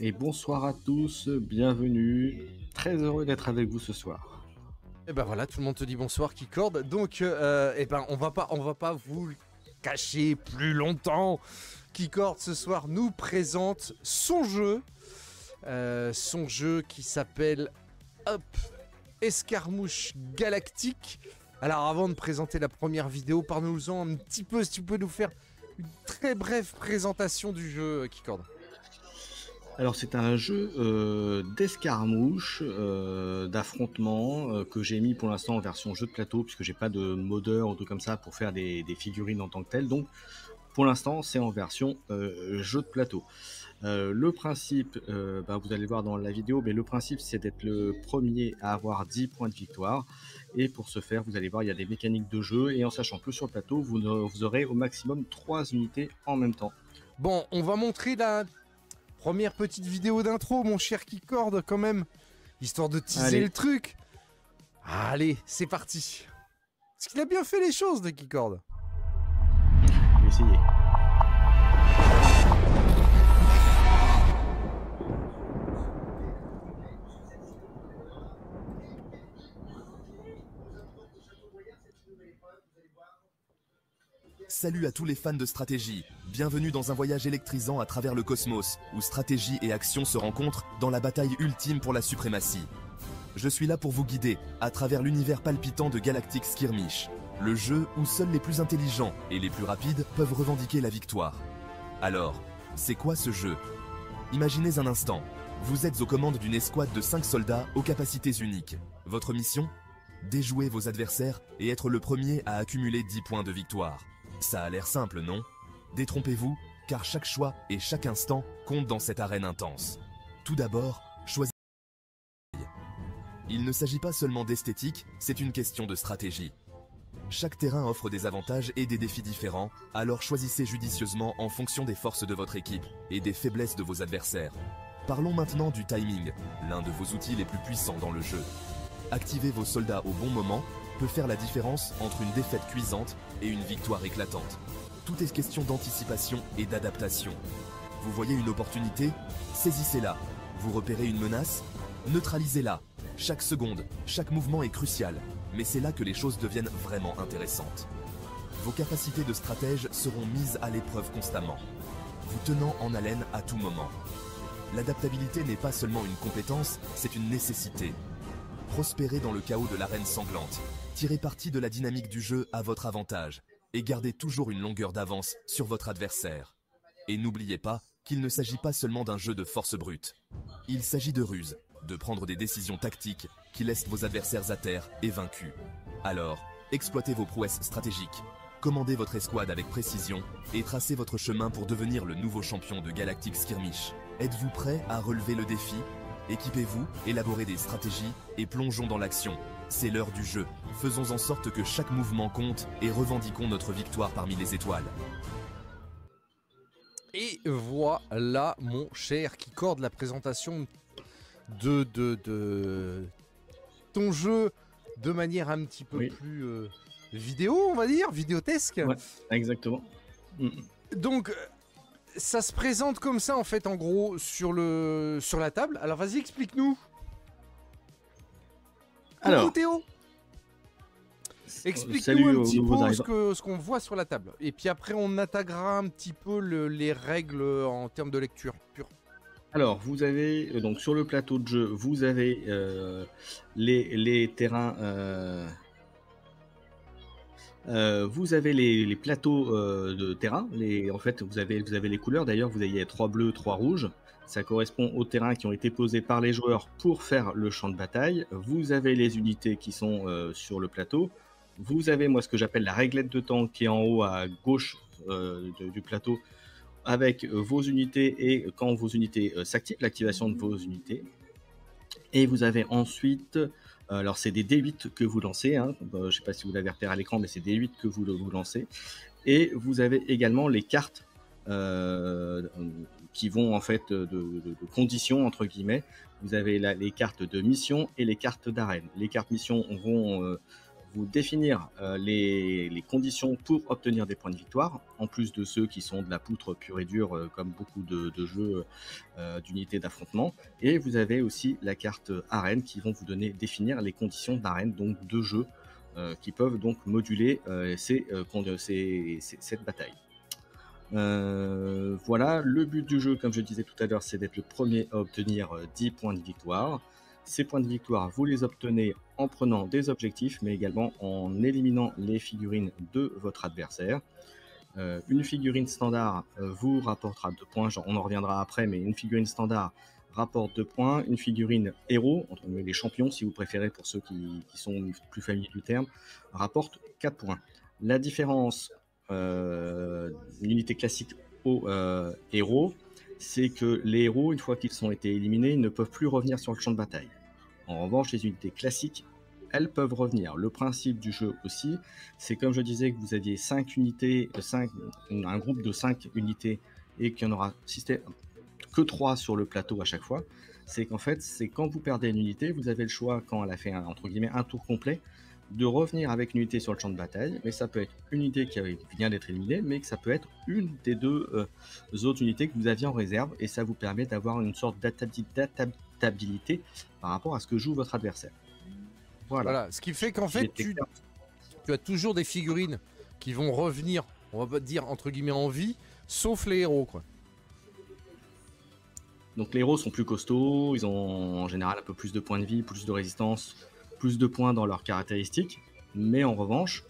Et bonsoir à tous, bienvenue. Très heureux d'être avec vous ce soir. Et ben voilà, tout le monde te dit bonsoir, Keycord. Donc, et ben on va pas vous le cacher plus longtemps. Keycord ce soir nous présente son jeu qui s'appelle Hop Escarmouche Galactique. Alors avant de présenter la première vidéo, parle-nous-en un petit peu, si tu peux nous faire une très brève présentation du jeu, Keycord. Alors c'est un jeu d'escarmouche, d'affrontement que j'ai mis pour l'instant en version jeu de plateau puisque j'ai pas de modeur ou tout comme ça pour faire des figurines en tant que telles. Donc pour l'instant c'est en version jeu de plateau. Le principe, vous allez voir dans la vidéo, mais le principe c'est d'être le premier à avoir 10 points de victoire. Et pour ce faire, vous allez voir, il y a des mécaniques de jeu et en sachant que sur le plateau, vous aurez au maximum 3 unités en même temps. Bon, on va montrer la première petite vidéo d'intro, mon cher Keycord, quand même, histoire de teaser le truc. Allez, c'est parti. Est-ce qu'il a bien fait les choses, de Keycord? Je vais essayer. Salut à tous les fans de stratégie, bienvenue dans un voyage électrisant à travers le cosmos, où stratégie et action se rencontrent dans la bataille ultime pour la suprématie. Je suis là pour vous guider à travers l'univers palpitant de Galactic Skirmish, le jeu où seuls les plus intelligents et les plus rapides peuvent revendiquer la victoire. Alors, c'est quoi ce jeu? Imaginez un instant, vous êtes aux commandes d'une escouade de 5 soldats aux capacités uniques. Votre mission? Déjouer vos adversaires et être le premier à accumuler 10 points de victoire. Ça a l'air simple, non? Détrompez-vous, car chaque choix et chaque instant comptent dans cette arène intense. Tout d'abord, choisissez. Il ne s'agit pas seulement d'esthétique, c'est une question de stratégie. Chaque terrain offre des avantages et des défis différents, alors choisissez judicieusement en fonction des forces de votre équipe et des faiblesses de vos adversaires. Parlons maintenant du timing, l'un de vos outils les plus puissants dans le jeu. Activer vos soldats au bon moment peut faire la différence entre une défaite cuisante et une victoire éclatante. Tout est question d'anticipation et d'adaptation. Vous voyez une opportunité? Saisissez-la. Vous repérez une menace? Neutralisez-la. Chaque seconde, chaque mouvement est crucial, mais c'est là que les choses deviennent vraiment intéressantes. Vos capacités de stratège seront mises à l'épreuve constamment, vous tenant en haleine à tout moment. L'adaptabilité n'est pas seulement une compétence, c'est une nécessité. Prospérez dans le chaos de l'arène sanglante. Tirez parti de la dynamique du jeu à votre avantage et gardez toujours une longueur d'avance sur votre adversaire. Et n'oubliez pas qu'il ne s'agit pas seulement d'un jeu de force brute. Il s'agit de ruse, de prendre des décisions tactiques qui laissent vos adversaires à terre et vaincus. Alors, exploitez vos prouesses stratégiques, commandez votre escouade avec précision et tracez votre chemin pour devenir le nouveau champion de Galactic Skirmish. Êtes-vous prêt à relever le défi? Équipez-vous, élaborez des stratégies et plongeons dans l'action. C'est l'heure du jeu. Faisons en sorte que chaque mouvement compte et revendiquons notre victoire parmi les étoiles. Et voilà, mon cher Keycord, la présentation de ton jeu de manière un petit peu plus vidéo, on va dire, vidéotesque. Ouais, exactement. Donc, ça se présente comme ça, en fait, en gros, sur la table. Alors, vas-y, explique-nous. Alors, Théo, explique-nous un petit peu ce qu'on voit sur la table. Et puis après, on attaquera un petit peu les règles en termes de lecture pure. Alors, vous avez, donc sur le plateau de jeu, vous avez les terrains... vous avez les plateaux de terrain. En fait, vous avez les couleurs. D'ailleurs, vous avez 3 bleus, 3 rouges. Ça correspond aux terrains qui ont été posés par les joueurs pour faire le champ de bataille. Vous avez les unités qui sont sur le plateau. Vous avez, moi, ce que j'appelle la réglette de temps qui est en haut à gauche du plateau avec vos unités et quand vos unités s'activent, l'activation de vos unités. Et vous avez ensuite... alors c'est des D8 que vous lancez, hein. Je ne sais pas si vous l'avez repéré à l'écran, mais c'est des D8 que vous lancez. Et vous avez également les cartes qui vont en fait de conditions entre guillemets. Vous avez les cartes de mission et les cartes d'arène. Les cartes mission vous définir les conditions pour obtenir des points de victoire, en plus de ceux qui sont de la poutre pure et dure, comme beaucoup de jeux d'unités d'affrontement. Et vous avez aussi la carte arène qui vont vous définir les conditions d'arène, donc de jeu, qui peuvent donc moduler cette bataille. Voilà, le but du jeu, comme je disais tout à l'heure, c'est d'être le premier à obtenir 10 points de victoire. Ces points de victoire, vous les obtenez en prenant des objectifs, mais également en éliminant les figurines de votre adversaire. Une figurine standard vous rapportera 2 points, on en reviendra après, mais une figurine standard rapporte 2 points. Une figurine héros, entre les champions si vous préférez, pour ceux qui sont plus familiers du terme, rapporte 4 points. La différence l'unité classique aux héros, c'est que les héros, une fois qu'ils ont été éliminés, ils ne peuvent plus revenir sur le champ de bataille. En revanche, les unités classiques, elles peuvent revenir. Le principe du jeu aussi, c'est comme je disais que vous aviez 5 unités, un groupe de 5 unités et qu'il n'y en aura que 3 sur le plateau à chaque fois. C'est qu'en fait, c'est quand vous perdez une unité, vous avez le choix, quand elle a fait entre guillemets un tour complet, de revenir avec une unité sur le champ de bataille, mais ça peut être une unité qui vient d'être éliminée, mais que ça peut être une des deux autres unités que vous aviez en réserve, et ça vous permet d'avoir une sorte d'adaptabilité par rapport à ce que joue votre adversaire. Voilà. Ce qui fait qu'en fait, tu as toujours des figurines qui vont revenir, on va pas dire entre guillemets en vie, sauf les héros, quoi. Donc les héros sont plus costauds, ils ont en général un peu plus de points de vie, plus de résistance, plus de points dans leurs caractéristiques, mais en revanche,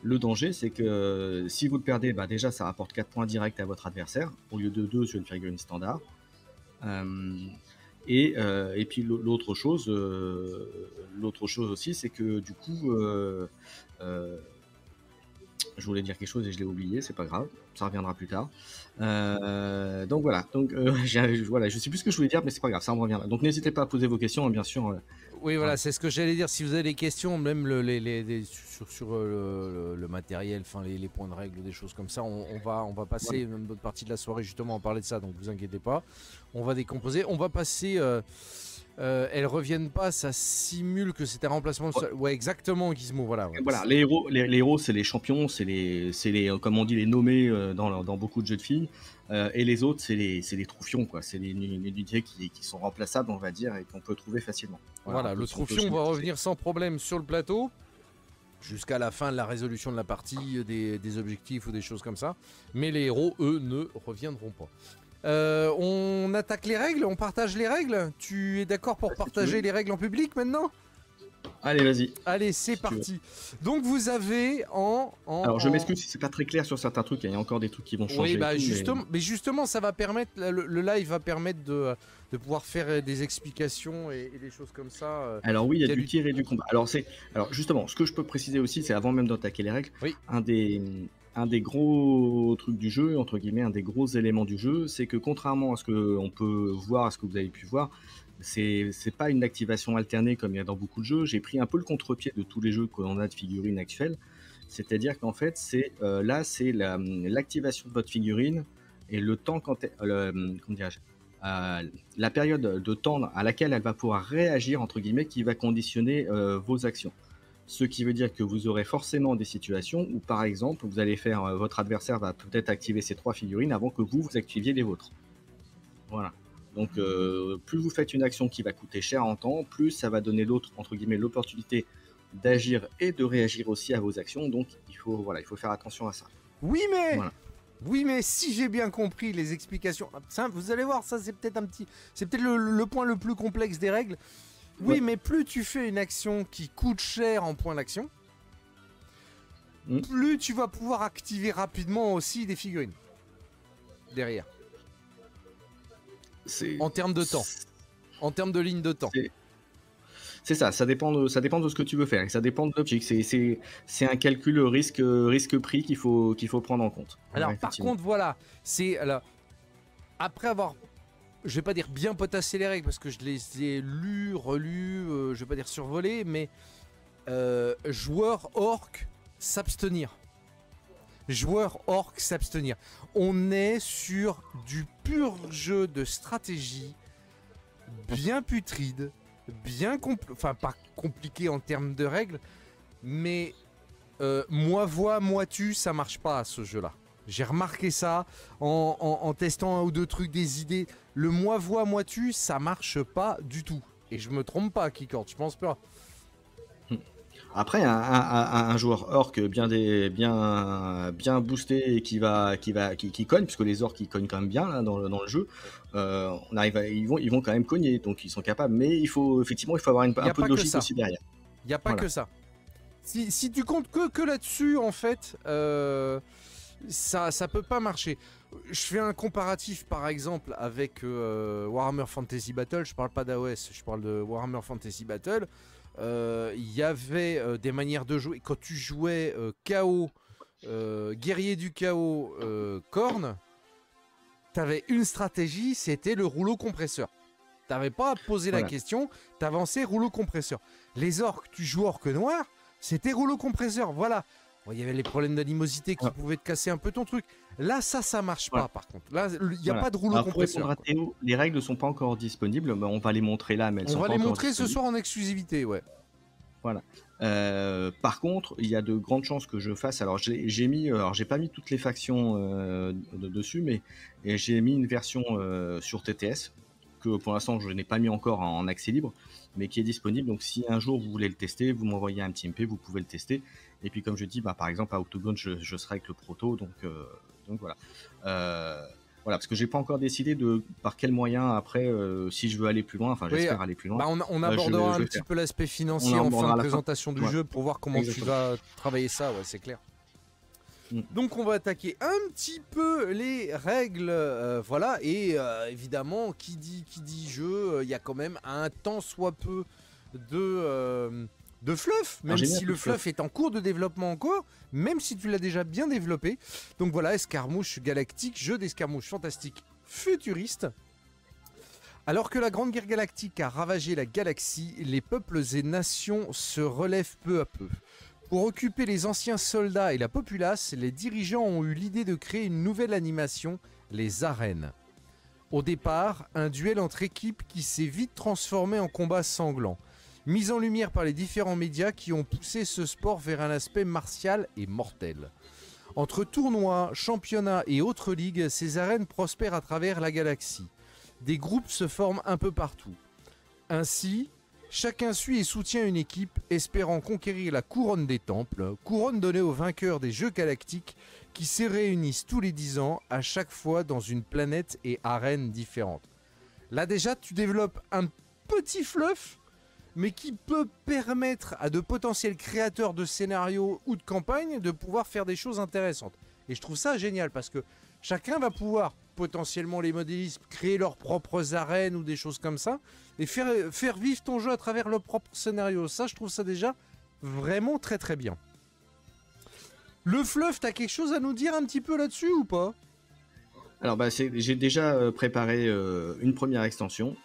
le danger, c'est que si vous le perdez, déjà ça rapporte 4 points directs à votre adversaire, au lieu de 2 sur une figurine standard. Et puis l'autre chose aussi, c'est que du coup, je voulais dire quelque chose et je l'ai oublié, c'est pas grave, ça reviendra plus tard. Donc voilà, je sais plus ce que je voulais dire, mais c'est pas grave, ça me reviendra. Donc n'hésitez pas à poser vos questions, bien sûr. Oui, voilà, c'est ce que j'allais dire. Si vous avez des questions, même sur le matériel, enfin les points de règle, des choses comme ça, on va passer une bonne partie de la soirée justement à parler de ça, donc vous inquiétez pas. On va décomposer. On va passer. Elles reviennent pas, ça simule que c'est un remplacement de sol. Ouais, exactement, Gizmo. Voilà. Ouais. Voilà, les héros, c'est les champions, c'est les, comme on dit, les nommés dans beaucoup de jeux de filles. Et les autres, c'est les troufions, quoi. C'est les unités qui sont remplaçables, on va dire, et qu'on peut trouver facilement. Voilà, le troufion va revenir sans problème sur le plateau jusqu'à la fin de la résolution de la partie, des objectifs ou des choses comme ça. Mais les héros, eux, ne reviendront pas. On attaque les règles, on partage les règles. Tu es d'accord pour partager les règles en public maintenant? Allez, vas-y. Allez, c'est parti. Donc vous avez Alors je m'excuse si c'est pas très clair sur certains trucs, il y a encore des trucs qui vont changer. Oui, mais justement, ça va permettre, le live va permettre de pouvoir faire des explications et des choses comme ça. Alors oui, il y a du tir et du combat. Alors justement, ce que je peux préciser aussi, c'est avant même d'attaquer les règles, oui. Un des gros trucs du jeu, entre guillemets, un des gros éléments du jeu, c'est que contrairement à ce qu'on peut voir, à ce que vous avez pu voir, c'est pas une activation alternée comme il y a dans beaucoup de jeux. J'ai pris un peu le contre-pied de tous les jeux qu'on a de figurines actuelles. C'est-à-dire qu'en fait, c'est l'activation de votre figurine et le temps la période de temps à laquelle elle va pouvoir réagir, entre guillemets, qui va conditionner vos actions. Ce qui veut dire que vous aurez forcément des situations où, par exemple, vous allez faire, votre adversaire va peut-être activer ses 3 figurines avant que vous activiez les vôtres. Voilà. Donc, plus vous faites une action qui va coûter cher en temps, plus ça va donner l'autre, entre guillemets, l'opportunité d'agir et de réagir aussi à vos actions. Donc, il faut faire attention à ça. Oui, mais si j'ai bien compris les explications, ça, vous allez voir, ça c'est peut-être le point le plus complexe des règles. Oui, ouais. Mais plus tu fais une action qui coûte cher en points d'action, plus tu vas pouvoir activer rapidement aussi des figurines derrière. En termes de temps, en termes de ligne de temps. C'est ça dépend de ce que tu veux faire, et ça dépend de l'objectif. C'est un calcul risque-prix qu'il faut prendre en compte. Alors par contre, voilà, après avoir, je vais pas dire bien potassé les règles parce que je les ai lues, relues, je vais pas dire survolées, mais joueur orc s'abstenir. On est sur du pur jeu de stratégie, bien putride, pas compliqué en termes de règles, Mais moi voix, moi tu, ça marche pas à ce jeu-là. J'ai remarqué ça en testant un ou deux trucs, des idées. Le moi voix, moi tu, ça marche pas du tout. Et je me trompe pas, Keycord, je pense pas. Après, un joueur orc bien boosté et qui cogne, puisque les orcs ils cognent quand même bien là, dans le jeu, ils vont quand même cogner, donc ils sont capables. Mais il faut avoir un peu de logique aussi derrière. Il n'y a pas que ça. Si tu comptes que là-dessus, en fait, ça peut pas marcher. Je fais un comparatif, par exemple, avec Warhammer Fantasy Battle. Je parle pas d'AOS, je parle de Warhammer Fantasy Battle. Il y avait des manières de jouer. Quand tu jouais Chaos, Guerrier du Chaos, Korn, t'avais une stratégie, c'était le rouleau compresseur. T'avais pas à poser la question, t'avançais rouleau compresseur. Les orques, tu joues orque noir, c'était rouleau compresseur, voilà. Bon, il y avait les problèmes d'animosité qui pouvaient te casser un peu ton truc. Là, ça marche pas, par contre. Là, il n'y a pas de rouleau compresseur. Pour Théo, les règles ne sont pas encore disponibles, mais on va les montrer là, mais elles sont pas encore disponibles. On va les montrer ce soir en exclusivité, ouais. Voilà. Par contre, il y a de grandes chances que je fasse. Alors, j'ai pas mis toutes les factions dessus, mais j'ai mis une version sur TTS que pour l'instant je n'ai pas mis encore en accès libre, mais qui est disponible. Donc, si un jour vous voulez le tester, vous m'envoyez un petit MP, vous pouvez le tester. Et puis, comme je dis, par exemple à Octogone, je serai avec le proto, donc voilà. Voilà, parce que j'ai pas encore décidé par quel moyen après, si je veux aller plus loin, enfin j'espère aller plus loin. Bah on abordera un petit peu l'aspect financier en fin de présentation du jeu pour voir comment tu vas travailler ça, ouais, c'est clair. Donc on va attaquer un petit peu les règles, voilà, et évidemment, qui dit jeu, il y a quand même un tant soit peu de fluff, même si le fluff est en cours de développement encore, même si tu l'as déjà bien développé. Donc voilà, Escarmouche Galactique, jeu d'escarmouche fantastique futuriste. Alors que la Grande Guerre Galactique a ravagé la galaxie, les peuples et nations se relèvent peu à peu. Pour occuper les anciens soldats et la populace, les dirigeants ont eu l'idée de créer une nouvelle animation, les arènes. Au départ, un duel entre équipes qui s'est vite transformé en combat sanglant. Mise en lumière par les différents médias qui ont poussé ce sport vers un aspect martial et mortel. Entre tournois, championnats et autres ligues, ces arènes prospèrent à travers la galaxie. Des groupes se forment un peu partout. Ainsi, chacun suit et soutient une équipe, espérant conquérir la couronne des temples, couronne donnée aux vainqueurs des Jeux galactiques qui se réunissent tous les 10 ans, à chaque fois dans une planète et arène différente. Là déjà, tu développes un petit fluff, mais qui peut permettre à de potentiels créateurs de scénarios ou de campagnes de pouvoir faire des choses intéressantes. Et je trouve ça génial parce que chacun va pouvoir, potentiellement les modélistes, créer leurs propres arènes ou des choses comme ça, et faire vivre ton jeu à travers leur propre scénario. Ça, je trouve ça déjà vraiment très très bien. Le fluff, t'as quelque chose à nous dire un petit peu là-dessus ou pas? Alors, j'ai déjà préparé une première extension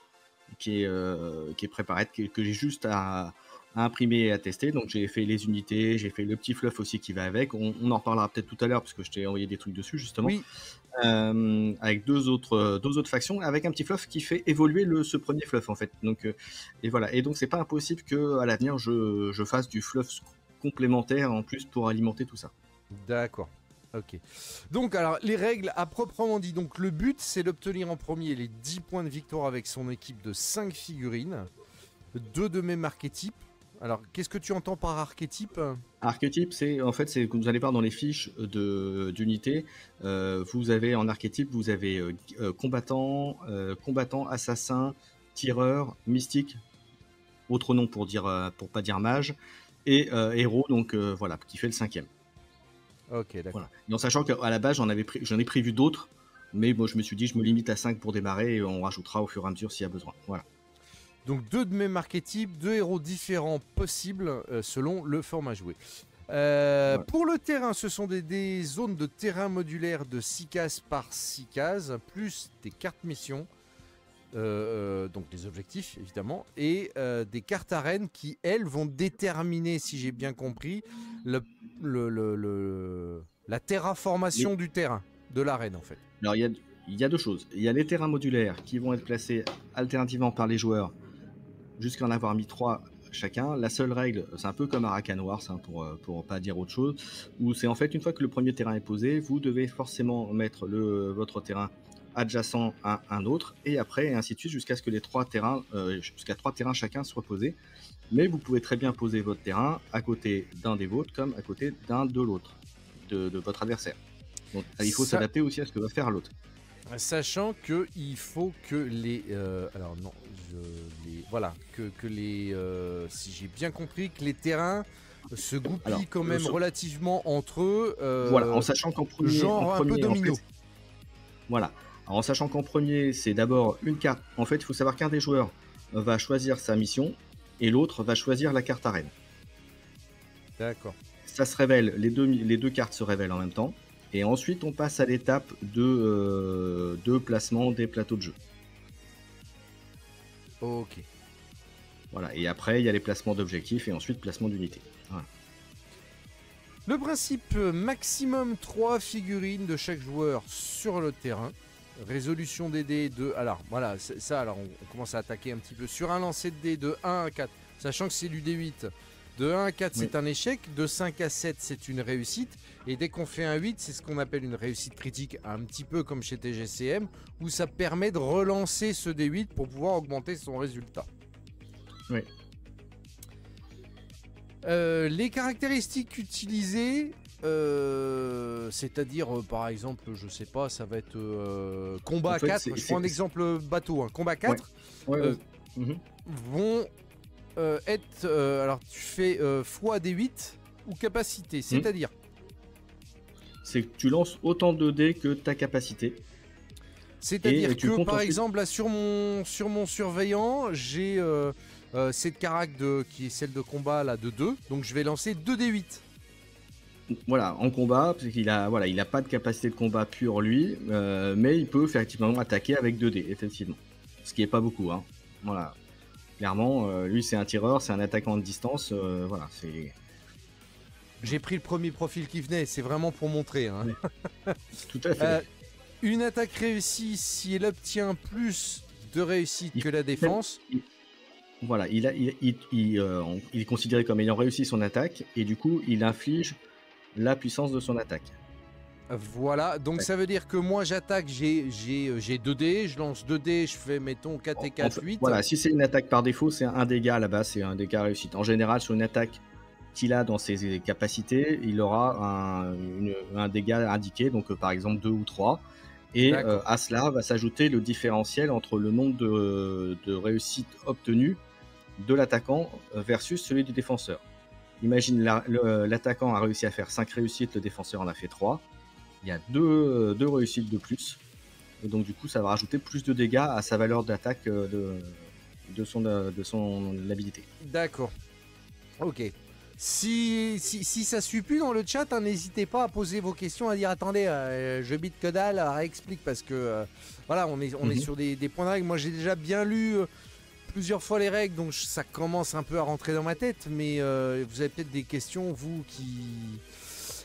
qui est préparée, que j'ai juste à imprimer et à tester. Donc j'ai fait les unités, j'ai fait le petit fluff aussi qui va avec. On en reparlera peut-être tout à l'heure parce que je t'ai envoyé des trucs dessus justement. Oui. Avec deux autres factions, avec un petit fluff qui fait évoluer ce premier fluff en fait. Donc et voilà. Et donc c'est pas impossible que à l'avenir je fasse du fluff complémentaire en plus pour alimenter tout ça. D'accord. Ok. Donc alors les règles à proprement dit, donc le but c'est d'obtenir en premier les 10 points de victoire avec son équipe de 5 figurines, 2 de même archétype. Alors qu'est-ce que tu entends par archétype? Archétype, c'est que vous allez voir dans les fiches d'unité, vous avez en archétype, vous avez combattant, assassin, tireur, mystique, autre nom pour pas dire mage, et héros, donc voilà, qui fait le 5e. Ok, d'accord. Voilà. Et en sachant qu'à la base, j'en ai prévu d'autres, mais bon, je me suis dit, je me limite à 5 pour démarrer et on rajoutera au fur et à mesure s'il y a besoin. Voilà. Donc 2 de même archétype, 2 héros différents possibles selon le format joué. Voilà. Pour le terrain, ce sont des zones de terrain modulaires de 6 cases par 6 cases, plus des cartes missions, donc des objectifs évidemment, et des cartes arènes qui, elles, vont déterminer, si j'ai bien compris, la terraformation du terrain, de l'arène en fait. Alors il y a deux choses. Il y a les terrains modulaires qui vont être placés alternativement par les joueurs jusqu'à en avoir mis 3 chacun. La seule règle, c'est un peu comme Arakan Wars, hein, pour pas dire autre chose, où c'est en fait une fois que le premier terrain est posé, vous devez forcément mettre votre terrain adjacent à un autre, et après, et ainsi de suite, jusqu'à ce que jusqu'à 3 terrains chacun soient posés. Mais vous pouvez très bien poser votre terrain à côté d'un des vôtres, comme à côté d'un de l'autre, de votre adversaire. Donc il faut s'adapter aussi à ce que va faire l'autre. Sachant que il faut que si j'ai bien compris, que les terrains se goupillent quand même relativement entre eux. Voilà, en sachant qu'en premier, un peu domino. Voilà. Alors, en sachant qu'en premier, c'est d'abord une carte. En fait, il faut savoir qu'un des joueurs va choisir sa mission et l'autre va choisir la carte arène. D'accord. Ça se révèle, les deux cartes se révèlent en même temps. Et ensuite, on passe à l'étape de placement des plateaux de jeu. Ok. Voilà. Et après, il y a les placements d'objectifs et ensuite placement d'unités. Voilà. Le principe, maximum 3 figurines de chaque joueur sur le terrain. Résolution des dés de... Alors, voilà, ça, alors on commence à attaquer un petit peu. Sur un lancer de dés de 1 à 4, sachant que c'est du D8. De 1 à 4, c'est un échec. De 5 à 7, c'est une réussite. Et dès qu'on fait un 8, c'est ce qu'on appelle une réussite critique, un petit peu comme chez TGCM, où ça permet de relancer ce D8 pour pouvoir augmenter son résultat. Oui. Les caractéristiques utilisées, c'est-à-dire, par exemple, je sais pas, ça va être combat en fait, 4. Je prends un exemple bateau. Hein. Combat 4 vont être... alors, tu fais fois D8 ou capacité, c'est-à-dire c'est que tu lances autant de dés que ta capacité. C'est-à-dire que, par exemple, là, sur mon surveillant, j'ai cette carac qui est celle de combat là, de 2. Donc, je vais lancer 2 D8. Voilà, en combat, parce qu'il a, voilà, il n'a pas de capacité de combat pure, lui, mais il peut effectivement attaquer avec 2 dés, effectivement. Ce qui n'est pas beaucoup. Hein. Voilà. Clairement, lui, c'est un tireur, c'est un attaquant de distance. Voilà, c'est... J'ai pris le premier profil qui venait, c'est vraiment pour montrer. Hein. Oui. Tout à fait. Une attaque réussie si elle obtient plus de réussite que la défense. Voilà, il est considéré comme ayant réussi son attaque et du coup, il inflige la puissance de son attaque. Voilà, donc ça veut dire que moi j'attaque, j'ai 2 dés, je lance 2 dés, je fais mettons 4 et 4, 8. Voilà, si c'est une attaque par défaut, c'est un dégât là-bas, c'est un dégât réussite. En général, sur une attaque qu'il a dans ses capacités, il aura un dégât indiqué, donc par exemple 2 ou 3. Et à cela va s'ajouter le différentiel entre le nombre de réussites obtenues de l'attaquant versus celui du défenseur. Imagine l'attaquant a réussi à faire 5 réussites, le défenseur en a fait 3. Il y a 2 réussites de plus. Et donc du coup, ça va rajouter plus de dégâts à sa valeur d'attaque de son habilité. D'accord. Ok. Si ça suit plus dans le chat, hein, n'hésitez pas à poser vos questions, à dire attendez, je bite que dalle, réexplique parce que voilà, on est sur des points de règle. Moi j'ai déjà bien lu plusieurs fois les règles, donc ça commence un peu à rentrer dans ma tête, mais vous avez peut-être des questions, vous qui...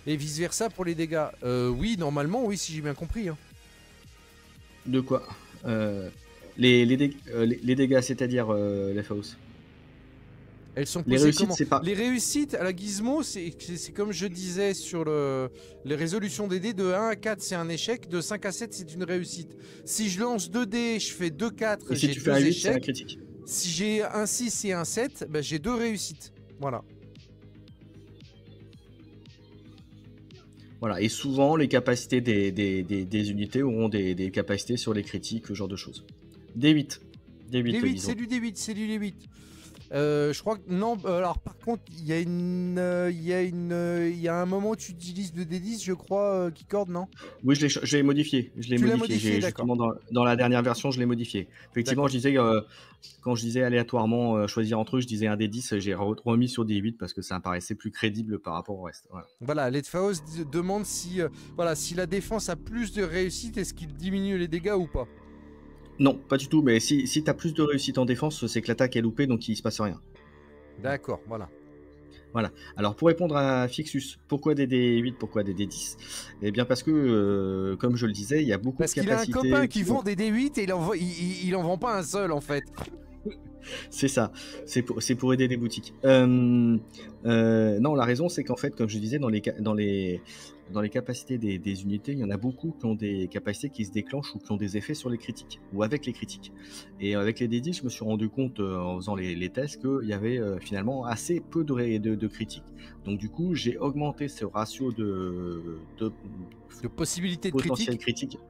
Et vice versa pour les dégâts. Oui, normalement, oui, si j'ai bien compris. Hein. De quoi les dégâts, c'est-à-dire les fausses. Elles sont posées comment ? Les réussites à la Gizmo, c'est comme je disais sur les résolutions des dés, de 1 à 4 c'est un échec, de 5 à 7 c'est une réussite. Si je lance 2 dés, je fais 2 4, j'ai 2 échecs. C'est un critique. Si j'ai un 6 et un 7, ben j'ai 2 réussites. Voilà. Voilà, et souvent les capacités des unités auront des capacités sur les critiques, ce genre de choses. D8. D8, c'est du D8, c'est du D8. Je crois que non. Alors par contre, il y a un moment où tu utilises le D10, je crois, qui corde, non ? Oui, je l'ai modifié. Je l'ai modifié. Justement, dans la dernière version, je l'ai modifié. Effectivement, je disais quand je disais aléatoirement choisir entre eux, je disais un D10. J'ai remis sur D8 parce que ça me paraissait plus crédible par rapport au reste. Voilà, Letfaos demande si la défense a plus de réussite, est-ce qu'il diminue les dégâts ou pas ? Non, pas du tout, mais si tu as plus de réussite en défense, c'est que l'attaque est loupée, donc il ne se passe rien. D'accord, voilà. Voilà. Alors, pour répondre à Fixus, pourquoi des D8, pourquoi des D10 ? Eh bien, parce que, comme je le disais, il y a beaucoup de capacités... Parce qu'il a un copain qui vend des D8 et il en vend pas un seul, en fait. C'est ça, c'est pour aider les boutiques. Non, la raison, c'est qu'en fait, comme je disais, dans les capacités des unités, il y en a beaucoup qui ont des capacités qui se déclenchent ou qui ont des effets sur les critiques, ou avec les critiques. Et avec les D10, je me suis rendu compte, en faisant les tests, qu'il y avait finalement assez peu de critiques. Donc du coup, j'ai augmenté ce ratio de De possibilités de potentiel critique. critique.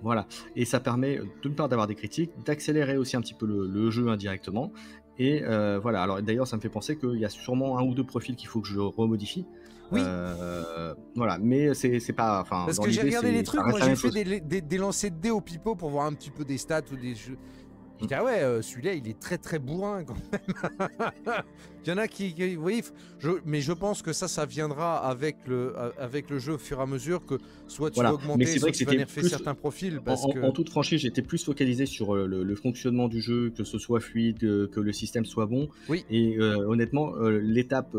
Voilà, et ça permet, d'une part, d'avoir des critiques, d'accélérer aussi un petit peu le jeu indirectement. Et voilà, alors d'ailleurs, ça me fait penser qu'il y a sûrement un ou deux profils qu'il faut que je remodifie. Oui, Voilà, mais c'est pas, enfin, parce dans que j'ai l'idée, regardé les ça trucs, reste moi la j'ai même fait chose. des lancers de dés au pipeau pour voir un petit peu des stats ou des jeux. Je dis, ah ouais, celui-là il est très très bourrin quand même. Il y en a qui vous voyez, mais je pense que ça viendra avec le jeu au fur et à mesure que soit tu vas Voilà, mais augmenter, c'est vrai soit que tu vas c'était nerfer plus, certains profils en, parce en que. toute franchise, j'étais plus focalisé sur le fonctionnement du jeu, que ce soit fluide, que le système soit bon. Oui, Et honnêtement, l'étape,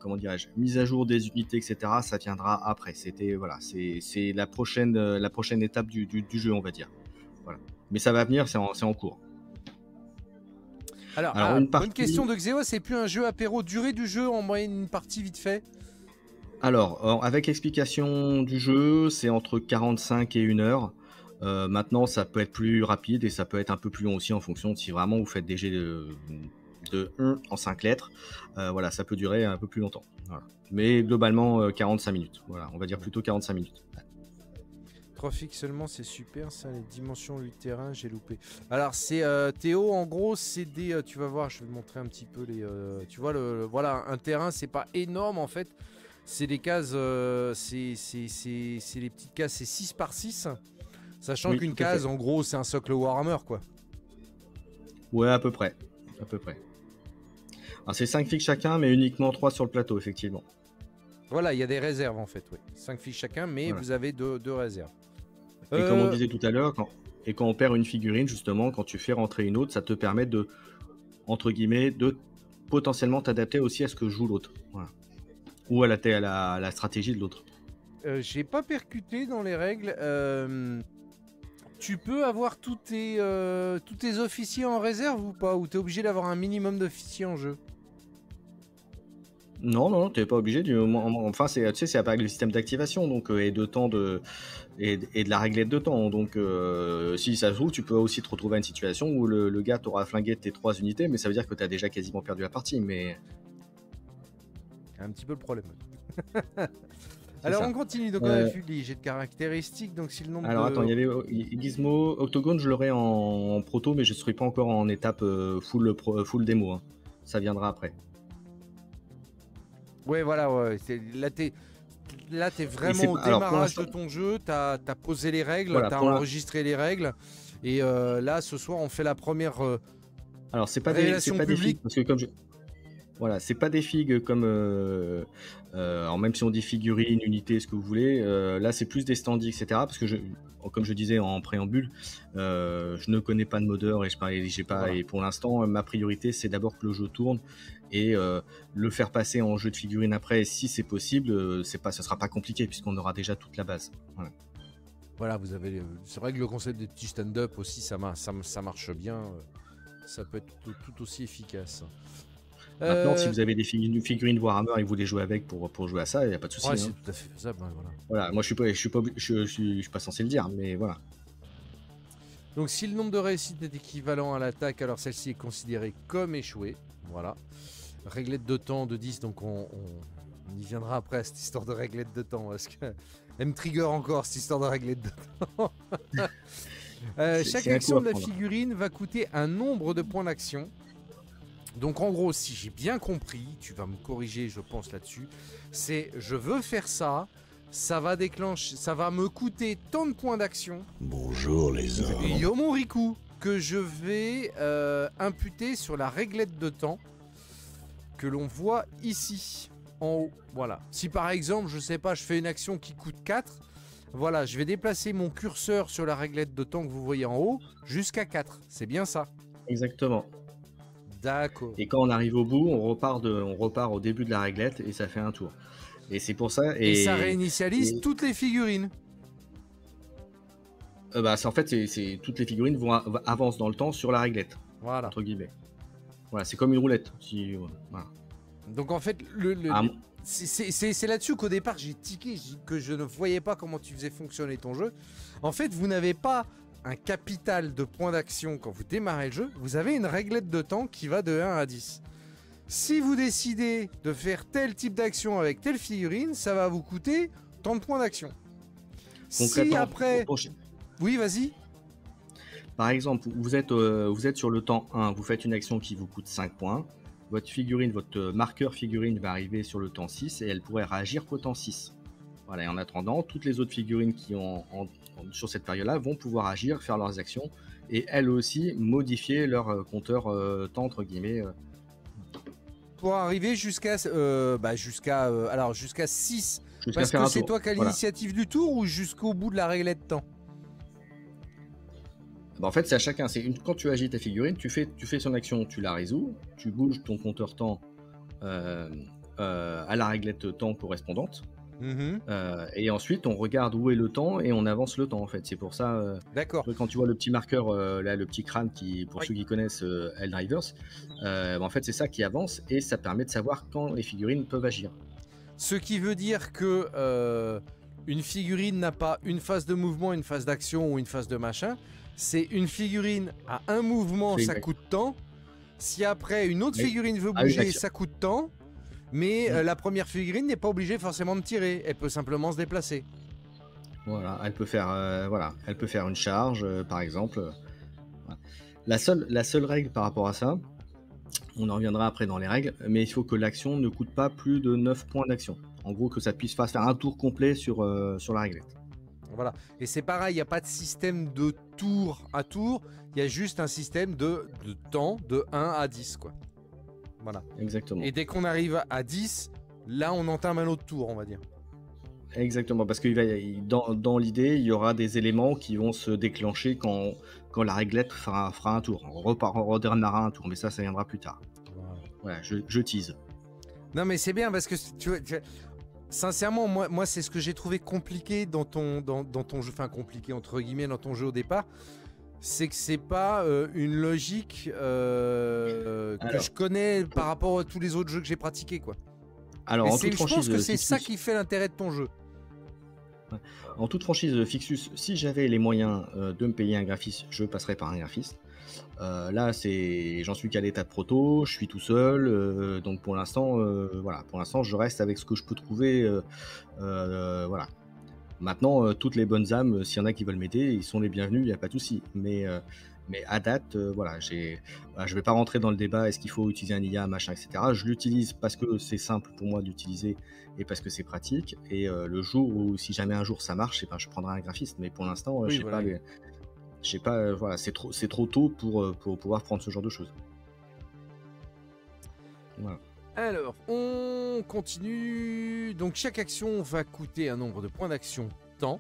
comment dirais-je, mise à jour des unités, etc., ça viendra après. C'était, voilà, c'est la prochaine étape du jeu, on va dire. Voilà. Mais ça va venir, c'est en cours. alors, Alors, une bonne question partie. de Xéo, c'est plus un jeu apéro, durée du jeu en moyenne une partie vite fait. Alors, avec explication du jeu, c'est entre 45 et 1 heure. Maintenant, ça peut être plus rapide et ça peut être un peu plus long aussi en fonction de si vraiment vous faites des jets de 1 en 5 lettres. Voilà, ça peut durer un peu plus longtemps. Voilà. Mais globalement, 45 minutes. Voilà, on va dire plutôt 45 minutes. 3 fixes seulement, c'est super ça, les dimensions du terrain, j'ai loupé. Alors c'est Théo, en gros c'est des, tu vas voir, je vais te montrer un petit peu les, tu vois voilà, un terrain c'est pas énorme en fait, c'est des cases, c'est les petites cases, c'est 6 par 6, sachant Oui, qu'une tout à fait. case en gros c'est un socle Warhammer quoi. Ouais, à peu près. À peu près. Alors, c'est 5 fixes chacun, mais uniquement 3 sur le plateau, effectivement. Voilà, il y a des réserves en fait, oui. 5 fiches chacun, mais Voilà. vous avez deux réserves. Et comme on disait tout à l'heure, quand on perd une figurine, justement, quand tu fais rentrer une autre, ça te permet de, entre guillemets, de potentiellement t'adapter aussi à ce que joue l'autre. Voilà. Ou à la stratégie de l'autre. J'ai pas percuté dans les règles. Tu peux avoir tous tes officiers en réserve ou pas? Ou t'es obligé d'avoir un minimum d'officiers en jeu? Non, non, t'es pas obligé. Enfin, tu sais, c'est avec le système d'activation, donc et de temps et de la réglette de temps. Donc, si ça se trouve, tu peux aussi te retrouver à une situation où le gars t'aura flingué tes 3 unités, mais ça veut dire que t'as déjà quasiment perdu la partie. Mais Un petit peu le problème. c'est Alors ça. on continue, donc on a vu les jets de caractéristiques, donc si le nombre Alors de... attends, il y avait Gizmo, Octogone, je l'aurai en proto, mais je ne serai pas encore en étape full démo. Hein. Ça viendra après. Ouais voilà, ouais. Là t'es vraiment au Alors pour démarrage de l'instant, ton jeu, t'as posé les règles, voilà, t'as enregistré les règles. Et là ce soir on fait la première alors c'est pas révélation des publique. figues, parce que voilà, c'est pas des figues comme alors même si on dit figurines, unités, ce que vous voulez, là c'est plus des standees, etc. Parce que comme je disais en préambule, je ne connais pas de modeur et j'ai pas, Voilà. et pour l'instant ma priorité c'est d'abord que le jeu tourne et le faire passer en jeu de figurines après, si c'est possible, ça sera pas compliqué puisqu'on aura déjà toute la base. Voilà. Voilà, vous avez. C'est vrai que le concept des petits stand-up aussi, ça marche bien. Ça peut être tout aussi efficace. Maintenant, si vous avez des figurines Warhammer et que vous voulez jouer avec pour jouer à ça, il n'y a pas de souci. Ouais, Hein. c'est tout à fait faisable. Ouais, voilà. Voilà, moi je suis pas censé le dire, mais voilà. Donc, si le nombre de réussites est équivalent à l'attaque, alors celle-ci est considérée comme échouée. Voilà. Réglette de temps de 10, donc on y viendra après à cette histoire de réglette de temps. Parce que elle me trigger encore cette histoire de réglette de temps. Chaque c'est un action coup à de la prendre. figurine va coûter un nombre de points d'action. Donc en gros, si j'ai bien compris, tu vas me corriger, je pense là-dessus, c'est je veux faire ça, ça va me coûter tant de points d'action. Bonjour les hommes. Et Yomoriku que je vais imputer sur la réglette de temps que l'on voit ici en haut. Voilà. Si par exemple, je sais pas, je fais une action qui coûte 4, voilà, je vais déplacer mon curseur sur la réglette de temps que vous voyez en haut jusqu'à 4. C'est bien ça. Exactement. D'accord. Et quand on arrive au bout, on repart au début de la réglette et ça fait un tour. Et c'est pour ça. Et ça réinitialise et- toutes les figurines. En fait, toutes les figurines avancent dans le temps sur la réglette. Voilà. entre guillemets. Voilà, c'est comme une roulette. Voilà. Donc en fait, c'est là-dessus qu'au départ j'ai tiqué, que je ne voyais pas comment tu faisais fonctionner ton jeu. En fait, vous n'avez pas un capital de points d'action quand vous démarrez le jeu, vous avez une réglette de temps qui va de 1 à 10. Si vous décidez de faire tel type d'action avec telle figurine, ça va vous coûter tant de points d'action. Si après... Oui, vas-y. Par exemple, vous êtes sur le temps 1, vous faites une action qui vous coûte 5 points. Votre figurine, votre marqueur figurine va arriver sur le temps 6 et elle pourrait réagir qu'au temps 6. Voilà, et en attendant, toutes les autres figurines qui ont sur cette période-là vont pouvoir agir, faire leurs actions et elles aussi modifier leur compteur temps entre guillemets. Pour arriver jusqu'à 6. Parce faire que un c'est tour. toi qui as l'initiative du tour ou jusqu'au bout de la réglette de temps? En fait, c'est à chacun. Quand tu agis ta figurine, tu fais son action, tu la résous, tu bouges ton compteur temps à la réglette temps correspondante. Et ensuite, on regarde où est le temps et on avance le temps. En fait, c'est pour ça. D'accord. Quand tu vois le petit marqueur, là, le petit crâne pour ceux qui connaissent Helldivers, en fait, c'est ça qui avance et ça permet de savoir quand les figurines peuvent agir. Ce qui veut dire que une figurine n'a pas une phase de mouvement, une phase d'action ou une phase de machin. C'est une figurine à un mouvement, ça coûte tant. Si après une autre figurine veut bouger, ça coûte tant. Mais la première figurine n'est pas obligée forcément de tirer. Elle peut simplement se déplacer. Voilà, elle peut faire une charge, par exemple. Voilà. La seule règle par rapport à ça, on en reviendra après dans les règles, mais il faut que l'action ne coûte pas plus de 9 points d'action. En gros, que ça puisse faire un tour complet sur la réglette. Voilà. Et c'est pareil, il n'y a pas de système de tour à tour, il y a juste un système de temps de 1 à 10, quoi. Voilà. Exactement. Et dès qu'on arrive à 10, là on entame un autre tour, on va dire. Exactement, parce que dans l'idée, il y aura des éléments qui vont se déclencher quand la réglette fera un tour. On redémarrera un tour, mais ça viendra plus tard. Voilà, je tease. Non mais c'est bien parce que sincèrement, moi c'est ce que j'ai trouvé compliqué dans ton jeu, enfin compliqué entre guillemets dans ton jeu au départ, c'est que c'est pas une logique que je connais par rapport à tous les autres jeux que j'ai pratiqués, quoi. Alors, je pense que c'est ça qui fait l'intérêt de ton jeu. En toute franchise Fixus, si j'avais les moyens de me payer un graphiste, je passerais par un graphiste. Là, j'en suis qu'à l'état de proto, je suis tout seul, donc pour l'instant, je reste avec ce que je peux trouver. Voilà. Maintenant, toutes les bonnes âmes, s'il y en a qui veulent m'aider, ils sont les bienvenus, il n'y a pas de souci. Mais à date, je vais pas rentrer dans le débat, est-ce qu'il faut utiliser un IA, machin, etc. Je l'utilise parce que c'est simple pour moi d'utiliser et parce que c'est pratique. Et le jour où, si jamais un jour ça marche, je prendrai un graphiste. Mais pour l'instant, c'est trop tôt pour pouvoir prendre ce genre de choses. Voilà. Alors, on continue. Donc, chaque action va coûter un nombre de points d'action temps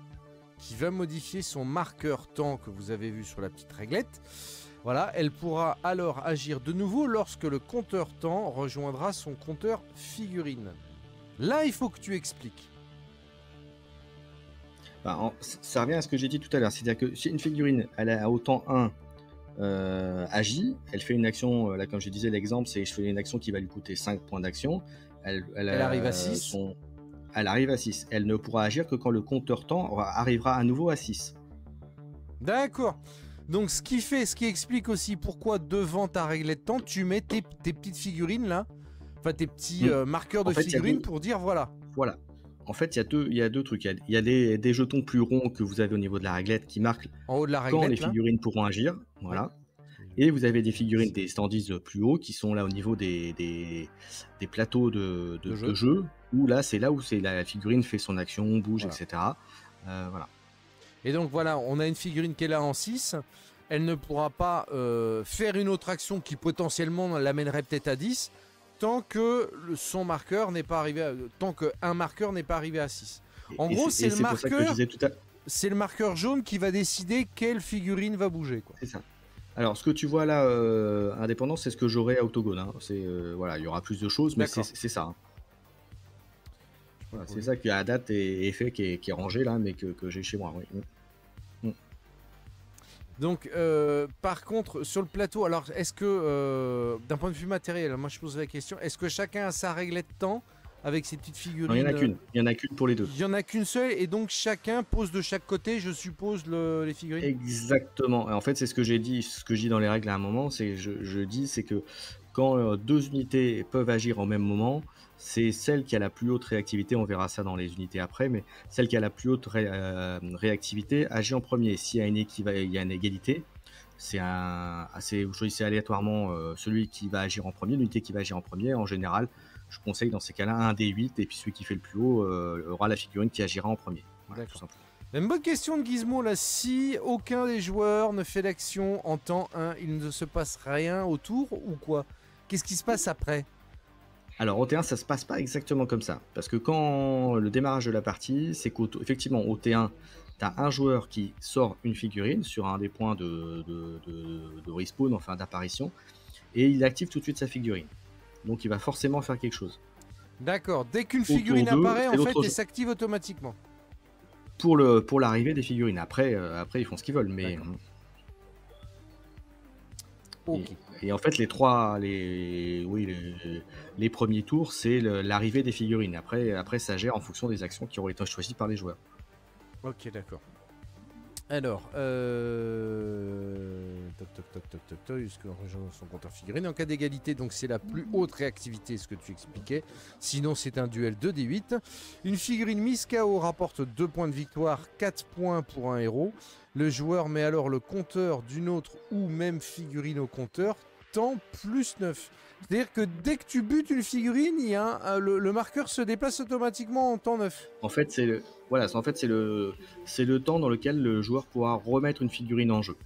qui va modifier son marqueur temps que vous avez vu sur la petite réglette. Voilà, elle pourra alors agir de nouveau lorsque le compteur temps rejoindra son compteur figurine. Là, il faut que tu expliques. Ça revient à ce que j'ai dit tout à l'heure, c'est-à-dire que si une figurine, elle a au temps 1 agit, elle fait une action, là comme je disais l'exemple, c'est je fais une action qui va lui coûter 5 points d'action, elle arrive à 6. Elle arrive à 6, elle ne pourra agir que quand le compteur temps arrivera à nouveau à 6. D'accord. Donc ce qui explique aussi pourquoi devant ta réglette de temps, tu mets tes petites figurines là, enfin tes petits marqueurs de figurines pour dire voilà. Voilà. En fait, il y a deux trucs. Il y a des jetons plus ronds que vous avez au niveau de la réglette qui marquent en haut de la réglette, quand les figurines pourront agir. Voilà. Et vous avez des figurines, des standees plus hauts qui sont là au niveau des plateaux de jeu. Où là, c'est là où la figurine fait son action, bouge, etc. Voilà. Et donc voilà, on a une figurine qui est là en 6. Elle ne pourra pas faire une autre action qui potentiellement l'amènerait peut-être à 10. Tant que son marqueur n'est pas arrivé tant qu'un marqueur n'est pas arrivé à 6. En gros, c'est le marqueur. C'est le marqueur jaune qui va décider quelle figurine va bouger, quoi. C'est ça. Alors, ce que tu vois là, indépendant, c'est ce que j'aurai à Octogone. Hein. Voilà, il y aura plus de choses, mais c'est ça. Hein. Voilà, c'est ça qui à date est fait, qui est rangé là, mais que j'ai chez moi. Oui. Donc, par contre, sur le plateau, alors est-ce que, d'un point de vue matériel, moi je pose la question, est-ce que chacun a sa réglette de temps avec ses petites figurines? Non, il n'y en a qu'une. Il y en a qu'une pour les deux. Il y en a qu'une seule et donc chacun pose de chaque côté, je suppose, les figurines. Exactement. Et en fait, c'est ce que j'ai dit, ce que je dis dans les règles à un moment, c'est je dis, c'est que quand deux unités peuvent agir au même moment, c'est celle qui a la plus haute réactivité, on verra ça dans les unités après, mais celle qui a la plus haute réactivité agit en premier. S'il y a il y a une égalité, vous choisissez aléatoirement celui qui va agir en premier, l'unité qui va agir en premier. En général, je conseille dans ces cas-là un D8, et puis celui qui fait le plus haut aura la figurine qui agira en premier. Voilà, tout simplement. Une bonne question de Gizmo là, si aucun des joueurs ne fait l'action en temps 1, il ne se passe rien autour ou quoi? Qu'est-ce qui se passe après? Alors au T1 ça se passe pas exactement comme ça, parce que quand le démarrage de la partie, c'est qu'effectivement au T1, tu as un joueur qui sort une figurine sur un des points de respawn, enfin d'apparition, et il active tout de suite sa figurine. Donc il va forcément faire quelque chose. D'accord, dès qu'une figurine apparaît, en fait, elle s'active automatiquement. Pour l'arrivée des figurines. Après, ils font ce qu'ils veulent, mais... Okay. Et en fait, les premiers tours, c'est l'arrivée des figurines. Après, ça gère en fonction des actions qui auront été choisies par les joueurs. Ok, d'accord. Alors, toc, jusqu'à rejoindre son compteur figurine. En cas d'égalité, donc c'est la plus haute réactivité, ce que tu expliquais. Sinon, c'est un duel 2d8. Une figurine mise KO rapporte 2 points de victoire, 4 points pour un héros. Le joueur met alors le compteur d'une autre ou même figurine au compteur, temps plus 9. C'est-à-dire que dès que tu butes une figurine, le marqueur se déplace automatiquement en temps 9. En fait, c'est le temps dans lequel le joueur pourra remettre une figurine en jeu.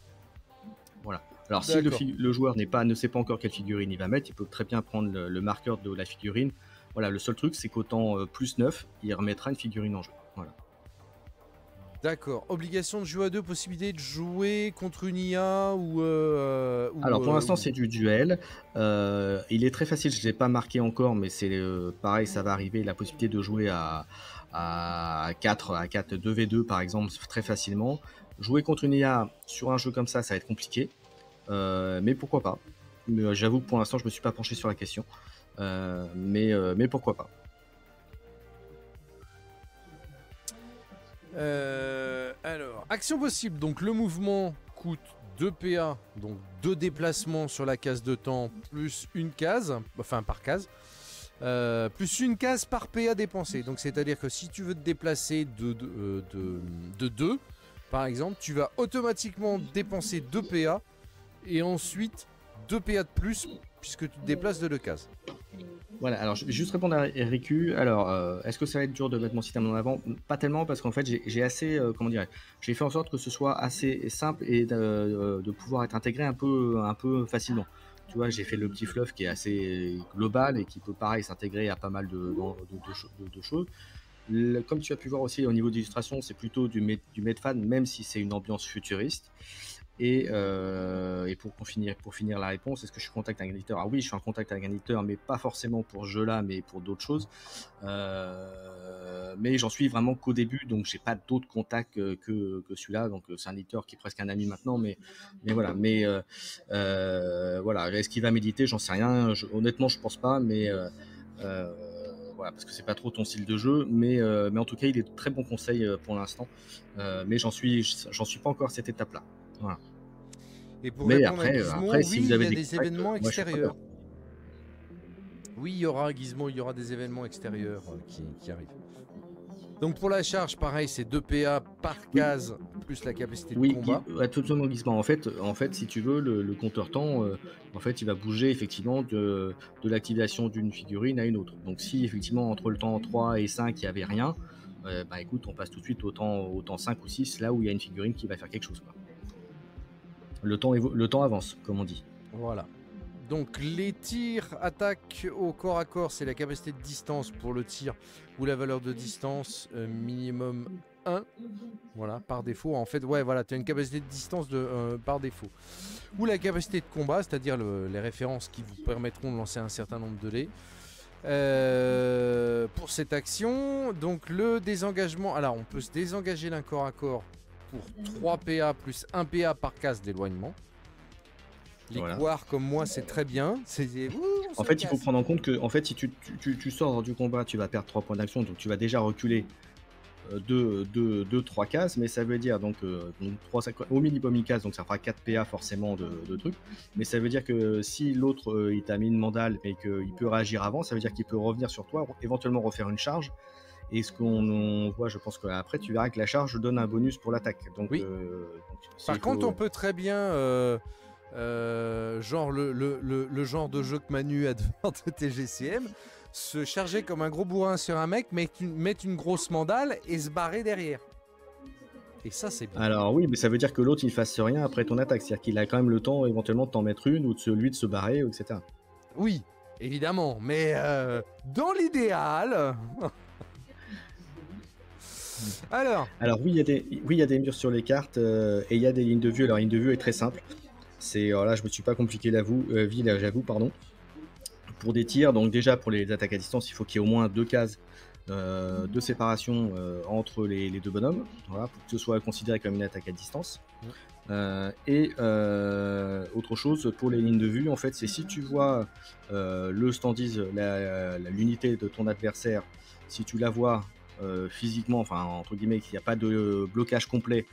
Voilà. Alors si le joueur ne sait pas encore quelle figurine il va mettre, il peut très bien prendre le marqueur de la figurine. Voilà, le seul truc, c'est qu'au temps plus 9, il remettra une figurine en jeu. Voilà. D'accord. Obligation de jouer à 2, possibilité de jouer contre une IA ou... Alors pour l'instant c'est du duel. Il est très facile, je ne l'ai pas marqué encore, mais c'est pareil, ça va arriver, la possibilité de jouer à 4, 2v2 par exemple, très facilement. Jouer contre une IA sur un jeu comme ça va être compliqué, mais pourquoi pas. J'avoue que pour l'instant je ne me suis pas penché sur la question, mais pourquoi pas. Alors, action possible, donc le mouvement coûte 2 PA, donc 2 déplacements sur la case de temps, plus une case, enfin par case, plus une case par PA dépensé. Donc c'est à dire que si tu veux te déplacer de 2, par exemple, tu vas automatiquement dépenser 2 PA, et ensuite 2 PA de plus, puisque tu te déplaces de 2 cases. Voilà, alors je vais juste répondre à RQ. Alors, est-ce que ça va être dur de mettre mon système en avant? Pas tellement, parce qu'en fait, j'ai assez, j'ai fait en sorte que ce soit assez simple et de pouvoir être intégré un peu facilement. Tu vois, j'ai fait le petit fluff qui est assez global et qui peut, pareil, s'intégrer à pas mal de choses. Comme tu as pu voir aussi au niveau d'illustration, c'est plutôt du Medfan, même si c'est une ambiance futuriste. Et pour finir la réponse, est-ce que je suis en contact avec un éditeur? Ah oui, je suis en contact avec un éditeur, mais pas forcément pour ce jeu-là, mais pour d'autres choses. Mais j'en suis vraiment qu'au début, donc j'ai pas d'autres contacts que celui-là. Donc c'est un éditeur qui est presque un ami maintenant, mais voilà. Voilà. Est-ce qu'il va méditer? J'en sais rien. Honnêtement, je pense pas, mais voilà, parce que c'est pas trop ton style de jeu, mais en tout cas, il est de très bons conseils pour l'instant. Mais j'en suis pas encore à cette étape-là. Voilà. Et pour mais répondre à Gizmo, après, si vous avez des événements extérieurs. Oui, il y aura Gizmo, il y aura des événements extérieurs qui arrivent. Donc pour la charge, pareil, c'est 2 PA par case, plus la capacité de combat. Oui, totalement Gizmo. En fait, si tu veux, le compteur temps, en fait, il va bouger effectivement de l'activation d'une figurine à une autre. Donc si effectivement entre le temps 3 et 5, il n'y avait rien, bah écoute, on passe tout de suite au temps 5 ou 6, là où il y a une figurine qui va faire quelque chose, quoi. Le temps avance, comme on dit. Voilà. Donc les tirs attaque au corps à corps, c'est la capacité de distance pour le tir ou la valeur de distance minimum 1. Voilà, par défaut. En fait, ouais, voilà, tu as une capacité de distance par défaut. Ou la capacité de combat, c'est-à-dire les références qui vous permettront de lancer un certain nombre de dés. Pour cette action, donc le désengagement. Alors, on peut se désengager d'un corps à corps pour 3 PA plus 1 PA par case d'éloignement. Les couards comme moi, c'est très bien. En fait, il faut prendre en compte que si tu sors du combat, tu vas perdre 3 points d'action, donc tu vas déjà reculer 3 cases, mais ça veut dire donc 3, au minimum une case, donc ça fera 4 PA forcément de trucs. Mais ça veut dire que si l'autre il t'a mis une mandale et qu'il peut réagir avant, ça veut dire qu'il peut revenir sur toi, éventuellement refaire une charge. Et ce qu'on voit, je pense qu'après tu verras que la charge donne un bonus pour l'attaque. Donc, oui. Par contre, on peut très bien, genre le genre de jeu que Manu a de TGCM, se charger comme un gros bourrin sur un mec, mettre une grosse mandale et se barrer derrière. Et ça, c'est bien. Alors oui, mais ça veut dire que l'autre il fasse rien après ton attaque, c'est-à-dire qu'il a quand même le temps éventuellement de t'en mettre une ou de celui de se barrer, etc. Oui, évidemment, mais dans l'idéal. Alors oui, il y a des murs sur les cartes et il y a des lignes de vue. Alors, la ligne de vue est très simple. Là, je me suis pas compliqué vie, là, j'avoue, pardon. Pour des tirs, donc déjà pour les attaques à distance, il faut qu'il y ait au moins 2 cases de séparation entre les 2 bonhommes, voilà, pour que ce soit considéré comme une attaque à distance. Autre chose pour les lignes de vue, en fait, c'est si tu vois le standise, l'unité de ton adversaire, si tu la vois physiquement, enfin entre guillemets, qu'il n'y a pas de blocage complet,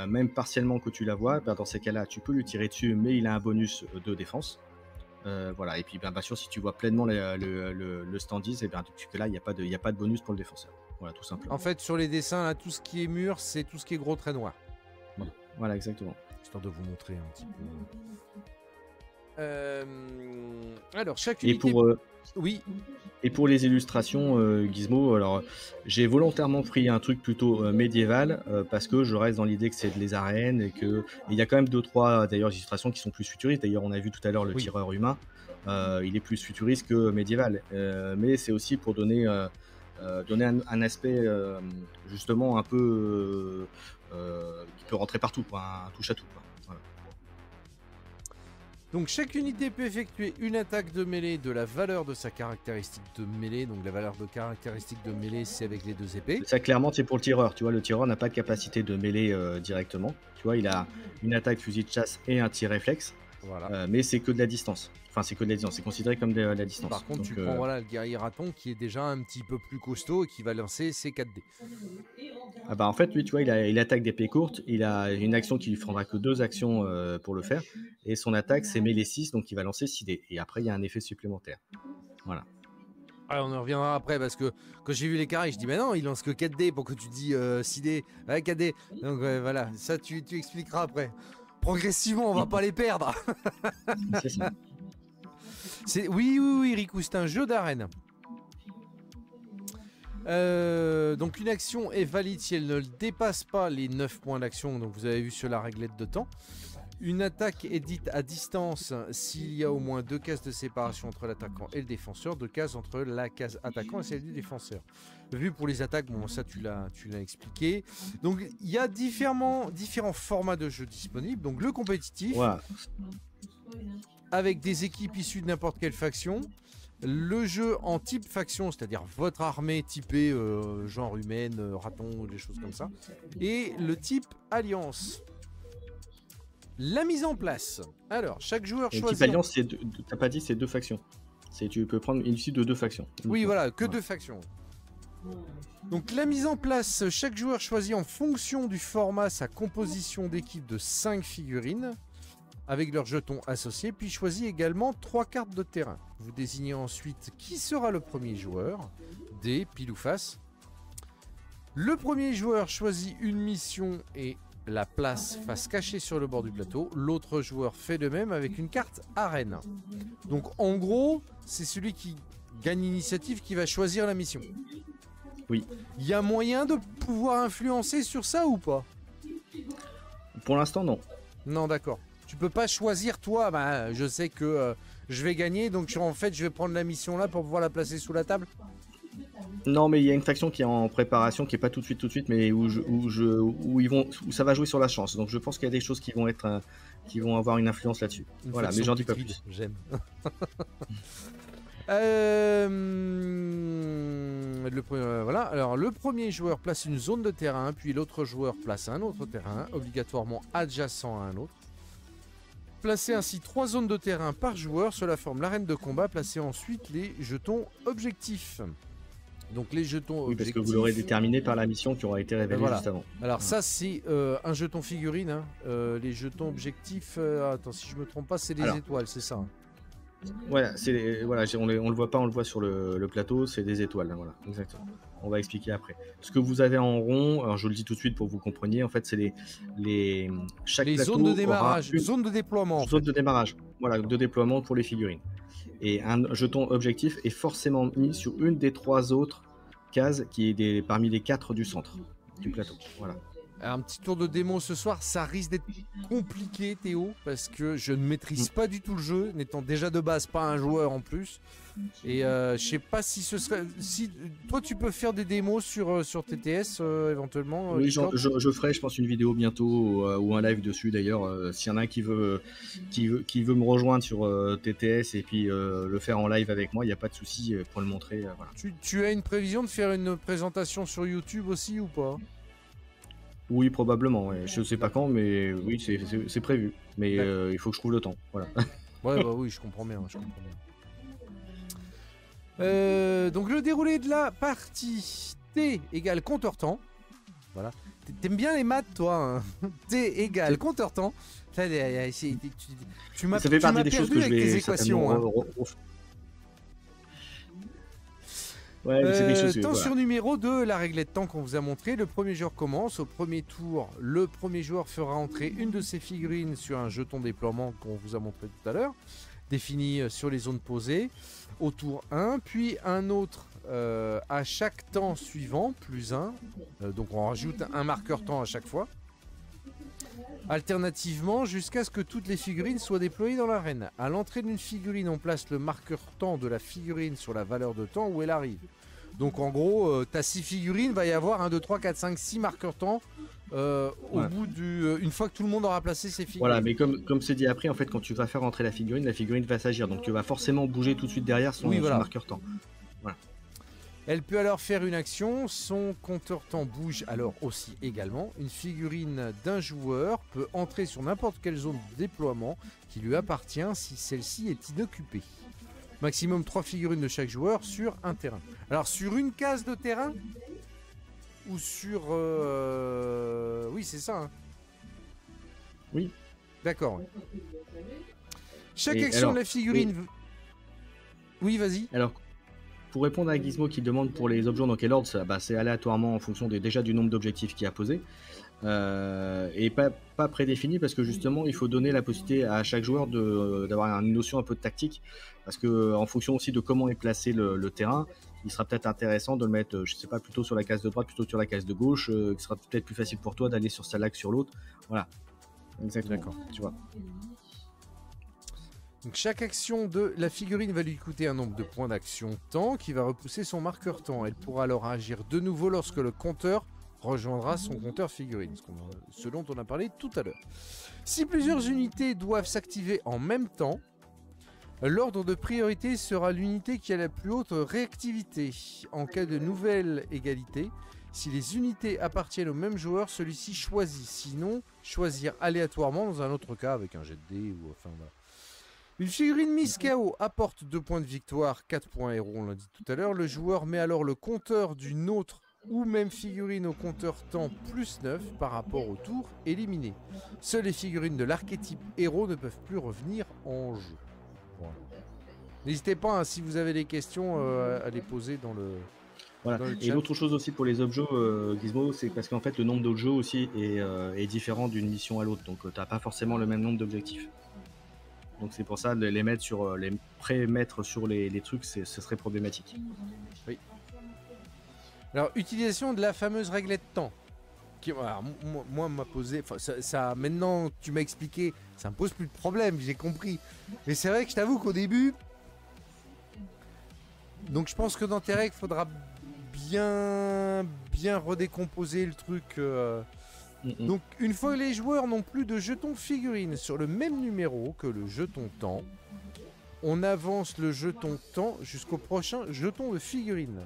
même partiellement que tu la vois, dans ces cas-là, tu peux lui tirer dessus, mais il a un bonus de défense. Voilà, et puis bien sûr, si tu vois pleinement le standise, et bien que là, il n'y a pas de bonus pour le défenseur. Voilà, tout simplement. En fait, sur les dessins, là, tout ce qui est mur, c'est tout ce qui est gros trait noir. Voilà, exactement. Histoire de vous montrer un petit peu. Alors, chaque unité... Oui. Et pour les illustrations, Gizmo, alors j'ai volontairement pris un truc plutôt médiéval parce que je reste dans l'idée que c'est les arènes et qu'il y a quand même 2-3 d'ailleurs illustrations qui sont plus futuristes. D'ailleurs, on a vu tout à l'heure le tireur humain, il est plus futuriste que médiéval, mais c'est aussi pour donner un aspect justement un peu qui peut rentrer partout, quoi, un touche à tout, quoi. Voilà. Donc chaque unité peut effectuer une attaque de mêlée de la valeur de sa caractéristique de mêlée. Donc la valeur de caractéristique de mêlée, c'est avec les 2 épées. Ça, clairement, c'est pour le tireur. Tu vois, le tireur n'a pas de capacité de mêlée directement. Tu vois, il a une attaque fusil de chasse et un tir réflexe. Voilà. Mais c'est que de la distance. Enfin, c'est que de la distance. C'est considéré comme de la distance. Par contre, tu prends le guerrier raton qui est déjà un petit peu plus costaud et qui va lancer ses 4D. Ah bah en fait, lui, tu vois, il attaque d'épée courte. Il a une action qui lui prendra que 2 actions pour le faire. Et son attaque, c'est mêlée 6, donc il va lancer 6D. Et après, il y a un effet supplémentaire. Voilà. Alors, on en reviendra après parce que quand j'ai vu les carrés, je dis mais non, il lance que 4D pour que tu dis 6D. Ouais, 4D. Donc voilà, ça tu expliqueras après. Progressivement, on va pas les perdre. C'est ça. Oui, Riku, c'est un jeu d'arène. Donc une action est valide si elle ne dépasse pas les 9 points d'action. Donc vous avez vu sur la réglette de temps. Une attaque est dite à distance s'il y a au moins 2 cases de séparation entre l'attaquant et le défenseur, 2 cases entre la case attaquant et celle du défenseur. Vu pour les attaques, bon ça tu l'as expliqué. Donc il y a différents formats de jeu disponibles. Donc le compétitif, voilà, avec des équipes issues de n'importe quelle faction. Le jeu en type faction, c'est-à-dire votre armée typée genre humaine, raton, des choses comme ça. Et le type alliance. La mise en place. Alors, chaque joueur choisit... Le type alliance, t'as pas dit, c'est 2 factions. Tu peux prendre une issue de 2 factions. Oui, voilà, que 2 factions. Donc la mise en place, chaque joueur choisit en fonction du format sa composition d'équipe de 5 figurines avec leurs jetons associés, puis choisit également 3 cartes de terrain. Vous désignez ensuite qui sera le premier joueur, dés, pile ou face. Le premier joueur choisit une mission et la place face cachée sur le bord du plateau. L'autre joueur fait de même avec une carte arène. Donc en gros, c'est celui qui gagne l'initiative qui va choisir la mission. Oui. Il y a moyen de pouvoir influencer sur ça ou pas? Pour l'instant, non. Non, d'accord. Tu peux pas choisir toi, bah, je sais que je vais gagner, donc en fait je vais prendre la mission là pour pouvoir la placer sous la table. Non, mais il y a une faction qui est en préparation, qui est pas tout de suite, mais où ça va jouer sur la chance. Donc je pense qu'il y a des choses qui vont avoir une influence là-dessus. Voilà, mais j'en dis pas plus. J'aime. Voilà. Alors, le premier joueur place une zone de terrain, puis l'autre joueur place un autre terrain, obligatoirement adjacent à un autre. Placer ainsi 3 zones de terrain par joueur, cela forme l'arène de combat. Placer ensuite les jetons objectifs. Donc les jetons Oui, parce objectifs... que vous l'aurez déterminé par la mission qui aura été révélée Voilà. juste avant. Alors ça c'est un jeton figurine. Hein. Les jetons objectifs, attends, si je me trompe pas, c'est des étoiles, c'est ça. Voilà, on le voit pas, on le voit sur le plateau, c'est des étoiles, hein, voilà, exactement. On va expliquer après. Ce que vous avez en rond, alors je le dis tout de suite pour que vous compreniez, en fait, c'est chaque les plateau zones de démarrage, aura zones de déploiement. zone de démarrage, voilà, de déploiement pour les figurines. Et un jeton objectif est forcément mis sur une des 3 autres cases qui est parmi les 4 du centre du plateau. Voilà. Un petit tour de démo ce soir, ça risque d'être compliqué Théo, parce que je ne maîtrise pas du tout le jeu, n'étant déjà de base pas un joueur en plus. Et je sais pas si ce serait... Si toi tu peux faire des démos sur TTS éventuellement. Oui, je ferai, je pense, une vidéo bientôt ou un live dessus d'ailleurs. S'il y en a un qui veut me rejoindre sur TTS et puis le faire en live avec moi, il n'y a pas de souci pour le montrer. Voilà. Tu as une prévision de faire une présentation sur YouTube aussi ou pas? Oui, probablement. Ouais. Je sais pas quand, mais oui, c'est prévu. Mais il faut que je trouve le temps. Voilà. Ouais, bah oui, je comprends bien. Donc le déroulé de la partie T égale compteur temps. Voilà. T'aimes bien les maths, toi. Hein. T égale compteur temps. Tu m'as perdu avec tes équations. Hein. Ouais, c'est des choses, temps voilà. sur numéro 2, la réglette de temps qu'on vous a montré. Le premier joueur commence. Au premier tour, le premier joueur fera entrer une de ses figurines sur un jeton déploiement qu'on vous a montré tout à l'heure, défini sur les zones posées. Au tour 1, puis un autre à chaque temps suivant, plus 1. Donc on rajoute un marqueur temps à chaque fois. Alternativement, jusqu'à ce que toutes les figurines soient déployées dans l'arène. À l'entrée d'une figurine, on place le marqueur temps de la figurine sur la valeur de temps où elle arrive. Donc en gros, t'as 6 figurines, va y avoir 1, 2, 3, 4, 5, 6 marqueurs temps au bout une fois que tout le monde aura placé ses figurines. Voilà, mais comme c'est dit après, en fait, quand tu vas faire entrer la figurine va s'agir. Donc tu vas forcément bouger tout de suite derrière son marqueur temps. Voilà. Elle peut alors faire une action, son compteur temps bouge alors aussi également. Une figurine d'un joueur peut entrer sur n'importe quelle zone de déploiement qui lui appartient si celle-ci est inoccupée. Maximum 3 figurines de chaque joueur sur un terrain. Alors sur une case de terrain ou sur... Oui, c'est ça. Hein. Oui. D'accord. Chaque action de la figurine... Oui, vas-y. Alors, pour répondre à Gizmo qui demande pour les objets dans quel ordre, c'est aléatoirement en fonction déjà du nombre d'objectifs qu'il y a posé. Et pas prédéfini parce que justement il faut donner la possibilité à chaque joueur d'avoir une notion un peu de tactique parce que en fonction aussi de comment est placé le terrain, il sera peut-être intéressant de le mettre, je sais pas, plutôt sur la case de droite, plutôt sur la case de gauche, qui sera peut-être plus facile pour toi d'aller sur celle-là que sur l'autre. Voilà. Exactement. D'accord. Tu vois. Donc chaque action de la figurine va lui coûter un nombre de points d'action temps qui va repousser son marqueur temps. Elle pourra alors agir de nouveau lorsque le compteur rejoindra son compteur figurine, ce dont on a parlé tout à l'heure. Si plusieurs unités doivent s'activer en même temps, l'ordre de priorité sera l'unité qui a la plus haute réactivité. En cas de nouvelle égalité, si les unités appartiennent au même joueur, celui-ci choisit. Sinon, choisir aléatoirement dans un autre cas avec un jet de dés ou enfin voilà. Une figurine mise KO apporte 2 points de victoire, 4 points héros, on l'a dit tout à l'heure. Le joueur met alors le compteur d'une autre ou même figurine au compteur temps plus 9 par rapport au tour éliminé. Seules les figurines de l'archétype héros ne peuvent plus revenir en jeu. Voilà. N'hésitez pas, hein, si vous avez des questions, à les poser dans le... Voilà. Et l'autre chose aussi pour les objets, Gizmo, c'est parce qu'en fait le nombre d'objets aussi est différent d'une mission à l'autre. Donc tu n'as pas forcément le même nombre d'objectifs. Donc c'est pour ça de les mettre sur les pré-mettre sur les trucs, ce serait problématique. Oui. Alors utilisation de la fameuse réglette de temps. Qui, alors, moi m'a posé, ça maintenant tu m'as expliqué, ça me pose plus de problème, j'ai compris. Mais c'est vrai que je t'avoue qu'au début, donc je pense que dans tes règles, il faudra bien redécomposer le truc. Donc une fois que les joueurs n'ont plus de jetons figurines sur le même numéro que le jeton temps, on avance le jeton temps jusqu'au prochain jeton de figurine.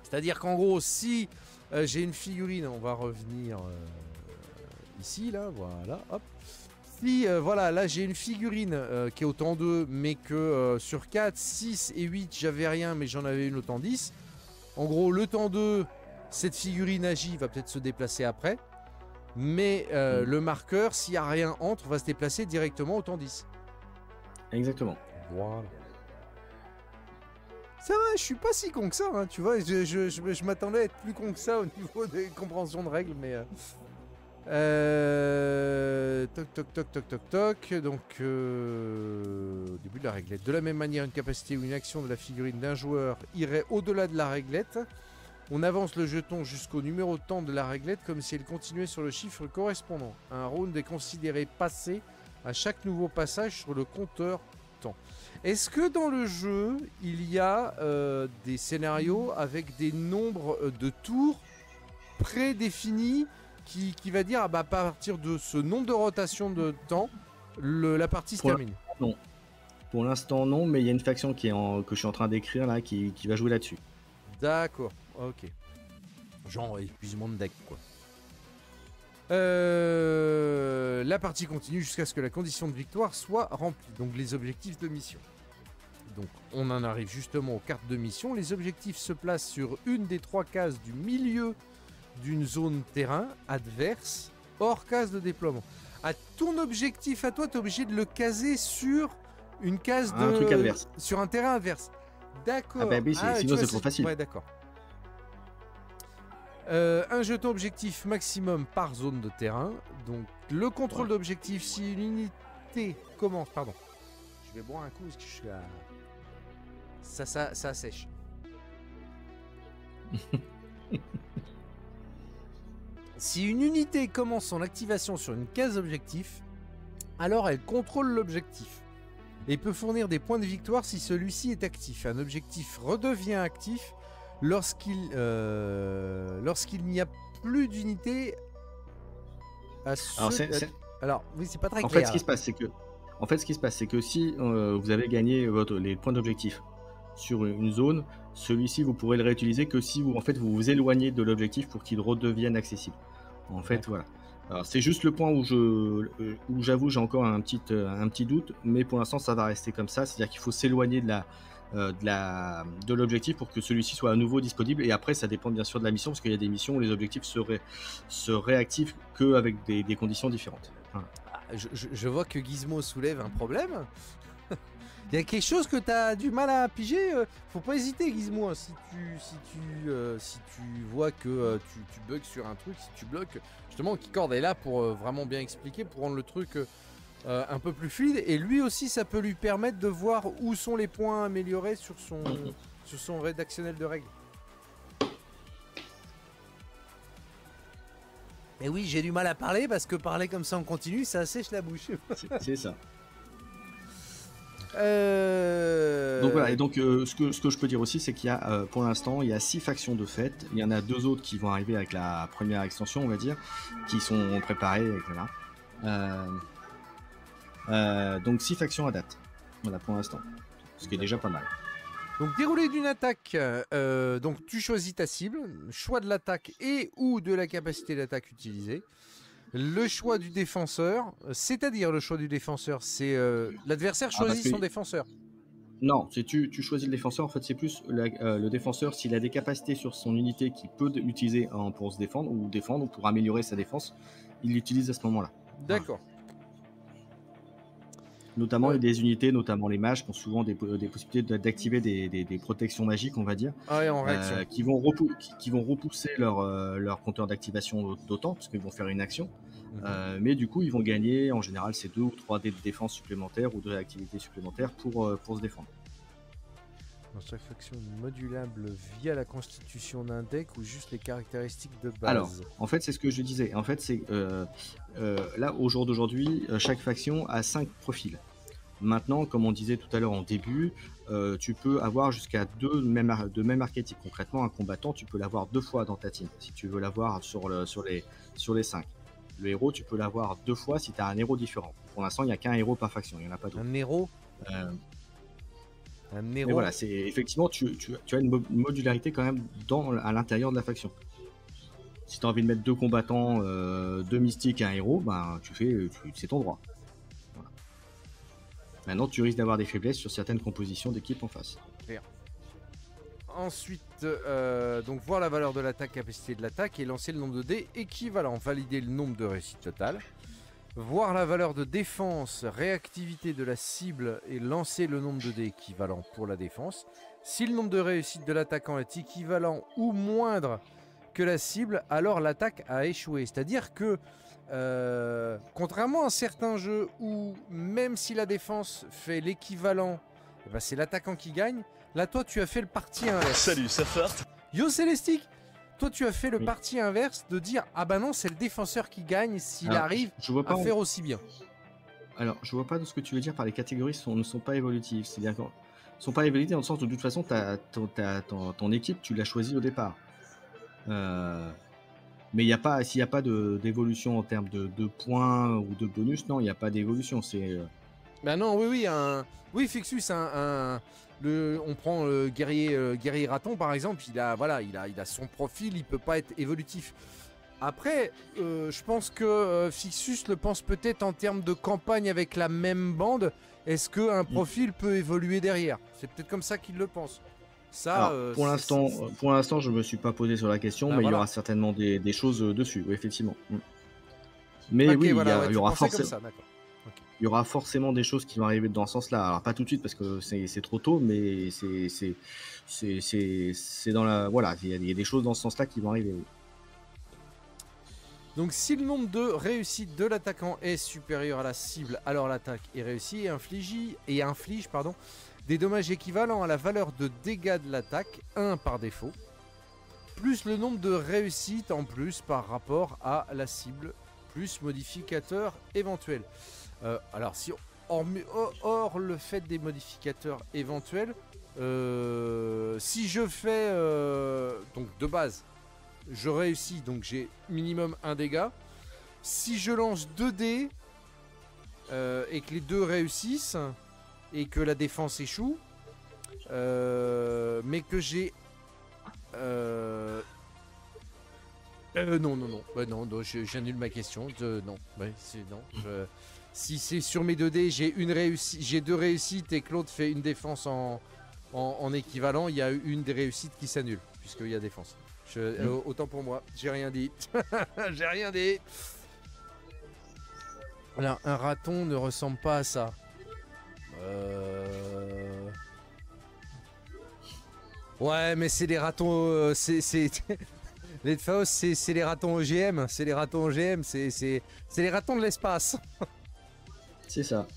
C'est-à-dire qu'en gros, si j'ai une figurine, on va revenir ici, là, voilà, hop. Si, voilà, là j'ai une figurine qui est au temps 2, mais que sur 4, 6 et 8, j'avais rien, mais j'en avais une au temps 10. En gros, le temps 2, cette figurine agit, va peut-être se déplacer après. Mais le marqueur, s'il n'y a rien entre, va se déplacer directement au temps 10. Exactement. Voilà. Ça va, je suis pas si con que ça, hein, tu vois. Je m'attendais à être plus con que ça au niveau des compréhensions de règles, mais... Toc, toc, toc, toc, toc, toc. Donc, au début de la réglette. De la même manière, une capacité ou une action de la figurine d'un joueur irait au-delà de la réglette. On avance le jeton jusqu'au numéro de temps de la réglette comme si elle continuait sur le chiffre correspondant. Un round est considéré passé à chaque nouveau passage sur le compteur temps. Est-ce que dans le jeu, il y a des scénarios avec des nombres de tours prédéfinis qui va dire, ah bah, à partir de ce nombre de rotations de temps, la partie se termine? Non. Pour l'instant, non, mais il y a une faction que je suis en train d'écrire là qui va jouer là-dessus. D'accord, ok. Genre épuisement de deck, quoi. La partie continue jusqu'à ce que la condition de victoire soit remplie, donc les objectifs de mission. Donc on en arrive justement aux cartes de mission. Les objectifs se placent sur une des 3 cases du milieu d'une zone terrain adverse, hors case de déploiement. À ton objectif à toi, tu es obligé de le caser sur une case Un truc adverse. Sur un terrain adverse. D'accord. Ah bah oui, sinon c'est trop facile. Ouais, d'accord. Un jeton objectif maximum par zone de terrain. Donc le contrôle d'objectif, si une unité commence... Pardon. Je vais boire un coup parce que je suis à... Ça sèche. Si une unité commence son activation sur une case objectif, alors elle contrôle l'objectif et peut fournir des points de victoire si celui-ci est actif. Un objectif redevient actif lorsqu'il n'y a plus d'unité à ce... Alors, oui, c'est pas très clair. En fait, ce qui se passe, c'est que si vous avez gagné les points d'objectif sur une zone, celui-ci vous pourrez le réutiliser que si vous vous éloignez de l'objectif pour qu'il redevienne accessible. En fait, voilà. Alors c'est juste le point où j'avoue j'ai encore un petit doute, mais pour l'instant ça va rester comme ça, c'est-à-dire qu'il faut s'éloigner de l'objectif pour que celui-ci soit à nouveau disponible, et après ça dépend bien sûr de la mission, parce qu'il y a des missions où les objectifs se réactivent qu'avec des conditions différentes. Voilà. Je vois que Gizmo soulève un problème. Il y a quelque chose que tu as du mal à piger, faut pas hésiter Gizmo, hein. Si tu vois que tu bugs sur un truc, si tu bloques, justement Keycord est là pour vraiment bien expliquer, pour rendre le truc un peu plus fluide, et lui aussi ça peut lui permettre de voir où sont les points améliorés sur son rédactionnel de règles. Et oui, j'ai du mal à parler parce que parler comme ça en continu, ça assèche la bouche. C'est ça. Donc voilà, et donc ce que je peux dire aussi, c'est qu'il y a pour l'instant il y a 6 factions de fait. Il y en a 2 autres qui vont arriver avec la première extension, on va dire, qui sont préparées, voilà. Donc 6 factions à date, voilà, pour l'instant, ce qui est déjà pas mal. Donc déroulé d'une attaque, donc tu choisis ta cible, choix de l'attaque et ou de la capacité d'attaque utilisée. Le choix du défenseur, c'est-à-dire le choix du défenseur, c'est l'adversaire choisit son défenseur. Non, tu choisis le défenseur, en fait c'est plus le défenseur, s'il a des capacités sur son unité qu'il peut utiliser pour se défendre ou pour améliorer sa défense, il l'utilise à ce moment-là. D'accord. Voilà. Notamment il y a des unités, notamment les mages, qui ont souvent des possibilités d'activer des protections magiques, on va dire, en réaction. qui vont repousser leur compteur d'activation d'autant, parce qu'ils vont faire une action. Mais du coup, ils vont gagner, en général, c'est 2 ou 3 dés de défense supplémentaires ou de réactivité supplémentaire pour se défendre. Dans chaque faction modulable via la constitution d'un deck ou juste les caractéristiques de base? Alors, en fait, c'est ce que je disais. En fait, c'est là, au jour d'aujourd'hui, chaque faction a 5 profils. Maintenant, comme on disait tout à l'heure en début, tu peux avoir jusqu'à 2 de même archétype. Concrètement, un combattant, tu peux l'avoir 2 fois dans ta team, si tu veux l'avoir sur les 5. Le héros, tu peux l'avoir 2 fois si tu as un héros différent. pour l'instant, il n'y a qu'un héros par faction, il n'y en a pas d'autres. Un héros. Euh, Un mais héros. voilà, c'est effectivement, tu as une modularité quand même à l'intérieur de la faction. Si tu as envie de mettre 2 combattants, 2 mystiques et un héros, ben, c'est ton droit. Voilà. Maintenant, tu risques d'avoir des faiblesses sur certaines compositions d'équipe en face. Ensuite, donc voir la valeur de l'attaque, capacité de l'attaque et lancer le nombre de dés équivalent. Valider le nombre de réussites totales. Voir la valeur de défense, réactivité de la cible et lancer le nombre de dés équivalent pour la défense. Si le nombre de réussites de l'attaquant est équivalent ou moindre que la cible, alors l'attaque a échoué. C'est-à-dire que, contrairement à certains jeux où même si la défense fait l'équivalent, eh ben c'est l'attaquant qui gagne, là toi tu as fait le parti inverse. Salut, ça farte. Yo Célestique, toi tu as fait le Oui. parti inverse de dire ah bah non c'est le défenseur qui gagne s'il Alors, arrive je vois pas à faire aussi bien. Alors, je vois pas de ce que tu veux dire par les catégories ne sont pas évolutives. C'est-à-dire qu'elles sont pas évolutives dans le sens où de toute façon, ton équipe, tu l'as choisie au départ. Mais s'il n'y a pas d'évolution en termes de points ou de bonus, non, il n'y a pas d'évolution. Bah non, oui, Fixus, on prend le guerrier raton par exemple, il a son profil, il peut pas être évolutif. Après, je pense que Fixus le pense peut-être en termes de campagne avec la même bande. Est-ce qu'un profil peut évoluer derrière? C'est peut-être comme ça qu'il le pense. Ça, Alors, pour l'instant, je me suis pas posé sur la question, Bah, mais il y voilà. aura certainement des choses dessus, oui, effectivement. Mais Ok, oui, voilà, ouais, il y tu aura pensais comme forcément. ça, d'accord. Il y aura forcément des choses qui vont arriver dans ce sens-là. Alors pas tout de suite parce que c'est trop tôt, mais c'est dans la voilà, il y a des choses dans ce sens-là qui vont arriver. Oui. Donc si le nombre de réussites de l'attaquant est supérieur à la cible, alors l'attaque est réussie et inflige des dommages équivalents à la valeur de dégâts de l'attaque, 1 par défaut, plus le nombre de réussites en plus par rapport à la cible, plus modificateur éventuel. Alors si hors le fait des modificateurs éventuels, si je fais donc de base je réussis, donc j'ai minimum 1 dégât. Si je lance 2 dés et que les deux réussissent et que la défense échoue, mais que j'ai non, bah non, j'annule ma question. Non, ouais, non. Si c'est sur mes 2 dés, j'ai 2 réussites et que l'autre fait une défense en équivalent, il y a une des réussites qui s'annule puisqu'il y a défense. Autant pour moi, j'ai rien dit. J'ai rien dit. Alors, un raton ne ressemble pas à ça. Ouais, mais c'est des ratons. Les Faos, c'est les ratons OGM. C'est les ratons OGM. C'est les ratons de l'espace. C'est ça.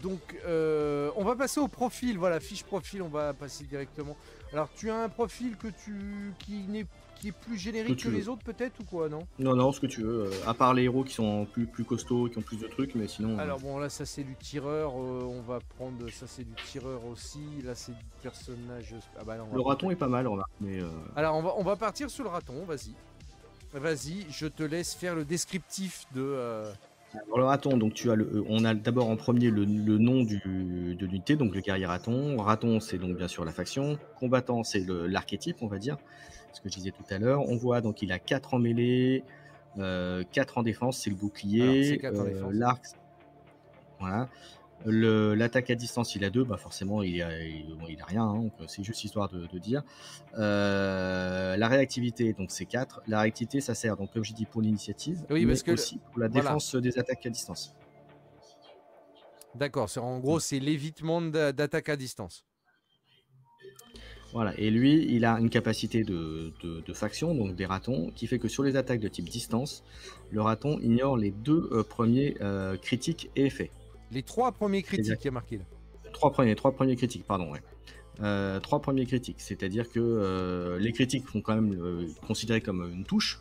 Donc, on va passer au profil. Voilà, fiche profil, on va passer directement. Alors, tu as un profil qui est plus générique que les autres, peut-être, ou quoi, non? Non, ce que tu veux. À part les héros qui sont plus costauds, qui ont plus de trucs, mais sinon. Alors, bon, là, ça, c'est du tireur. On va prendre. Ça, c'est du tireur aussi. Là, c'est du personnage. Ah, bah non. Le raton est pas mal, remarque. Mais Alors, on va partir sur le raton. Vas-y. Vas-y, je te laisse faire le descriptif de. Alors, le raton, donc on a d'abord en premier le nom de l'unité, donc le guerrier raton. Raton, c'est donc bien sûr la faction. Combattant, c'est l'archétype, on va dire, ce que je disais tout à l'heure. On voit donc il a 4 en mêlée, 4 en défense, c'est le bouclier. Alors, c'est 4 en défense. L'arc, voilà. L'attaque à distance, il a 2, bah forcément il a rien, hein, donc c'est juste histoire de dire. La réactivité, donc c'est 4. La réactivité, ça sert, donc comme j'ai dit, pour l'initiative, oui, mais parce que aussi pour la défense des attaques à distance. D'accord, en gros c'est l'évitement d'attaque à distance. Voilà, et lui, il a une capacité de faction, donc des ratons, qui fait que sur les attaques de type distance, le raton ignore les 2 premiers critiques et effets. Les 3 premiers critiques, il y a marqué là. 3 premiers critiques, pardon, ouais. 3 premiers critiques, c'est-à-dire que les critiques sont quand même considérés comme une touche,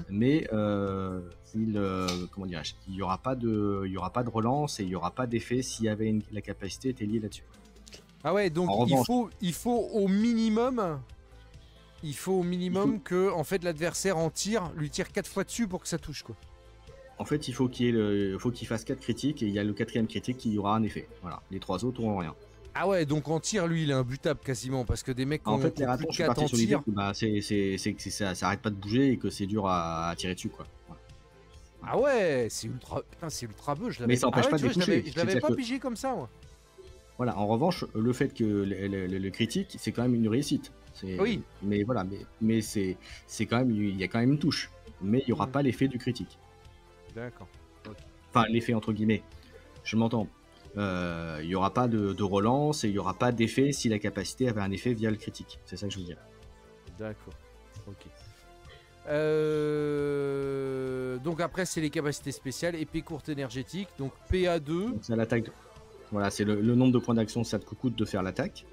mais comment dirais-je, il y aura pas de relance et il y aura pas d'effet si la capacité était liée là-dessus. Ah ouais, donc il faut au minimum Il faut au minimum que en fait, l'adversaire lui tire 4 fois dessus pour que ça touche, quoi. En fait, il faut qu'il fasse 4 critiques et il y a le 4e critique qui aura un effet. Voilà, les 3 autres auront rien. Ah ouais, donc en tir, lui, il est imbutable quasiment, parce que des mecs qui En ont fait, les plus ratons, de je suis 4 parti en sur l'idée tir... que bah, ça arrête pas de bouger et que c'est dur à tirer dessus, quoi. Voilà. Ah ouais, c'est ultra... Putain, c'est ultra beau, je l'avais... Mais ça empêche ah ouais, pas tu de les vois, toucher. je l'avais pas que- pigé comme ça, moi. Voilà, en revanche, le fait que le critique, c'est quand même une réussite. Oui. Mais voilà, mais c'est quand même, il y a quand même une touche. Mais il n'y aura pas l'effet du critique. D'accord. Enfin, l'effet entre guillemets. Je m'entends. Il n'y aura pas de relance et il n'y aura pas d'effet si la capacité avait un effet via le critique. C'est ça que je veux dire. D'accord. Ok. Donc après, c'est les capacités spéciales, épée courte énergétique, donc PA2. Donc c'est l'attaque. Voilà, c'est le nombre de points d'action, ça te coûte de faire l'attaque.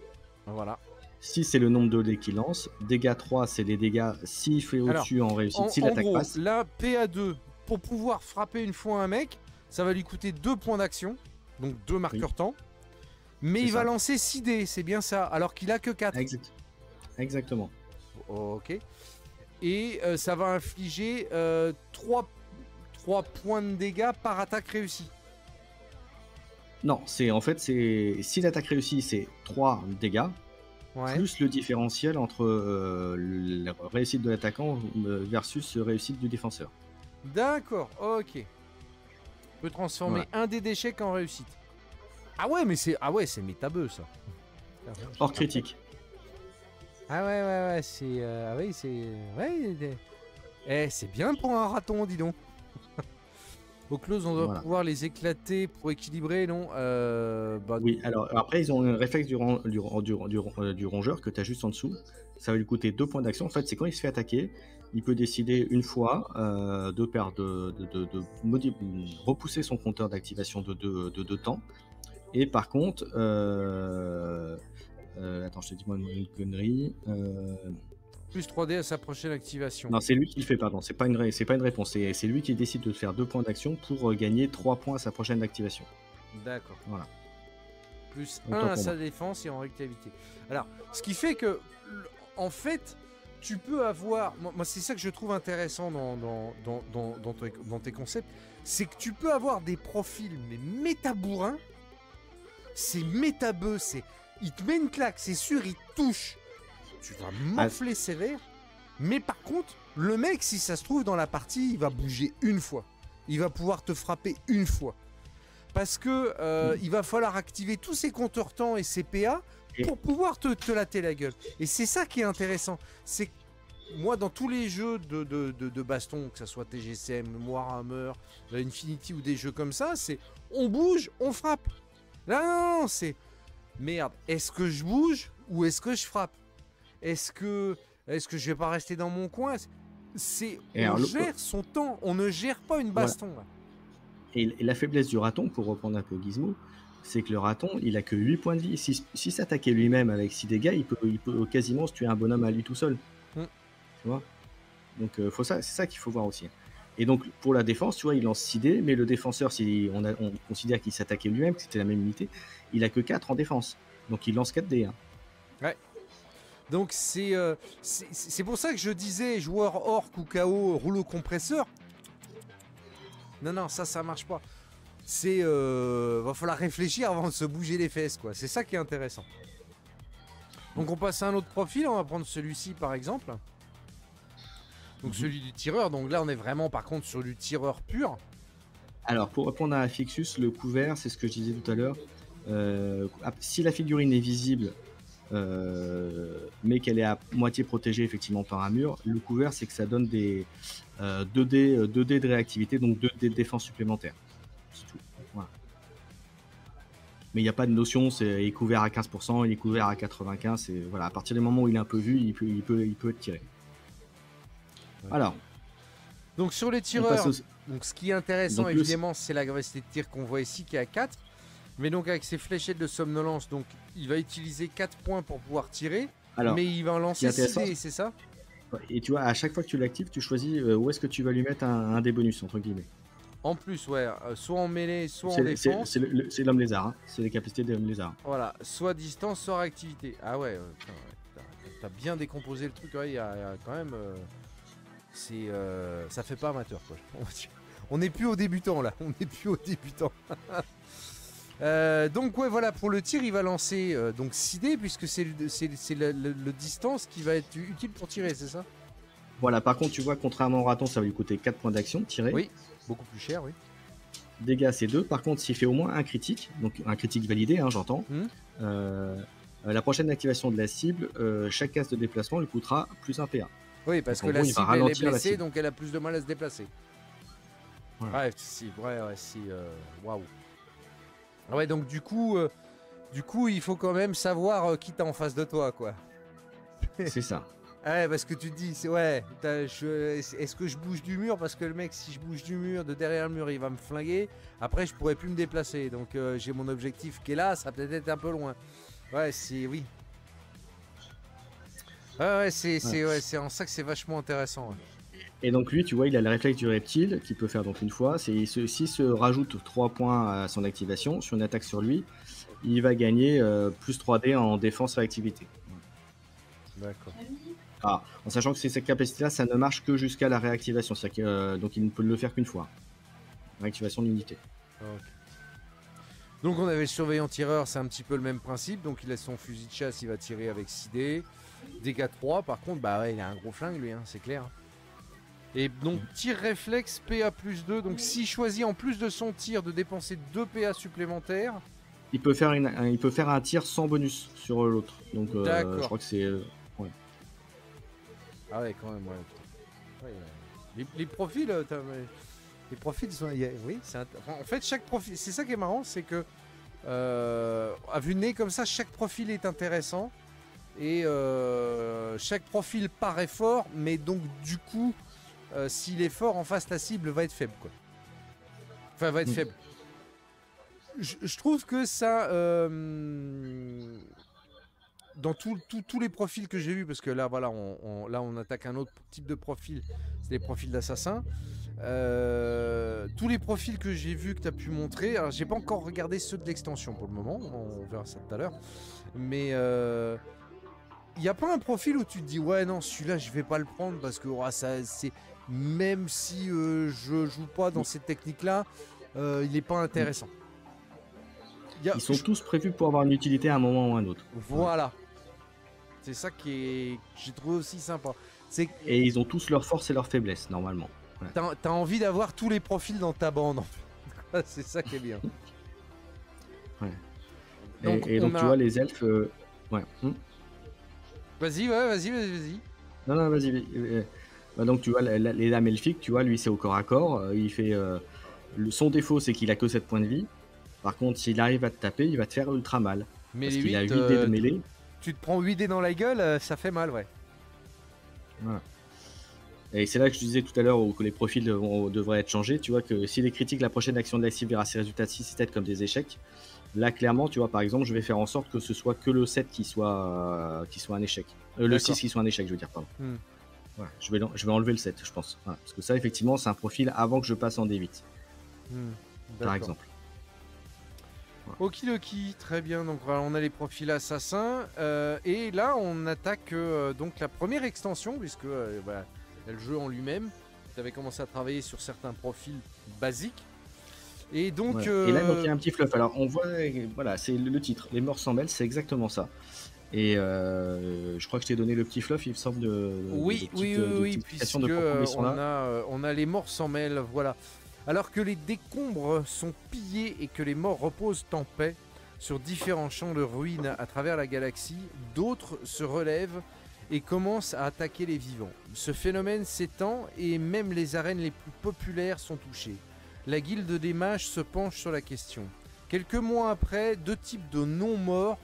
Voilà. 6, c'est le nombre de dés qu'il lance. Dégâts 3, c'est les dégâts s'il fait au-dessus en réussite, si En l'attaque gros, passe. là, PA2, pour pouvoir frapper une fois un mec, ça va lui coûter 2 points d'action, donc 2 marqueurs temps. Mais C'est il va ça. lancer 6 dés, c'est bien ça, alors qu'il a que 4. Exactement. Ok. Et ça va infliger 3 points de dégâts par attaque réussie. Non, en fait, si l'attaque réussit, c'est 3 dégâts, Ouais. plus le différentiel entre la réussite de l'attaquant versus réussite du défenseur. D'accord, ok. On peut transformer un dé d'échec en réussite. Ah ouais, mais c'est métabeux ça. Hors critique. Ah ouais, c'est... ah oui, c'est... Ouais, c'est bien pour un raton, dis donc. Au close, on doit pouvoir les éclater pour équilibrer, non Oui, alors après, ils ont un réflexe du rongeur que tu as juste en dessous. Ça va lui coûter 2 points d'action. En fait, c'est quand il se fait attaquer, il peut décider une fois de repousser son compteur d'activation de 2 temps. Et par contre, attends, je te dis moi une connerie. Plus 3D à sa prochaine activation. Non, c'est lui qui le fait, pardon. C'est pas une réponse. C'est lui qui décide de faire 2 points d'action pour gagner 3 points à sa prochaine activation. D'accord. Voilà. Plus Autant 1 à pour sa moi. défense et en réactivité. Alors, ce qui fait que, en fait, tu peux avoir... Moi, c'est ça que je trouve intéressant dans tes concepts. C'est que tu peux avoir des profils, mais métabourrins. C'est métabeux, il te met une claque, c'est sûr, il te touche. Tu vas morfler sévère. Mais par contre, le mec, si ça se trouve dans la partie, il va bouger une fois. Il va pouvoir te frapper une fois. Parce que il va falloir activer tous ses compteurs temps et ses PA pour pouvoir te latter la gueule. Et c'est ça qui est intéressant. C'est moi, dans tous les jeux de baston, que ce soit TGCM, Warhammer, Infinity ou des jeux comme ça, c'est on bouge, on frappe. Là, non, c'est merde. Est-ce que je bouge ou est-ce que je frappe? Est-ce que je vais pas rester dans mon coin? On gère son temps. On ne gère pas une baston. Voilà. Et la faiblesse du raton, pour reprendre un peu Gizmo, c'est que le raton, il a que 8 points de vie. Si s'attaquait lui-même avec 6 dégâts, il peut quasiment se tuer un bonhomme à lui tout seul. Tu vois? Donc c'est ça qu'il faut voir aussi. Et donc pour la défense, tu vois, il lance 6 dés, mais le défenseur, si on considère qu'il s'attaquait lui-même, que c'était la même unité, il a que 4 en défense. Donc il lance 4 dés. Hein. Ouais. Donc c'est pour ça que je disais joueur orc ou KO rouleau compresseur. Non, ça marche pas. Va falloir réfléchir avant de se bouger les fesses, quoi. C'est ça qui est intéressant. Donc on passe à un autre profil, on va prendre celui-ci par exemple. Donc celui du tireur, donc là on est vraiment par contre sur du tireur pur. Alors pour répondre à Fixus, le couvert, c'est ce que je disais tout à l'heure. Si la figurine est visible, mais qu'elle est à moitié protégée effectivement par un mur, le couvert c'est que ça donne des 2D de réactivité, donc 2D de défense supplémentaires. C'est tout. Voilà. Mais il n'y a pas de notion, il est couvert à 15%, il est couvert à 95%, voilà, à partir du moment où il est un peu vu, il peut être tiré. Ouais. Alors. Donc sur les tireurs, donc ce qui est intéressant donc, évidemment c'est la capacité de tir qu'on voit ici qui est à 4. Mais donc avec ses fléchettes de somnolence, donc il va utiliser 4 points pour pouvoir tirer. Alors, mais il va en lancer 6 dés, c'est ça? Et tu vois, à chaque fois que tu l'actives, tu choisis où est-ce que tu vas lui mettre un des bonus, entre guillemets. En plus, ouais, soit en mêlée, soit en défense. C'est l'homme lézard, hein. C'est les capacités de l'homme lézard. Voilà, soit distance, soit réactivité. Ah ouais, T'as bien décomposé le truc, ouais, il y a quand même... ça fait pas amateur, quoi. On n'est plus au débutant, là. On n'est plus au débutant. Donc ouais, voilà, pour le tir il va lancer donc 6 dés, puisque c'est le distance qui va être utile pour tirer, c'est ça? Voilà, par contre, tu vois, contrairement au raton, ça va lui coûter 4 points d'action, tirer. Oui, beaucoup plus cher, oui. Dégâts, c'est 2. Par contre, s'il fait au moins un critique, donc un critique validé, hein, j'entends, la prochaine activation de la cible, chaque case de déplacement lui coûtera plus un PA. Oui, parce Donc, que en la gros, il va cible elle est ralentir la blessée, cible. donc elle a plus de mal à se déplacer. Voilà. Ouais, si, waouh. Ouais, donc du coup, il faut quand même savoir qui t'as en face de toi, quoi. C'est ça. Ouais, parce que tu te dis, est-ce que je bouge du mur? Parce que le mec, si je bouge du mur, de derrière le mur, il va me flinguer. Après, je pourrais plus me déplacer. Donc, j'ai mon objectif qui est là, ça peut être un peu loin. Ouais, oui. Ouais, c'est en ça que c'est vachement intéressant. Ouais. Et donc lui, tu vois, il a le réflexe du reptile qu'il peut faire donc une fois. S'il se rajoute 3 points à son activation, sur une attaque sur lui, il va gagner plus 3D en défense réactivité. D'accord. Ah, en sachant que cette capacité-là, ça ne marche que jusqu'à la réactivation. C'est-à-dire que, donc il ne peut le faire qu'une fois. Réactivation de l'unité. Okay. Donc on avait le surveillant tireur, c'est un petit peu le même principe. Donc il a son fusil de chasse, il va tirer avec 6 dés. Dégâts 3, par contre, bah ouais, il a un gros flingue lui, hein, c'est clair. Et donc tir réflexe, PA plus 2. Donc s'il choisit en plus de son tir de dépenser 2 PA supplémentaires, il peut faire un tir sans bonus sur l'autre. Donc je crois que c'est... ouais. Ah ouais, quand même, ouais. Les profils, les profils sont... Oui, en fait, chaque profil... C'est ça qui est marrant, c'est que à vue de nez comme ça, chaque profil est intéressant. Et chaque profil paraît fort, mais donc du coup, s'il est fort en face, la cible va être faible, quoi. Enfin, va être faible. Je trouve que ça, dans tous les profils que j'ai vus, parce que là, voilà, on attaque un autre type de profil, c'est les profils d'assassins. Tous les profils que j'ai vus que tu as pu montrer, alors j'ai pas encore regardé ceux de l'extension pour le moment, on verra ça tout à l'heure, mais il n'y a pas un profil où tu te dis ouais non celui-là je vais pas le prendre parce que ça c'est même si je joue pas dans cette technique là il est pas intéressant. Ils sont tous prévus pour avoir une utilité à un moment ou à un autre. Voilà. C'est ça que j'ai trouvé aussi sympa. Et ils ont tous leurs forces et leurs faiblesses normalement. Ouais. T'as envie d'avoir tous les profils dans ta bande en fait. C'est ça qui est bien. Ouais. Donc, tu vois les elfes... ouais. Vas-y. Non, vas-y. Donc tu vois les dames elfiques, tu vois, lui c'est au corps à corps. Il fait son défaut, c'est qu'il a que 7 points de vie. Par contre, s'il arrive à te taper, il va te faire ultra mal. Mais parce qu'il a 8 dés de mêlée. Tu te prends 8 dés dans la gueule, ça fait mal, ouais. Voilà. Et c'est là que je disais tout à l'heure que les profils devraient être changés. Tu vois que s'il est critique, la prochaine action de la cible verra ses résultats de 6 têtes comme des échecs. Là, clairement, tu vois, par exemple, je vais faire en sorte que ce soit que le 7 qui soit un échec. Le 6 qui soit un échec, je veux dire, pardon. Voilà, je vais enlever le 7, je pense. Voilà, parce que ça, effectivement, c'est un profil avant que je passe en D8. Par exemple. Voilà. Okidoki, très bien. Donc voilà, on a les profils assassins. Et là, on attaque donc la première extension, puisque voilà, le jeu en lui-même. Tu avais commencé à travailler sur certains profils basiques. Et donc, ouais. Et là, donc, il y a un petit fluff. Alors, on voit, voilà, c'est le titre. Les morts s'en mêlent, c'est exactement ça. Et je crois que je t'ai donné le petit fluff, il me semble, oui, puisque on a les morts s'en mêlent, voilà. Alors que les décombres sont pillés et que les morts reposent en paix sur différents champs de ruines à travers la galaxie, d'autres se relèvent et commencent à attaquer les vivants. Ce phénomène s'étend et même les arènes les plus populaires sont touchées. La guilde des mages se penche sur la question. Quelques mois après, 2 types de non-morts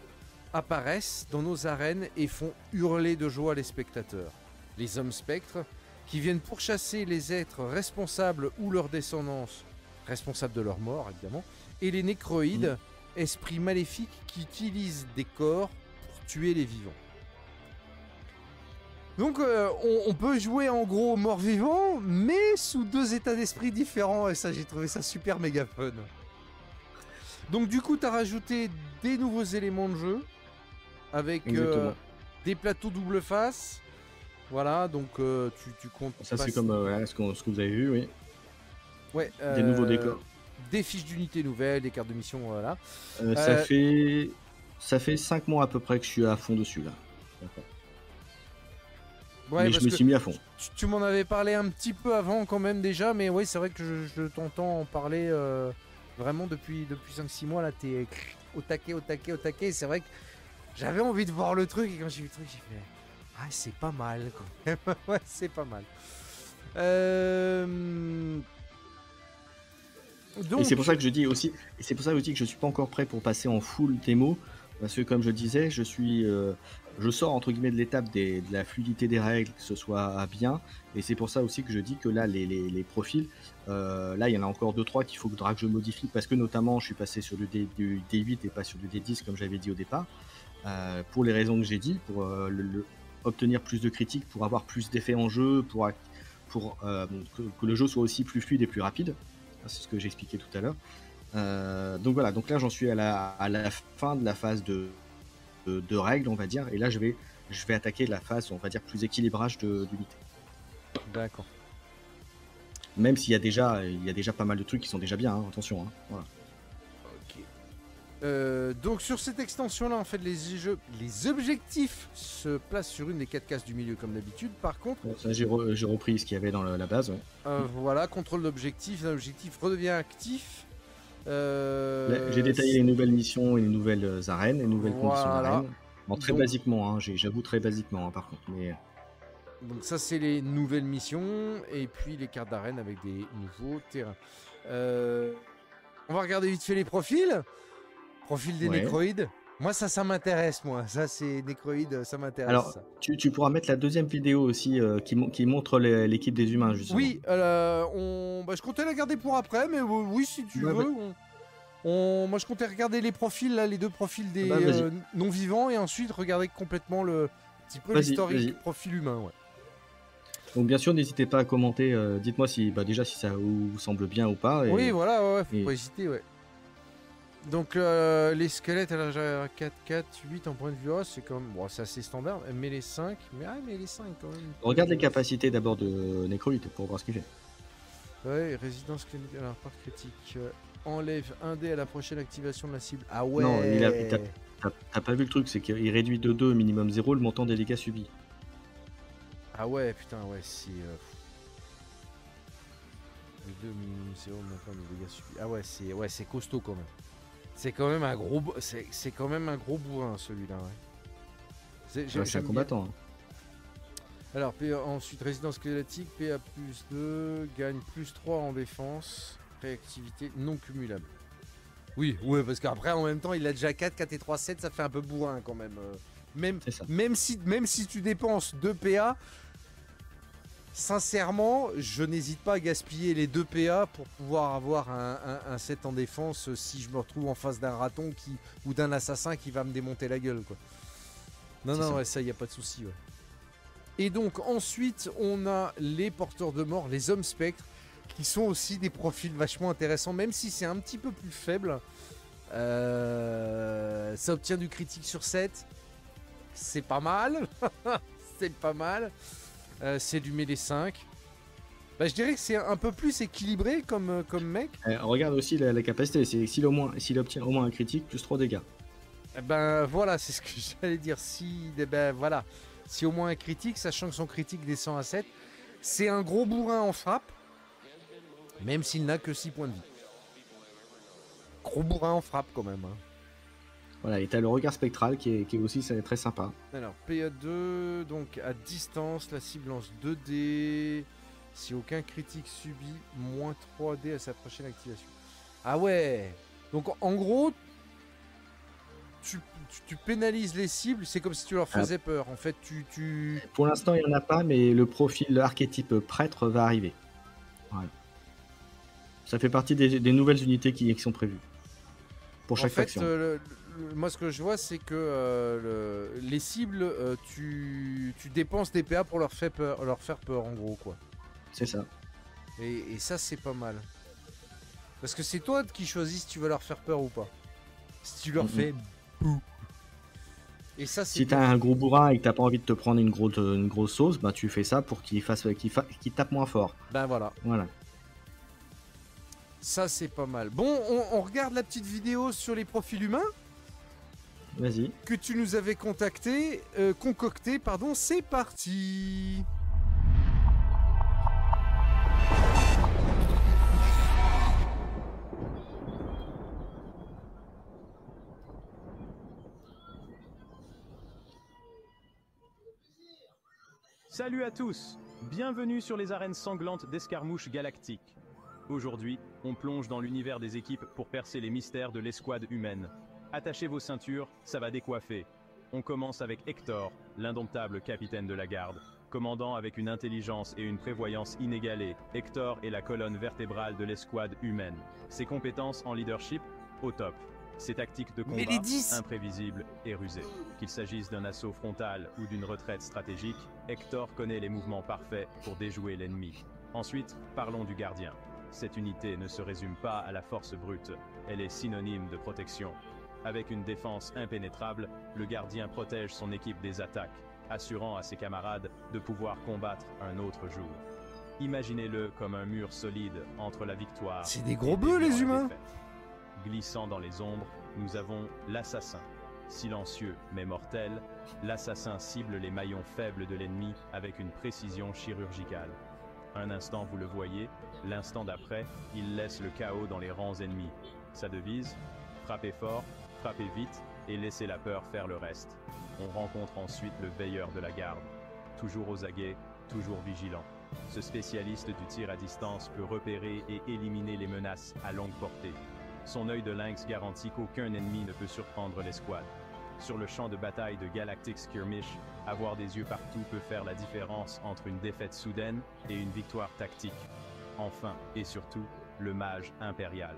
apparaissent dans nos arènes et font hurler de joie les spectateurs. Les hommes spectres, qui viennent pourchasser les êtres responsables ou leur descendance, responsables de leur mort évidemment, et les nécroïdes, esprits maléfiques qui utilisent des corps pour tuer les vivants. Donc on peut jouer en gros mort-vivant, mais sous 2 états d'esprit différents, et ça j'ai trouvé ça super méga fun. Donc du coup tu as rajouté des nouveaux éléments de jeu, avec des plateaux double face. Voilà, donc tu comptes. Ça, c'est comme voilà, ce que vous avez vu, oui. Ouais, Des nouveaux décors. des fiches d'unités nouvelles, des cartes de mission, voilà. Ça fait 5 mois à peu près que je suis à fond dessus, là. D'accord. Ouais, Mais je me suis mis à fond. Tu m'en avais parlé un petit peu avant quand même déjà, mais oui, c'est vrai que je t'entends en parler vraiment depuis 5-6 mois. Là, t'es au taquet, au taquet, au taquet. C'est vrai que j'avais envie de voir le truc et quand j'ai vu le truc, j'ai fait ah, c'est pas mal quand même. Ouais, c'est pas mal. Donc... Et c'est pour ça que je dis aussi, et c'est pour ça que je dis que je suis pas encore prêt pour passer en full démo, parce que comme je disais, je sors entre guillemets de l'étape de la fluidité des règles, que ce soit bien, et c'est pour ça aussi que je dis que là les profils, là il y en a encore 2-3 qu'il faudra que je modifie, parce que notamment je suis passé sur du D8 et pas sur du D10 comme j'avais dit au départ, pour les raisons que j'ai dit, pour obtenir plus de critiques, pour avoir plus d'effets en jeu, pour que le jeu soit aussi plus fluide et plus rapide. C'est ce que j'expliquais tout à l'heure. Donc voilà, donc là j'en suis à la fin de la phase de règles, on va dire, et là je vais attaquer la phase, on va dire, plus équilibrage d'unité. D'accord. Même s'il y a déjà pas mal de trucs qui sont déjà bien, hein, attention. Hein, voilà. Donc sur cette extension là en fait les objectifs se placent sur une des 4 cases du milieu comme d'habitude. Par contre bon, ça, j'ai repris ce qu'il y avait dans la base, ouais. Voilà, contrôle d'objectif, l'objectif redevient actif. J'ai détaillé les nouvelles missions et les nouvelles arènes, les nouvelles conditions d'arène. Bon, très basiquement, hein, j'avoue très basiquement, hein, par contre, mais... Donc ça c'est les nouvelles missions et puis les cartes d'arène avec des nouveaux terrains. On va regarder vite fait les profils. Profil des nécroïdes. Moi, ça m'intéresse, moi. Ça, c'est nécroïdes, ça m'intéresse. Alors, tu pourras mettre la deuxième vidéo aussi qui montre l'équipe des humains, justement. Oui, je comptais la garder pour après, mais oui, si tu veux. Moi, je comptais regarder les profils, là, les 2 profils des non-vivants, et ensuite regarder complètement le petit peu l'historique profil humain, ouais. Donc, bien sûr, n'hésitez pas à commenter. Dites-moi si, déjà, si ça vous semble bien ou pas. Oui, voilà, faut pas hésiter, ouais. Donc les squelettes, alors j'ai 4, 4, 8 en point de vue, c'est quand même... Bon, c'est assez standard, mais les 5... Mais les 5 quand même... Regarde les capacités d'abord de Necroïde pour voir ce qu'il fait. Ouais, résidence squelettique, alors part critique. Enlève 1 dé à la prochaine activation de la cible. Ah ouais. Non, t'as pas vu le truc, c'est qu'il réduit de 2 minimum 0 le montant des dégâts subis. Ah ouais, putain, ouais, c'est... 2 minimum 0 le montant des dégâts subis. Ah ouais, c'est costaud quand même. C'est quand même un gros, c'est quand même un gros bourrin celui-là. Ouais. C'est un combattant. Hein. Alors ensuite résidence squelettique, PA plus 2, gagne plus 3 en défense, réactivité non cumulable. Oui, ouais, parce qu'après en même temps il a déjà 4, 4 et 3, 7, ça fait un peu bourrin quand même. Même si tu dépenses 2 PA, sincèrement, je n'hésite pas à gaspiller les 2 PA pour pouvoir avoir un set en défense si je me retrouve en face d'un raton ou d'un assassin qui va me démonter la gueule, quoi. Non, ça y a pas de souci. Ouais. Et donc ensuite, on a les porteurs de mort, les hommes spectres, qui sont aussi des profils vachement intéressants, même si c'est un petit peu plus faible. Ça obtient du critique sur 7. C'est pas mal. C'est pas mal. C'est du mêlée 5. Je dirais que c'est un peu plus équilibré comme mec. Regarde aussi la capacité, c'est s'il obtient au moins un critique, plus 3 dégâts. Voilà, c'est ce que j'allais dire. Si au moins un critique, sachant que son critique descend à 7, c'est un gros bourrin en frappe, même s'il n'a que 6 points de vie. Gros bourrin en frappe quand même. Hein. Voilà, et t'as le regard spectral qui est aussi très sympa. Alors, PA2, donc à distance, la cible lance 2D. Si aucun critique subit, moins 3D à sa prochaine activation. Ah ouais. Donc en gros, tu pénalises les cibles, c'est comme si tu leur faisais peur. En fait, Pour l'instant, il n'y en a pas, mais le profil archétype prêtre va arriver. Voilà. Ça fait partie des nouvelles unités qui sont prévues. Pour chaque faction. Moi, ce que je vois, c'est que les cibles, tu dépenses des PA pour leur faire peur, en gros, quoi. C'est ça. Et ça, c'est pas mal. Parce que c'est toi qui choisis si tu veux leur faire peur ou pas. Si tu leur fais bouh. Et ça, c'est Si bien. t'as un gros bourrin et que t'as pas envie de te prendre une grosse sauce, bah tu fais ça pour qu'il tape moins fort. Ben voilà. Voilà. Ça, c'est pas mal. Bon, on regarde la petite vidéo sur les profils humains Vas-y. que tu nous avais concocté, pardon. C'est parti. Salut à tous, bienvenue sur les arènes sanglantes d'Escarmouche Galactique. Aujourd'hui, on plonge dans l'univers des équipes pour percer les mystères de l'escouade humaine. Attachez vos ceintures, ça va décoiffer. On commence avec Hector, l'indomptable capitaine de la garde. Commandant avec une intelligence et une prévoyance inégalées, Hector est la colonne vertébrale de l'escouade humaine. Ses compétences en leadership, au top. Ses tactiques de Mais combat, les 10 imprévisibles et rusées. Qu'il s'agisse d'un assaut frontal ou d'une retraite stratégique, Hector connaît les mouvements parfaits pour déjouer l'ennemi. Ensuite, parlons du gardien. Cette unité ne se résume pas à la force brute, elle est synonyme de protection. Avec une défense impénétrable, le gardien protège son équipe des attaques, assurant à ses camarades de pouvoir combattre un autre jour. Imaginez-le comme un mur solide entre la victoire C'est des et gros bœufs, les la humains. défaite. Glissant dans les ombres, nous avons l'assassin. Silencieux mais mortel, l'assassin cible les maillons faibles de l'ennemi avec une précision chirurgicale. Un instant vous le voyez, l'instant d'après, il laisse le chaos dans les rangs ennemis. Sa devise, frappez fort, frappez vite et laissez la peur faire le reste. On rencontre ensuite le veilleur de la garde. Toujours aux aguets, toujours vigilant. Ce spécialiste du tir à distance peut repérer et éliminer les menaces à longue portée. Son œil de lynx garantit qu'aucun ennemi ne peut surprendre l'escouade. Sur le champ de bataille de Galactic Skirmish, avoir des yeux partout peut faire la différence entre une défaite soudaine et une victoire tactique. Enfin, et surtout, le mage impérial.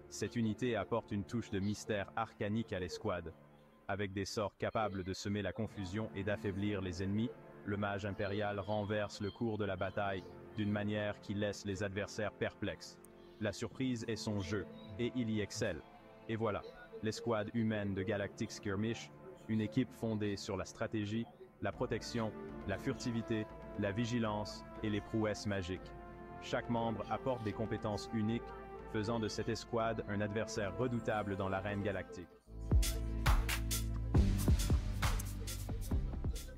Cette unité apporte une touche de mystère arcanique à l'escouade. Avec des sorts capables de semer la confusion et d'affaiblir les ennemis, le mage impérial renverse le cours de la bataille d'une manière qui laisse les adversaires perplexes. La surprise est son jeu, et il y excelle. Et voilà, l'escouade humaine de Galactic Skirmish, une équipe fondée sur la stratégie, la protection, la furtivité, la vigilance et les prouesses magiques. Chaque membre apporte des compétences uniques, faisant de cette escouade un adversaire redoutable dans l'arène galactique.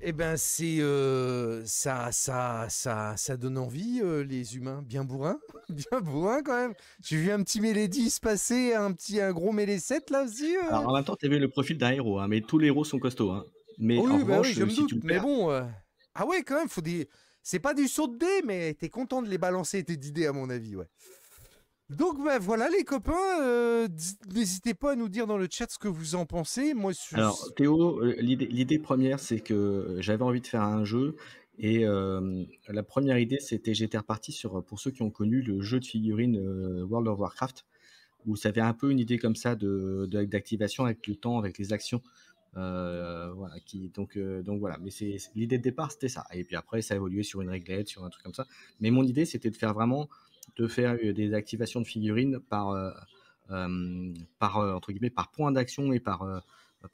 Eh ben, c'est ça donne envie, les humains. Bien bourrin, bien bourrin quand même. J'ai vu un petit mêlée 10 passer, un gros mêlée 7 là aussi. Alors en même temps, tu as vu le profil d'un héros, hein, mais tous les héros sont costauds. Hein. Mais en Oui, bah revanche, oui, je me si doute. tu le Mais perds, bon, ah ouais, quand même, faut des. C'est pas du saut de dés, mais t'es content de les balancer tes idées à mon avis, ouais. Donc bah voilà les copains, n'hésitez pas à nous dire dans le chat ce que vous en pensez. Moi, alors Théo, l'idée première, c'est que j'avais envie de faire un jeu et la première idée, j'étais reparti sur, pour ceux qui ont connu le jeu de figurines World of Warcraft, où ça avait un peu une idée comme ça d'activation avec le temps, avec les actions. Voilà, donc voilà, mais l'idée de départ, c'était ça. Et puis après, ça a évolué sur une réglette, sur un truc comme ça. Mais mon idée, c'était de faire des activations de figurines entre guillemets, par point d'action et par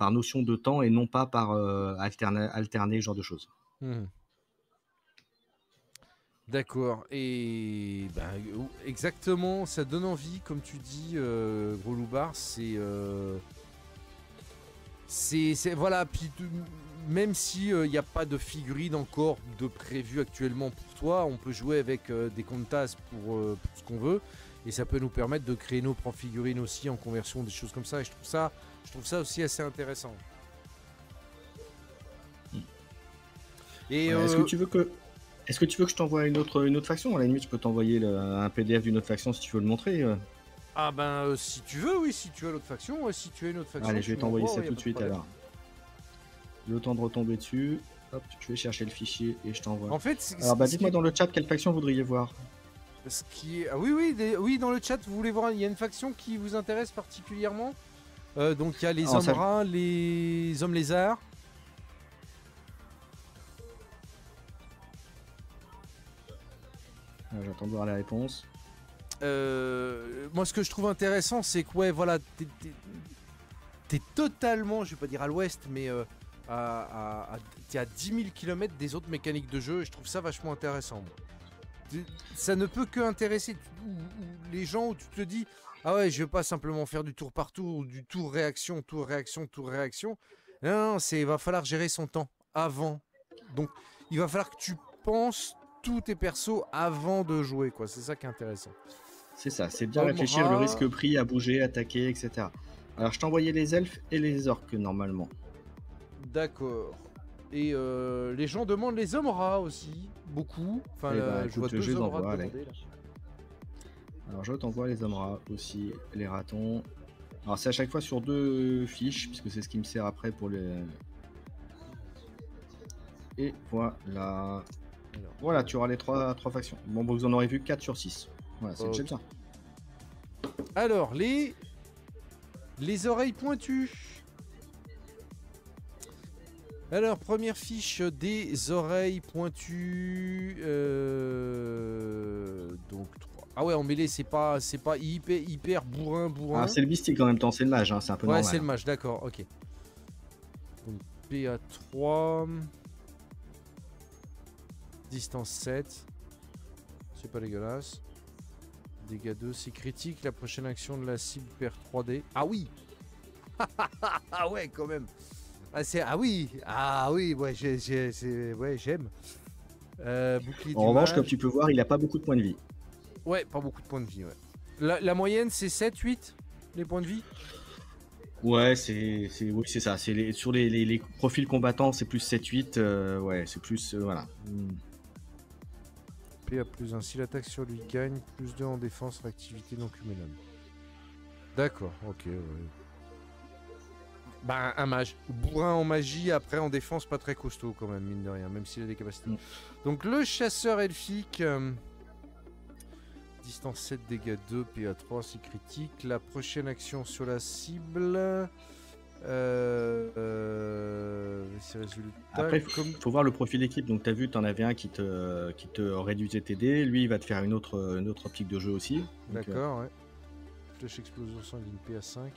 notion de temps et non pas par alterner ce genre de choses. D'accord. Et ben, exactement, ça donne envie, comme tu dis, Gros Loupard. Voilà. Puis même si il n'y a pas de figurine encore de prévu actuellement pour toi, on peut jouer avec des comptes pour ce qu'on veut, et ça peut nous permettre de créer nos propres figurines aussi en conversion, des choses comme ça. Et je trouve ça aussi assez intéressant. Et est-ce que tu veux que je t'envoie une autre faction? À la limite, je peux t'envoyer un PDF d'une autre faction si tu veux le montrer. Ah ben si tu veux, oui, si tu as l'autre faction, si tu as une autre faction. Allez, je vais t'envoyer ça y a tout pas de suite problème. alors. Le temps de retomber dessus. Hop, je vais chercher le fichier et je t'envoie. En fait, alors dites-moi dans le chat quelle faction vous voudriez voir. Ce qui est... Ah oui, dans le chat, vous voulez voir, il y a une faction qui vous intéresse particulièrement. Donc il y a les hommes rats, les hommes lézards. J'attends de voir la réponse. Moi, ce que je trouve intéressant, c'est que ouais, voilà, t'es totalement, je vais pas dire à l'ouest, mais t'es à 10 000 km des autres mécaniques de jeu, et je trouve ça vachement intéressant. Ça ne peut que intéresser les gens où tu te dis, ah ouais, je vais pas simplement faire du tour par tour, du tour réaction, tour réaction, tour réaction. Non, il va falloir gérer son temps avant. Donc, il va falloir que tu penses tous tes persos avant de jouer, quoi. C'est ça qui est intéressant. C'est ça, c'est bien réfléchir le risque-prix à bouger, attaquer, etc. Alors, je t'ai envoyé les elfes et les orques, normalement. D'accord. Et les gens demandent les hommes rats aussi, beaucoup. Enfin, écoute, je vois deux hommes rats demander, là. Alors, je t'envoie les hommes rats aussi, les ratons. Alors, c'est à chaque fois sur 2 fiches, puisque c'est ce qui me sert après pour les... Et voilà. Alors, voilà, tu auras les 3 factions. Bon, vous en aurez vu 4 sur 6. Voilà, c'est déjà bien. Alors, les oreilles pointues. Alors, première fiche des oreilles pointues. Donc, 3. Ah ouais, en mêlée, c'est pas hyper bourrin. Ah, c'est le mystique en même temps, c'est le mage, hein, c'est un peu normal. Ouais, c'est le mage, d'accord, ok. Donc, PA3. Distance 7. C'est pas dégueulasse. Dégâts 2, c'est critique. La prochaine action de la cible perd 3D. Ah oui. Ah ouais, quand même. Ah oui, ouais, j'aime. Bouclier en revanche, comme tu peux voir, il a pas beaucoup de points de vie. Ouais, pas beaucoup de points de vie, ouais. La moyenne, c'est 7, 8, les points de vie. Ouais, oui, c'est ça. Sur les profils combattants, c'est plus 7-8. Ouais, c'est plus... voilà. PA plus 1. Si l'attaque sur lui gagne, plus 2 en défense, réactivité non cumulable. D'accord, ok, ouais. Bah, un mage. Bourrin en magie, après en défense, pas très costaud quand même, mine de rien, même s'il a des capacités. Donc le chasseur elfique. Distance 7, dégâts 2, PA 3, c'est critique. La prochaine action sur la cible. Après, il faut voir le profil d'équipe. Donc, tu as vu, tu en avais un qui te réduisait tes dés. Lui, il va te faire une autre optique de jeu aussi. D'accord, ouais. Flèche explosion sanguine, PA 5.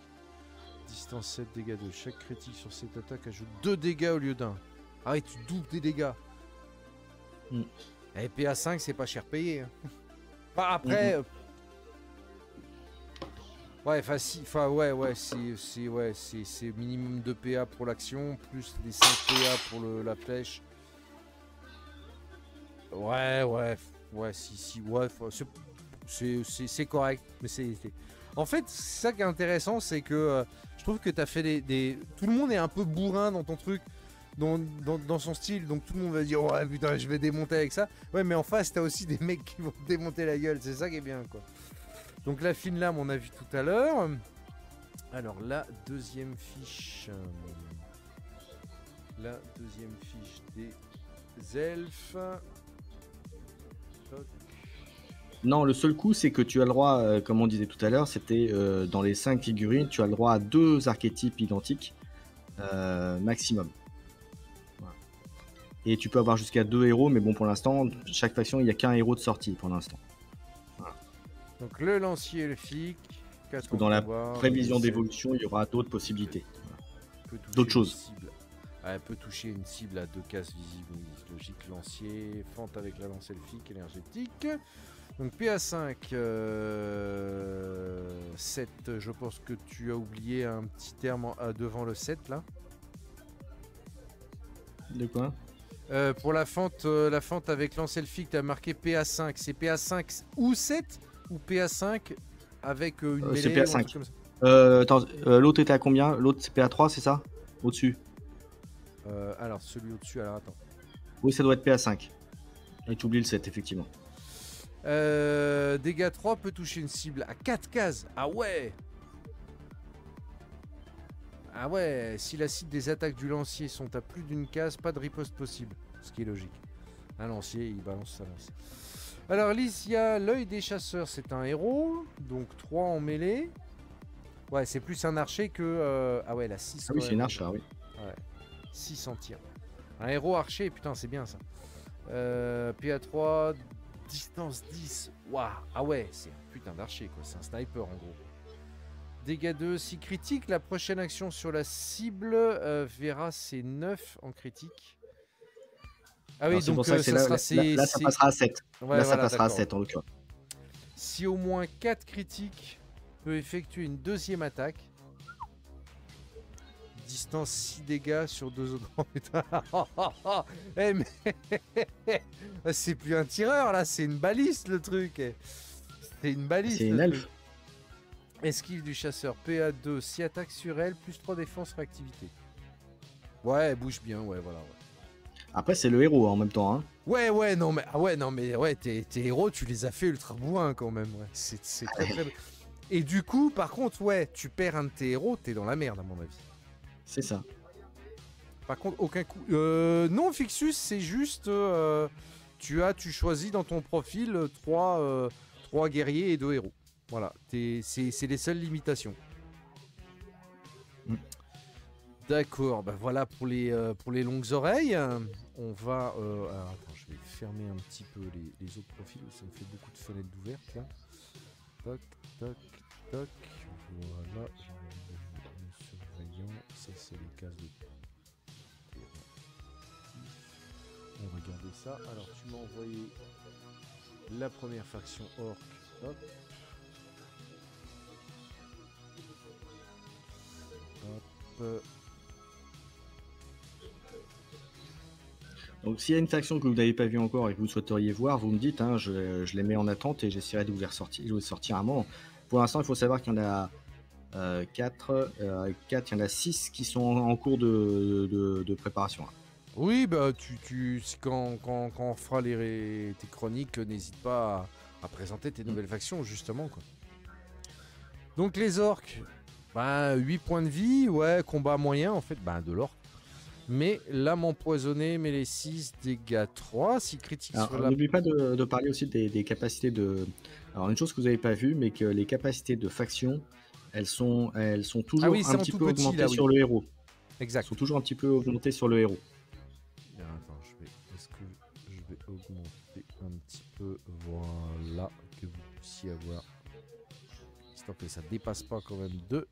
Distance 7, dégâts 2. Chaque critique sur cette attaque ajoute 2 dégâts au lieu d'un. Ah oui, tu doubles des dégâts. Et PA 5, c'est pas cher payé. Hein. Enfin, après... Ouais, c'est minimum de PA pour l'action, plus les 5 PA pour la flèche. C'est correct. Mais en fait, ça qui est intéressant, c'est que je trouve que tu as fait tout le monde est un peu bourrin dans ton truc, dans son style, donc tout le monde va dire ouais putain je vais démonter avec ça. Ouais, mais en face, tu as aussi des mecs qui vont te démonter la gueule, c'est ça qui est bien, quoi. Donc la fine lame, on a vu tout à l'heure. Alors la deuxième fiche. Des elfes. Non, le seul coup, c'est que tu as le droit, comme on disait tout à l'heure, c'était dans les 5 figurines, tu as le droit à 2 archétypes identiques maximum. Voilà. Et tu peux avoir jusqu'à 2 héros, mais bon, pour l'instant, chaque faction, il n'y a qu'un héros de sortie pour l'instant. Voilà. Donc le lancier elfique. Parce que dans la prévision d'évolution, il y aura d'autres possibilités. Voilà. D'autres choses. Elle peut toucher une cible à 2 cases visibles. Logique, lancier, fente avec la lance elfique, énergétique. Donc PA5, 7, je pense que tu as oublié un petit terme devant le 7 là. De quoi? Pour la fente avec lance elfique, tu as marqué PA5. C'est PA5 ou 7 ou PA5 avec une mêlée? C'est PA5. Comme ça. Attends, l'autre était à combien? L'autre c'est PA3, c'est ça? Au-dessus? Alors celui au-dessus, alors attends. Oui, ça doit être PA5. Et tu oublies le 7, effectivement. Dégâts 3 peut toucher une cible à 4 cases. Ah ouais! Ah ouais, si la cible des attaques du lancier sont à plus d'une case, pas de riposte possible. Ce qui est logique. Un lancier, il balance sa lance. Alors Lysia, l'œil des chasseurs, c'est un héros. Donc 3 en mêlée. Ouais, c'est plus un archer que... Ah ouais, la 6. Ah oui, c'est une archer, oui. Ouais. 6 en tir. Un héros archer, putain, c'est bien ça. PA3, distance 10. Waouh. Ah ouais, c'est un putain d'archer, quoi. C'est un sniper, en gros. Dégâts 2, si critique, la prochaine action sur la cible verra ses 9 en critique. Ah oui, Alors, c'est donc pour ça que ça sera là, ça passera à 7. Ouais, Là, ça voilà, passera à d'accord. 7 en l'occurrence. Si au moins 4 critiques peut effectuer une deuxième attaque. Distance 6 dégâts sur 2 autres. Oh, putain. Eh, mais c'est plus un tireur là, c'est une baliste le truc. C'est une baliste. C'est une le elfe. truc. Esquive du chasseur, PA2, si attaque sur elle, plus 3 défense réactivité. Ouais, elle bouge bien, ouais, voilà. Ouais. Après, c'est le héros en même temps. Hein. Ouais, non, mais, ouais, tes héros, tu les as fait ultra bourrin quand même, ouais. C'est très, très... Et du coup, par contre, ouais, tu perds un de tes héros, t'es dans la merde, à mon avis. C'est ça. Par contre, aucun coup... non, Fixus, c'est juste... tu choisis dans ton profil 3 guerriers et 2 héros. Voilà, c'est les seules limitations. D'accord, bah voilà pour les longues oreilles. On va... alors attends, je vais fermer un petit peu les autres profils, ça me fait beaucoup de fenêtres d'ouvertes là. Toc, toc, toc. Voilà, le surveillant, ça c'est les cases de... On va regarder ça. Alors tu m'as envoyé la première faction orc. Hop. Hop. Donc s'il y a une faction que vous n'avez pas vue encore et que vous souhaiteriez voir, vous me dites, hein, je les mets en attente et j'essaierai de vous les sortir un moment. Pour l'instant, il faut savoir qu'il y en a 4, il y en a 6 qui sont en cours de préparation. Oui, bah quand on fera tes chroniques, n'hésite pas à présenter tes nouvelles factions, justement, quoi. Donc les orques, bah 8 points de vie, ouais, combat moyen, en fait, bah de l'orque. Mais lame empoisonnée, mêlée 6, dégâts 3, si critique sur la... N'oublie pas de parler aussi des capacités de... Alors une chose que vous n'avez pas vue, mais que les capacités de faction, elles sont toujours un petit peu augmentées sur le héros. Exact. Elles sont toujours un petit peu augmentées sur le héros. Attends, est-ce que je vais augmenter un petit peu, voilà, que vous puissiez avoir... Stop, et ça dépasse pas quand même de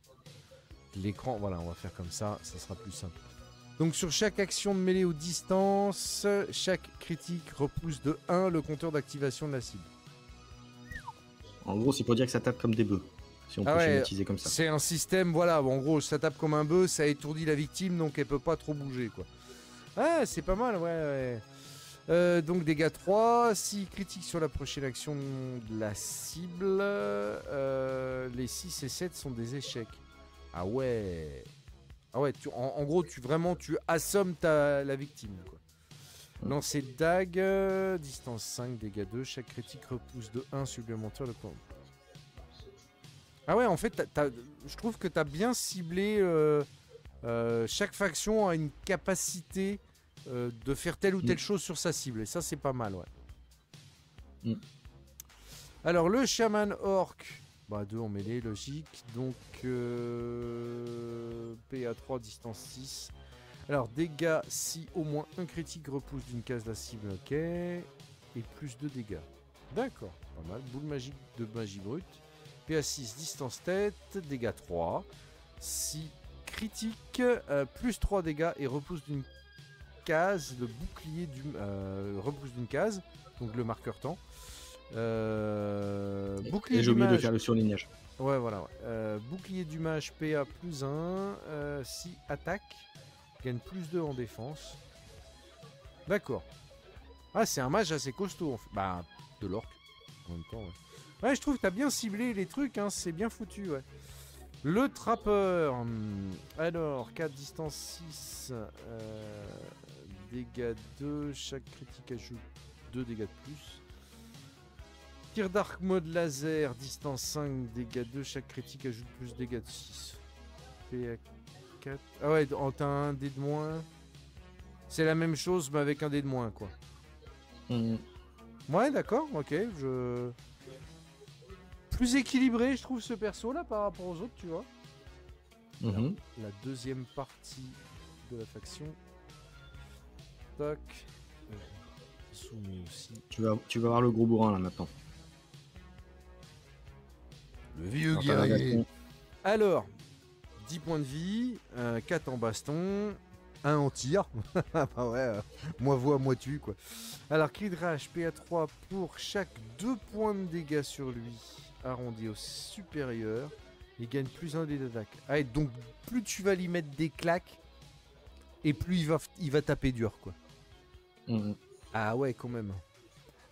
l'écran. Voilà, on va faire comme ça sera plus simple. Donc sur chaque action de mêlée ou distance, chaque critique repousse de 1 le compteur d'activation de la cible. En gros, c'est pour dire que ça tape comme des bœufs, si on peut schématiser comme ça. C'est un système, voilà, en gros, ça tape comme un bœuf, ça étourdit la victime, donc elle peut pas trop bouger, quoi. Ah, c'est pas mal, ouais. Donc dégâts 3, si critique sur la prochaine action de la cible, les 6 et 7 sont des échecs. Ah ouais. Ah ouais, en gros, tu assommes la victime, quoi. Lancer de dague, distance 5, dégâts 2, chaque critique repousse de 1 supplémentaire le point. Ah ouais, en fait, je trouve que tu as bien ciblé, chaque faction a une capacité de faire telle ou telle chose sur sa cible, et ça c'est pas mal, ouais. Alors le chaman orc, bah 2 en mêlée, logique, donc PA3, distance 6. Alors dégâts si au moins un critique repousse d'une case la cible, ok, et plus de dégâts. D'accord, pas mal, boule magique de magie brute. PA6, distance tête, dégâts 3. Si critique, plus 3 dégâts et repousse d'une case, le bouclier du repousse d'une case, donc le marqueur temps. Bouclier et j'ai oublié de faire le surlignage. Ouais, voilà. Ouais. Bouclier du mage, PA plus 1. Si attaque, gagne plus 2 en défense. D'accord. Ah, c'est un mage assez costaud. En fait. Bah, de l'orque. En même temps, ouais. Ouais, je trouve que t'as bien ciblé les trucs, hein, c'est bien foutu, ouais. Le trappeur. Alors, 4, distance 6. Dégâts 2. Chaque critique ajoute 2 dégâts de plus. Tir d'arc mode laser, distance 5, dégâts 2, chaque critique ajoute plus dégâts de 6. PA 4. Ah ouais, t'as un dé de moins. C'est la même chose, mais avec un dé de moins, quoi. Ouais, d'accord, ok. Plus équilibré, je trouve, ce perso-là par rapport aux autres, tu vois. Alors, la deuxième partie de la faction. Toc. Soumis aussi. Tu vas voir le gros bourrin, là, maintenant. Le vieux guerrier. Alors, 10 points de vie, 4 en baston, 1 en tir. Bah ouais, moi voix, moi tue quoi. Alors, cri de rage, PA3 pour chaque 2 points de dégâts sur lui, arrondi au supérieur. Il gagne plus 1 dé d'attaque. Ah, et donc, plus tu vas lui mettre des claques, et plus il va taper dur quoi. Ah ouais, quand même.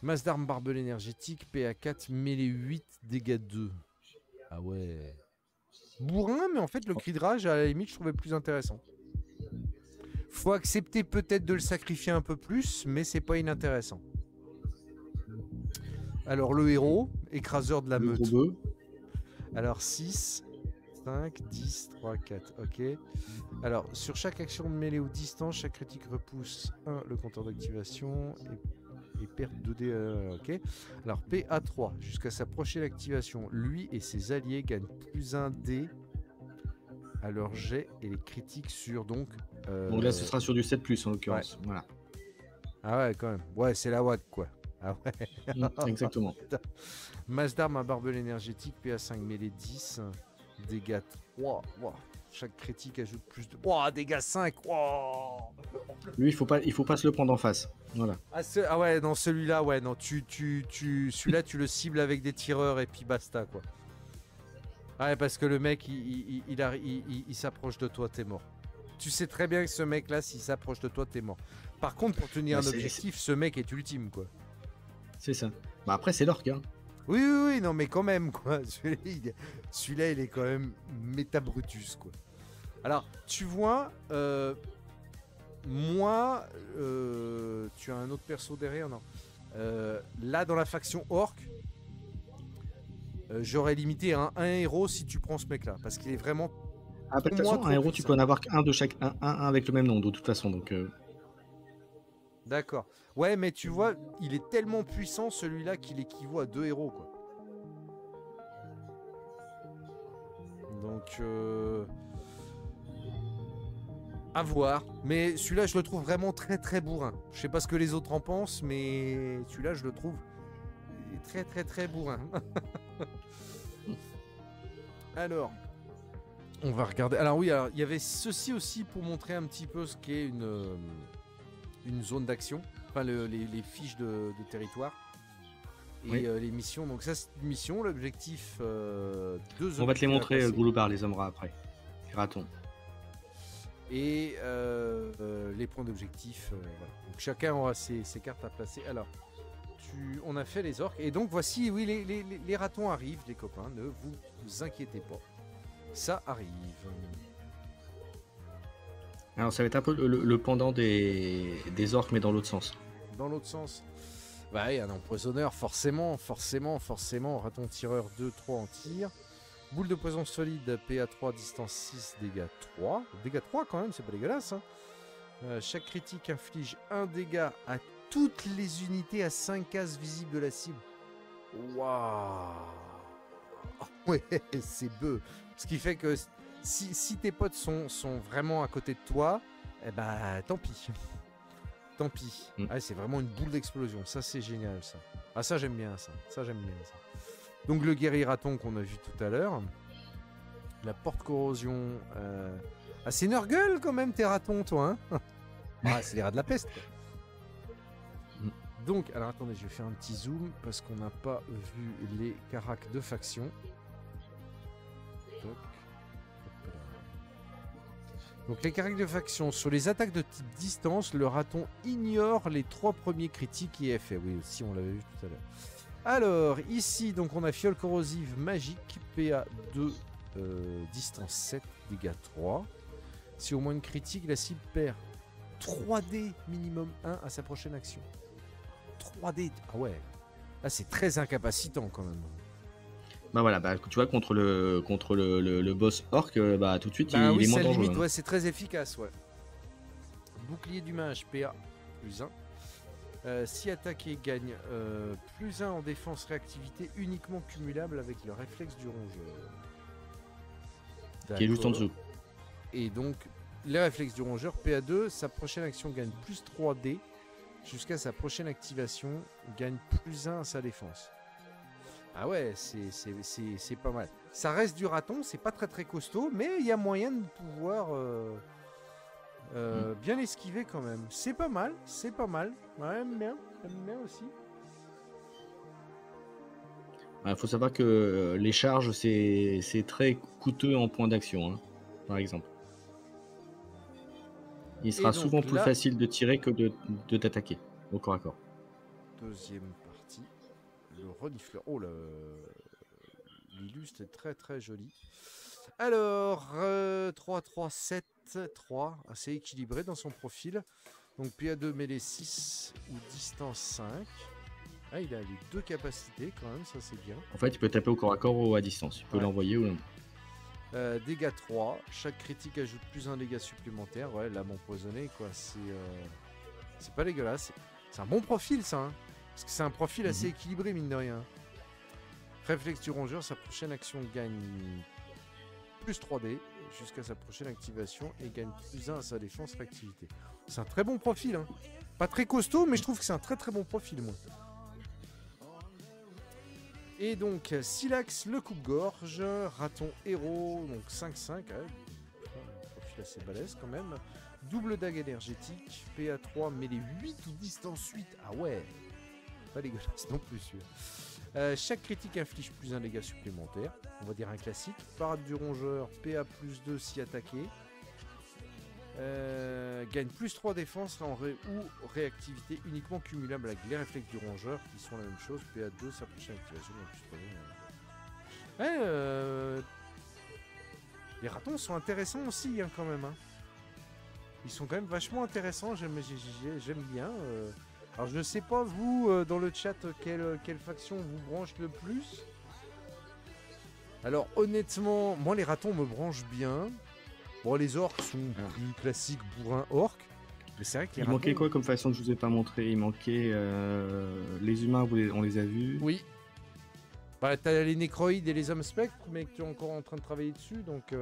Masse d'armes barbelé énergétique, PA4, mêlée 8, dégâts 2. Ah ouais. Bourrin, mais en fait, le cri de rage, à la limite, je trouvais plus intéressant. Faut accepter peut-être de le sacrifier un peu plus, mais c'est pas inintéressant. Alors, le héros, écraseur de la meute. Alors, 6, 5, 10, 3, 4. Ok. Alors, sur chaque action de mêlée ou distance, chaque critique repousse 1 le compteur d'activation et perd 2 dés. Ok. Alors, PA3, jusqu'à sa prochaine activation, lui et ses alliés gagnent plus 1 dé à leur jet et les critiques sur donc. Donc là, ce sera sur du 7+, en l'occurrence. Ouais. Voilà. Ah ouais, quand même. Ouais, c'est la WAC quoi. Ah ouais. Exactement. Masse d'armes à barbelé énergétique, PA5, mêlée 10, dégâts 3. Wow. Chaque critique ajoute plus de. Wow, dégâts 5. Wow. Lui, il faut pas se le prendre en face. Voilà. Ah ouais, non, celui-là, ouais, non, celui-là, tu le cibles avec des tireurs et puis basta quoi. Ouais, parce que le mec, il s'approche de toi, t'es mort. Tu sais très bien que ce mec-là, s'il s'approche de toi, t'es mort. Par contre, pour tenir un objectif, ce mec est ultime, quoi. C'est ça. Bah après, c'est l'orque, hein. Oui, non, mais quand même, quoi. Celui-là, il est quand même métabrutus, quoi. Alors, tu vois, moi, tu as un autre perso derrière, non là, dans la faction orc, j'aurais limité à un héros si tu prends ce mec-là, parce qu'il est vraiment. Ah, de toute façon, un héros, tu peux en avoir qu'un de chaque, un avec le même nom, de toute façon, donc. D'accord. Ouais, mais tu vois, il est tellement puissant celui-là qu'il équivaut à 2 héros, quoi. Donc, à voir. Mais celui-là, je le trouve vraiment très très bourrin. Je sais pas ce que les autres en pensent, mais celui-là, je le trouve très très très bourrin. Alors, on va regarder. Alors oui, alors il y avait ceci aussi pour montrer un petit peu ce qu'est une zone d'action. Enfin, les fiches de territoire. Et oui. Les missions. Donc ça, c'est une mission. L'objectif... on va te les montrer, Gouloubar, les hommes rats, après. Les ratons. Et les points d'objectif. Voilà. Donc chacun aura ses cartes à placer. Alors, on a fait les orques. Et donc voici, oui, les ratons arrivent, les copains. Ne vous inquiétez pas. Ça arrive. Alors ça va être un peu le pendant des orques, mais dans l'autre sens. Dans l'autre sens. Bah oui, un empoisonneur, forcément. Raton tireur 2, 3 en tir. Boule de poison solide, PA3, distance 6, dégâts 3. Dégâts 3 quand même, c'est pas dégueulasse. Hein. Chaque critique inflige un dégât à toutes les unités à 5 cases visibles de la cible. Waouh. Ouais, c'est beu. Ce qui fait que si tes potes sont vraiment à côté de toi, eh ben tant pis. Tant pis. Ah, c'est vraiment une boule d'explosion. Ça, c'est génial, ça. Ah, ça, j'aime bien ça. Donc, le guerrier raton qu'on a vu tout à l'heure. La porte-corrosion. Ah, c'est Nurgle, quand même, tes ratons, toi, hein. Ah, c'est les rats de la peste, quoi. Donc, alors, attendez, je vais faire un petit zoom, parce qu'on n'a pas vu les caracs de faction. Donc les caracs de faction, sur les attaques de type distance, le raton ignore les 3 premiers critiques et effets. Oui, aussi on l'avait vu tout à l'heure. Alors, ici, donc on a fiole corrosive magique, PA 2, distance 7, dégâts 3. Si au moins une critique, la cible perd 3D minimum 1 à sa prochaine action. 3D, ah ouais. Là c'est très incapacitant quand même. Bah voilà, bah, tu vois, contre le boss orc, bah tout de suite, bah, il oui, est moins dangereux. Limite, ouais, c'est très efficace, ouais. Bouclier du mage, PA, plus 1. Si attaqué, gagne plus 1 en défense réactivité, uniquement cumulable avec le réflexe du rongeur. Qui est juste en dessous. Et donc, le réflexe du rongeur, PA2, sa prochaine action gagne plus 3D, jusqu'à sa prochaine activation, gagne plus 1 à sa défense. Ah ouais, c'est pas mal. Ça reste du raton, c'est pas très très costaud, mais il y a moyen de pouvoir bien l'esquiver quand même. C'est pas mal, c'est pas mal. Ouais, j'aime bien aussi. Il faut savoir que les charges, c'est très coûteux en points d'action, hein, par exemple. Il sera donc souvent plus là- facile de tirer que de t'attaquer au corps à corps. Deuxième partie, le renifleur. Oh là, l'illustre est très très joli. Alors, 3, 3, 7, 3, assez équilibré dans son profil. Donc PA2 mêlée 6 ou distance 5. Ah, il a les deux capacités quand même, ça c'est bien. En fait, il peut taper au corps à corps ou à distance. Il peut Ouais. l'envoyer ou non. Dégâts 3, chaque critique ajoute plus un dégât supplémentaire. Ouais, lame empoisonnée quoi, c'est pas dégueulasse. C'est un bon profil ça, hein, parce que c'est un profil assez équilibré mine de rien. Réflexe du rongeur, sa prochaine action gagne plus 3D jusqu'à sa prochaine activation et gagne plus 1 à sa défense réactivité. C'est un très bon profil, hein. Pas très costaud, mais je trouve que c'est un très très bon profil, moi. Et donc, Silax, le coupe-gorge, raton héros, donc 5-5, ouais, un profil assez balèze quand même. Double dague énergétique, PA3, mêlée 8 ou distance 8. Ah ouais, pas dégueulasse non plus celui-là. Chaque critique inflige plus un dégât supplémentaire, on va dire un classique. Parade du rongeur, PA plus 2 si attaqué. Gagne plus 3 défense ou réactivité uniquement cumulable avec les réflexes du rongeur qui sont la même chose. PA2, sa prochaine activation. Les ratons sont intéressants aussi, hein, quand même. Hein. Ils sont quand même vachement intéressants, j'aime bien. Alors je ne sais pas, vous, dans le chat, quelle faction vous branche le plus. Alors honnêtement, moi les ratons me branchent bien. Bon, les orques sont plus classiques bourrin orc. Mais c'est vrai que les ratons... manquait quoi comme façon que je vous ai pas montré? Il manquait les humains, on les a vus. Oui. Bah t'as les nécroïdes et les hommes spectres, mais que tu es encore en train de travailler dessus, donc...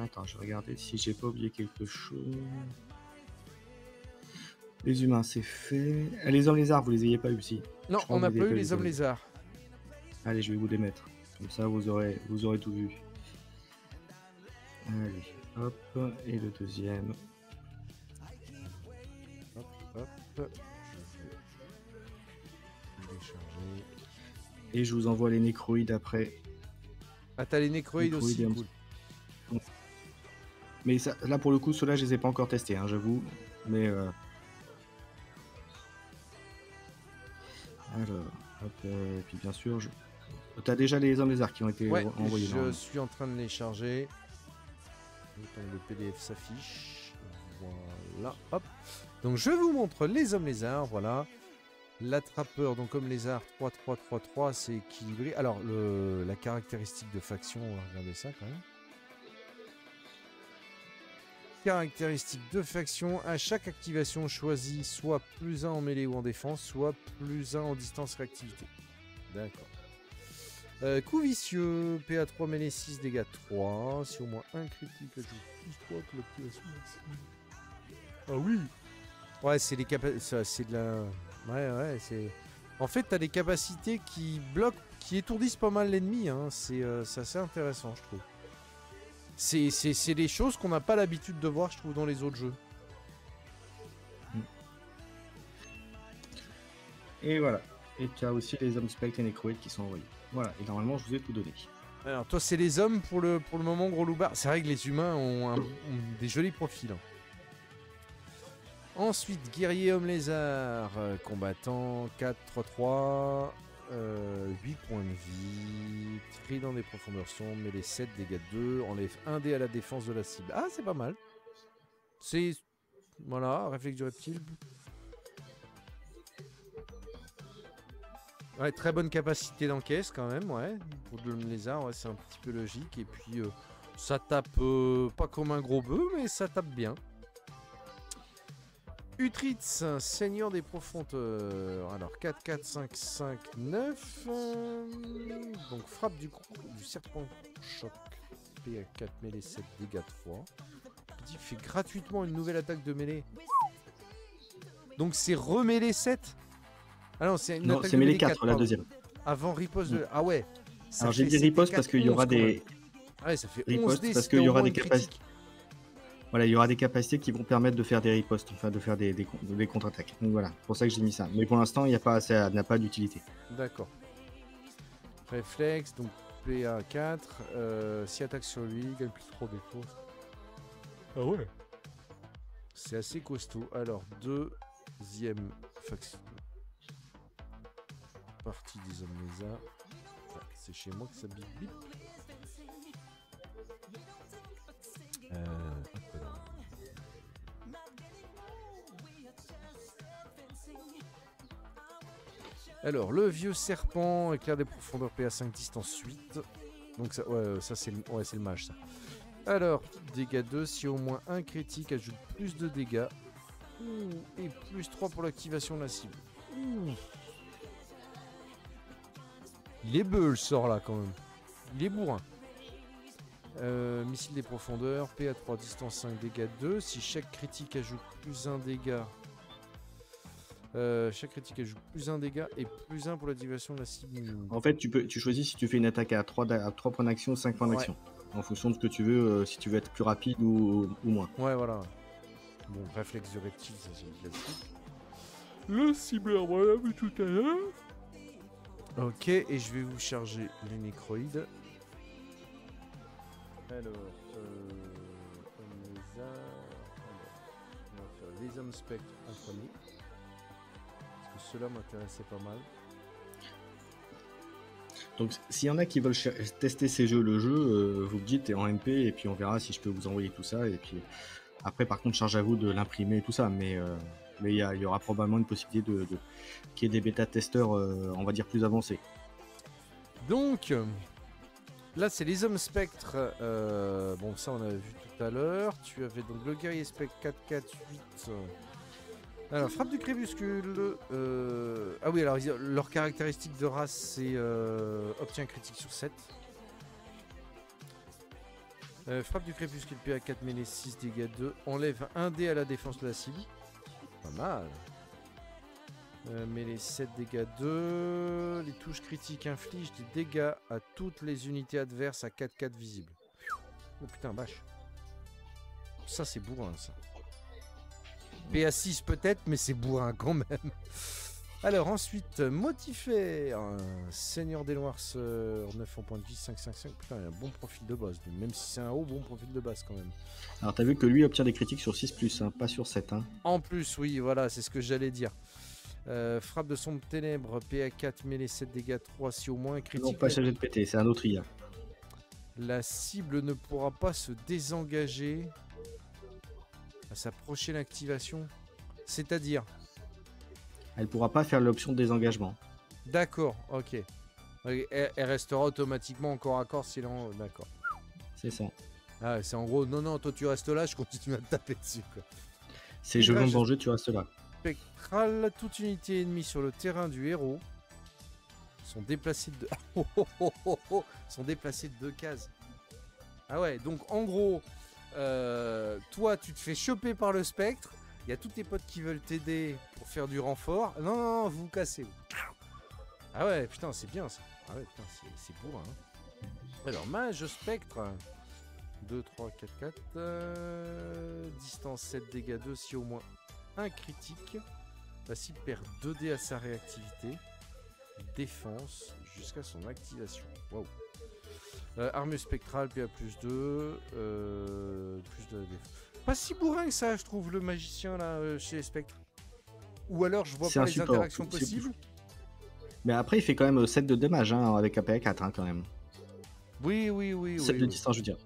Attends, je vais regarder si j'ai pas oublié quelque chose. Les humains, c'est fait. Les hommes lézards, vous les ayez pas eu aussi? Non, on n'a pas eu les hommes lézards. Allez, je vais vous les mettre. Comme ça, vous aurez tout vu. Allez, hop, et le deuxième. Hop. Et je vous envoie les nécroïdes après. Ah, t'as les nécroïdes aussi, cool. Mais ça, là, pour le coup, ceux-là, je les ai pas encore testés, hein, j'avoue. Mais alors, hop, et puis bien sûr, t'as déjà les hommes lézards qui ont été envoyés. Je suis en train de les charger. Le PDF s'affiche. Voilà, hop. Donc je vous montre les hommes lézards, voilà. L'attrapeur, donc homme lézard 3-3-3-3, c'est équilibré. Alors, la caractéristique de faction, on va regarder ça quand même. Caractéristique de faction, à chaque activation choisie, soit plus 1 en mêlée ou en défense, soit plus 1 en distance réactivité. D'accord. Coup vicieux, PA3 mêlée 6, dégâts 3. Si au moins un critique ajoute plus 3 que l'activation maximum. Ah oui. Ouais, c'est les capacités. C'est de la. Ouais, c'est. En fait, t'as des capacités qui bloquent, qui étourdissent pas mal l'ennemi. Hein. C'est assez intéressant, je trouve. C'est des choses qu'on n'a pas l'habitude de voir, je trouve, dans les autres jeux. Et voilà. Et tu as aussi les hommes spectres et nécroïdes qui sont envoyés. Voilà, et normalement, je vous ai tout donné. Alors, toi, c'est les hommes pour le moment, gros loupard. C'est vrai que les humains ont des jolis profils. Hein. Ensuite, guerrier homme lézard, combattant 4-3-3, 8 points de vie, trident des profondeurs sombres, mais les 7 dégâts 2, enlève 1 dé à la défense de la cible. Ah, c'est pas mal. C'est. Voilà, réflexe du reptile. Ouais, très bonne capacité d'encaisse quand même, ouais. Pour le lézard, ouais, c'est un petit peu logique. Et puis, ça tape pas comme un gros bœuf, mais ça tape bien. Utritz, seigneur des profondeurs. Alors 4, 4, 5, 5, 9. Donc frappe du serpent choc. PA 4, mêlée 7, dégâts 3. Petit fait gratuitement une nouvelle attaque de mêlée. Donc c'est remêlé 7. Ah non, c'est une Non, attaque c'est de mêlée mêlée 4, la pardon. deuxième. Avant riposte de... Ah ouais. Ça Alors j'ai fait dit riposte 7D4, parce qu'il y aura 11 quand même. des... Ouais, ça fait riposte 11D parce si qu'il t'as y au aura moins des une capacités. critique. Voilà, il y aura des capacités qui vont permettre de faire des ripostes, enfin de faire des contre-attaques. Donc voilà, c'est pour ça que j'ai mis ça. Mais pour l'instant, il n'y a pas, ça n'a pas d'utilité. D'accord. Réflexe, donc PA 4. Si attaque sur lui, gagne plus 3 défauts. Ah ouais. C'est assez costaud. Alors, deuxième faction. Partie des hommes lézards. Enfin, c'est chez moi que ça bip bip. Hop là. Alors, le vieux serpent, éclair des profondeurs PA 5 distance 8. Donc ça, ouais, ça c'est le mage ça. Alors, dégâts 2, si au moins un critique ajoute plus de dégâts. Ouh, et plus 3 pour l'activation de la cible. Ouh. Il est beau le sort là quand même. Il est bourrin. Missile des profondeurs, PA 3, distance 5, dégâts 2. Si chaque critique ajoute plus un dégât. Chaque critique ajoute plus un dégât et plus 1 pour l'activation de la cible. En fait, tu choisis si tu fais une attaque à 3 points d'action ou 5 points d'action. En fonction de ce que tu veux, si tu veux être plus rapide ou moins. Ouais, voilà. Bon, réflexe du reptile, ça c'est le classique. Le cibleur, voilà, vu tout à l'heure. Ok, et je vais vous charger les nécroïdes. Alors, on va faire les hommes spectres en premier. Parce que ceux-là m'intéressaient pas mal. Donc s'il y en a qui veulent tester le jeu, vous me dites en MP et puis on verra si je peux vous envoyer tout ça. Et puis après, par contre, charge à vous de l'imprimer et tout ça. Mais il y aura probablement une possibilité qu'il y ait des bêta-testeurs, on va dire, plus avancés. Donc, là, c'est les hommes spectres. Bon, ça, on avait vu tout à l'heure. Tu avais donc le guerrier spectre 4-4-8. Alors, frappe du crépuscule. Ah oui, alors leur caractéristique de race, c'est obtient un critique sur 7. Frappe du crépuscule PA 4 mêlée 6 dégâts 2. Enlève 1 dé à la défense de la cible. Pas mal. Mêlée 7 dégâts 2. Les touches critiques infligent des dégâts à toutes les unités adverses à 4-4 visibles. Oh putain, vache. Ça, c'est bourrin, ça. PA6 peut-être, mais c'est bourrin quand même. Alors ensuite, Motifère, Seigneur des Noirceurs, 9 en point de vie, 5-5-5. Putain, il a un bon profil de base, même si c'est un haut bon profil de base quand même. Alors t'as vu que lui obtient des critiques sur 6+, hein, pas sur 7. Hein. En plus, oui, voilà, c'est ce que j'allais dire. Frappe de sombre ténèbres, PA 4, mêlée 7 dégâts 3, si au moins un critique. Non, pas chargé de péter, c'est un autre IA. La cible ne pourra pas se désengager à sa prochaine activation. C'est-à-dire... Elle pourra pas faire l'option de désengagement. D'accord, ok. Elle restera automatiquement en corps à corps si l'on... D'accord. C'est ça. Ah, c'est en gros, non, toi tu restes là, je continue à te taper dessus, quoi. C'est je veux me venger, tu restes là. Spectral, toute unité ennemie sur le terrain du héros sont déplacés de... sont déplacés de 2 cases. Ah ouais, donc en gros, toi tu te fais choper par le spectre, il y a tous tes potes qui veulent t'aider pour faire du renfort. Non, vous vous cassez. Ah ouais, putain, c'est bien ça. Ah ouais, putain, c'est bourrin. Hein. Alors, mage spectre. 2, 3, 4, 4. Distance 7, dégâts 2, si au moins un critique. La cible perd 2 dés à sa réactivité. Défense jusqu'à son activation. Waouh. Armure spectrale, PA plus 2. Plus de défense. Pas si bourrin que ça, je trouve, le magicien là chez les spectres. Ou alors je vois pas les interactions possibles. Mais après, il fait quand même 7 de dommage hein, avec APA 4 hein, quand même. Oui. 7 de distance, je veux dire.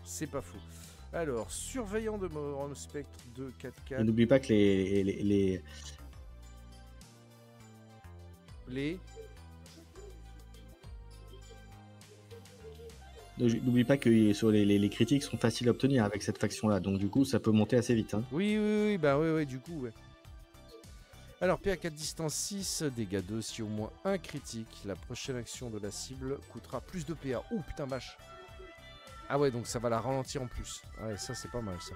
C'est pas fou. Alors, surveillant de mort, spectre 2, 4, 4. Et n'oublie pas que N'oublie pas que sur les critiques sont faciles à obtenir avec cette faction-là, donc du coup ça peut monter assez vite. Hein. Oui, bah oui, du coup, ouais. Alors, PA4 distance 6, dégâts 2, si au moins un critique, la prochaine action de la cible coûtera plus de PA. Oh putain, vache. Ah ouais, donc ça va la ralentir en plus. Ouais, ça c'est pas mal ça.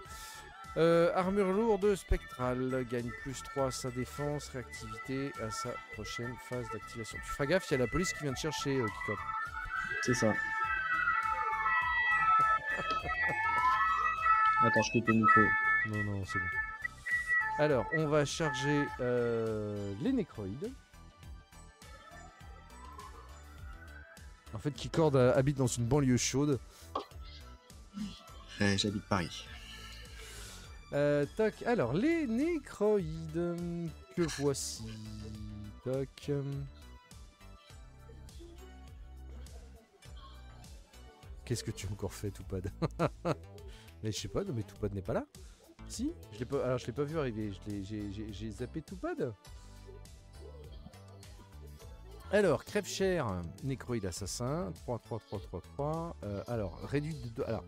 Armure lourde spectrale, gagne plus 3 à sa défense, réactivité à sa prochaine phase d'activation. Tu feras gaffe, il y a la police qui vient te chercher, Kikop. C'est ça. Attends, je coupe le micro. Non, c'est bon. Alors, on va charger les nécroïdes. En fait, Kikord habite dans une banlieue chaude. J'habite Paris. Tac, alors les nécroïdes que voici. Tac. Qu'est-ce que tu as encore fait, Toupad? Mais je sais pas, non, mais Toupad n'est pas là. Si, je l'ai pas. Alors je l'ai pas vu arriver. J'ai zappé Toupad. Alors, crève-chair, nécroïde assassin, 3. Alors, réduit de 2. Alors,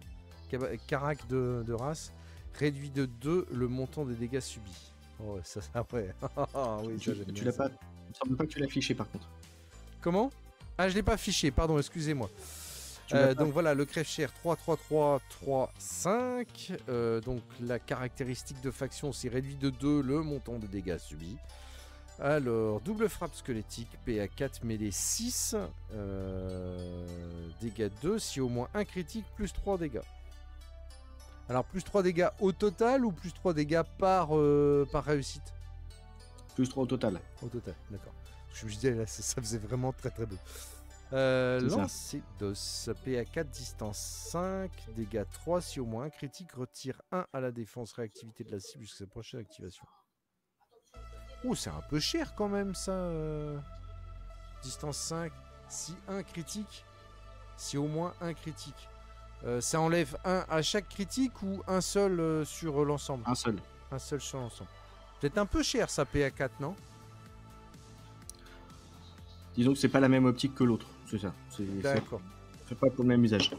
carac de race, réduit de 2 le montant des dégâts subis. Oh, ça, après. Oui, ça, tu l'as pas. Il me semble pas que tu l'as affiché par contre. Comment? Ah, je l'ai pas affiché, pardon, excusez-moi. Donc voilà, le crève-chair 3. Donc la caractéristique de faction, c'est réduit de 2 le montant de dégâts subis. Alors, double frappe squelettique, PA 4, mêlée 6, dégâts 2, si au moins un critique, plus 3 dégâts. Alors, plus 3 dégâts au total ou plus 3 dégâts par réussite? Plus 3 au total. Au total, d'accord. Je me disais, là, ça faisait vraiment très très beau. C'est Lancer d'os, PA 4, distance 5, dégâts 3, si au moins un critique, retire 1 à la défense, réactivité de la cible jusqu'à sa prochaine activation. Oh, c'est un peu cher quand même ça. Distance 5, si un critique, si au moins un critique. Ça enlève 1 à chaque critique ou un seul sur l'ensemble? Un seul. Un seul sur l'ensemble. Peut-être un peu cher ça, PA4, non? Disons que c'est pas la même optique que l'autre, c'est ça. D'accord. C'est pas pour le même usage.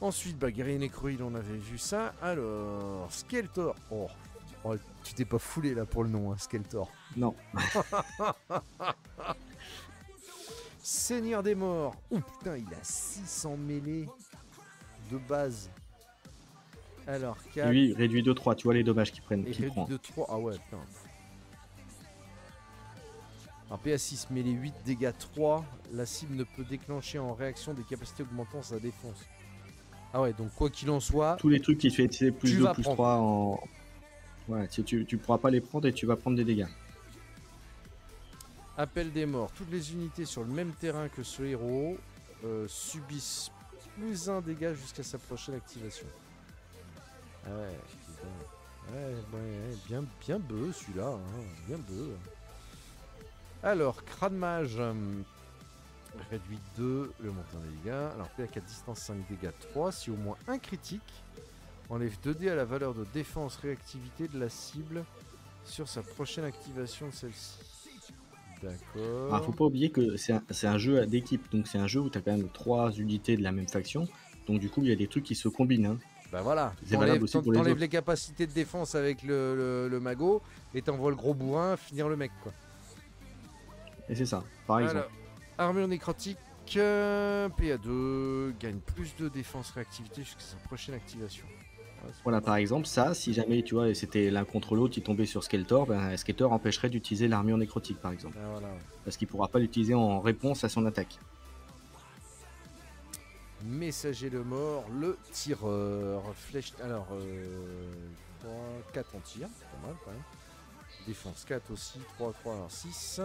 Ensuite, guerrier nécroïde, on avait vu ça. Alors, Skeletor. Oh, tu t'es pas foulé là pour le nom, hein, Skeletor. Non. Seigneur des morts. Oh putain, il a 600 mêlées de base. Alors, 4. Lui, réduit de 3, tu vois les dommages qu'il prend. Et réduit de 3. Ah ouais, putain. Alors, PA6, mêlée 8, dégâts 3. La cible ne peut déclencher en réaction des capacités augmentant sa défense. Ah ouais, donc quoi qu'il en soit. Tous les trucs qui te fait plus tu 2, vas plus prendre. 3 en. Ouais, tu pourras pas les prendre et tu vas prendre des dégâts. Appel des morts. Toutes les unités sur le même terrain que ce héros subissent plus 1 dégât jusqu'à sa prochaine activation. Ouais, putain. Ouais, bien beu celui-là. Hein, bien beu. Alors, crâne mage. Réduit 2 le montant des dégâts. Alors, PA4 distance 5 dégâts 3. Si au moins un critique, enlève 2 dés à la valeur de défense réactivité de la cible sur sa prochaine activation de celle-ci. D'accord. Alors, faut pas oublier que c'est un jeu d'équipe, donc c'est un jeu où tu as quand même 3 unités de la même faction. Donc du coup, il y a des trucs qui se combinent. Hein. Bah voilà, C'est valable aussi pour les autres. les capacités de défense avec le magot et t'envoies le gros bourrin finir le mec quoi. Et c'est ça, par exemple. Alors, armure nécrotique, PA2, gagne plus de défense réactivité jusqu'à sa prochaine activation. Ouais, Voilà, par exemple, ça, si jamais tu vois, c'était l'un contre l'autre, il tombait sur Skeletor, ben, Skeletor empêcherait d'utiliser l'armure nécrotique, par exemple. Ah, voilà, ouais. Parce qu'il pourra pas l'utiliser en réponse à son attaque. Messager de mort, le tireur. Flèche. Alors, 3, 4 en tir, c'est pas mal quand même. Défense 4 aussi, 3, alors 6.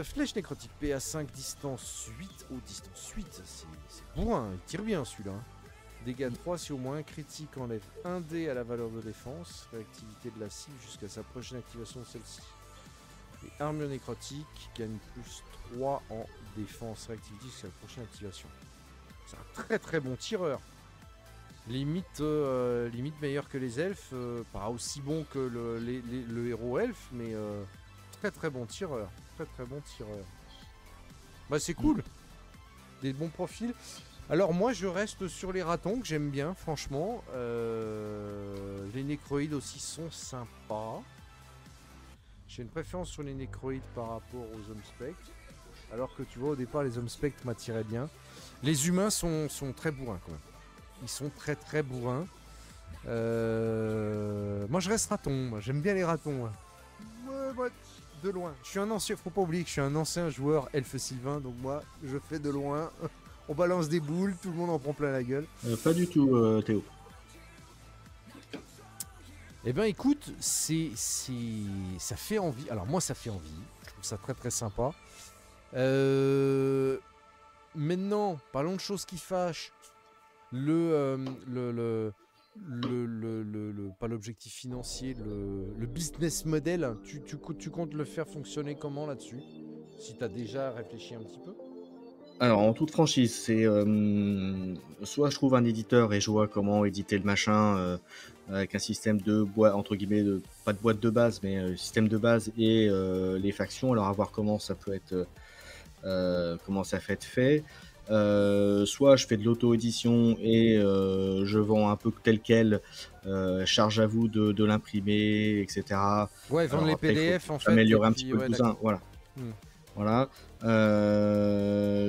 Flèche nécrotique, PA5, distance 8. Oh, distance 8, c'est bourrin, il tire bien celui-là. Hein. Dégâts 3, si au moins un critique enlève 1 dé à la valeur de défense. Réactivité de la cible jusqu'à sa prochaine activation de celle-ci. Et armure nécrotique, gagne plus 3 en défense. Réactivité jusqu'à la prochaine activation. C'est un très très bon tireur. Limite meilleur que les elfes. Pas aussi bon que le héros elfe, mais très très bon tireur. Très très bon tireur. Bah c'est cool. Des bons profils. Alors moi je reste sur les ratons que j'aime bien franchement. Les nécroïdes aussi sont sympas. J'ai une préférence sur les nécroïdes par rapport aux hommes spectres. Alors que tu vois au départ les hommes spectres m'attiraient bien. Les humains sont très bourrins quand même. Ils sont très très bourrins. Moi je reste raton, moi. J'aime bien les ratons. Moi, de loin. Je suis un ancien, faut pas oublier que je suis un ancien joueur elfe sylvain, donc moi je fais de loin. On balance des boules, tout le monde en prend plein la gueule. Pas du tout, Théo. Eh ben écoute, ça fait envie. Alors moi ça fait envie. Je trouve ça très très sympa. Maintenant, parlons de choses qui fâchent. Pas l'objectif financier, le business model. Tu comptes le faire fonctionner comment là-dessus? Si tu as déjà réfléchi un petit peu. Alors, en toute franchise, c'est soit je trouve un éditeur et je vois comment éditer le machin avec un système de boîte, entre guillemets, pas de boîte de base, mais système de base et les factions, alors à voir comment ça peut être, comment ça peut être fait. Soit je fais de l'auto-édition et je vends un peu tel quel, charge à vous de l'imprimer, etc. Ouais, vendre Alors les après, il faut PDF en fait. améliorer et un puis, petit peu ouais, le cousin, d'accord. voilà. Hmm. Voilà.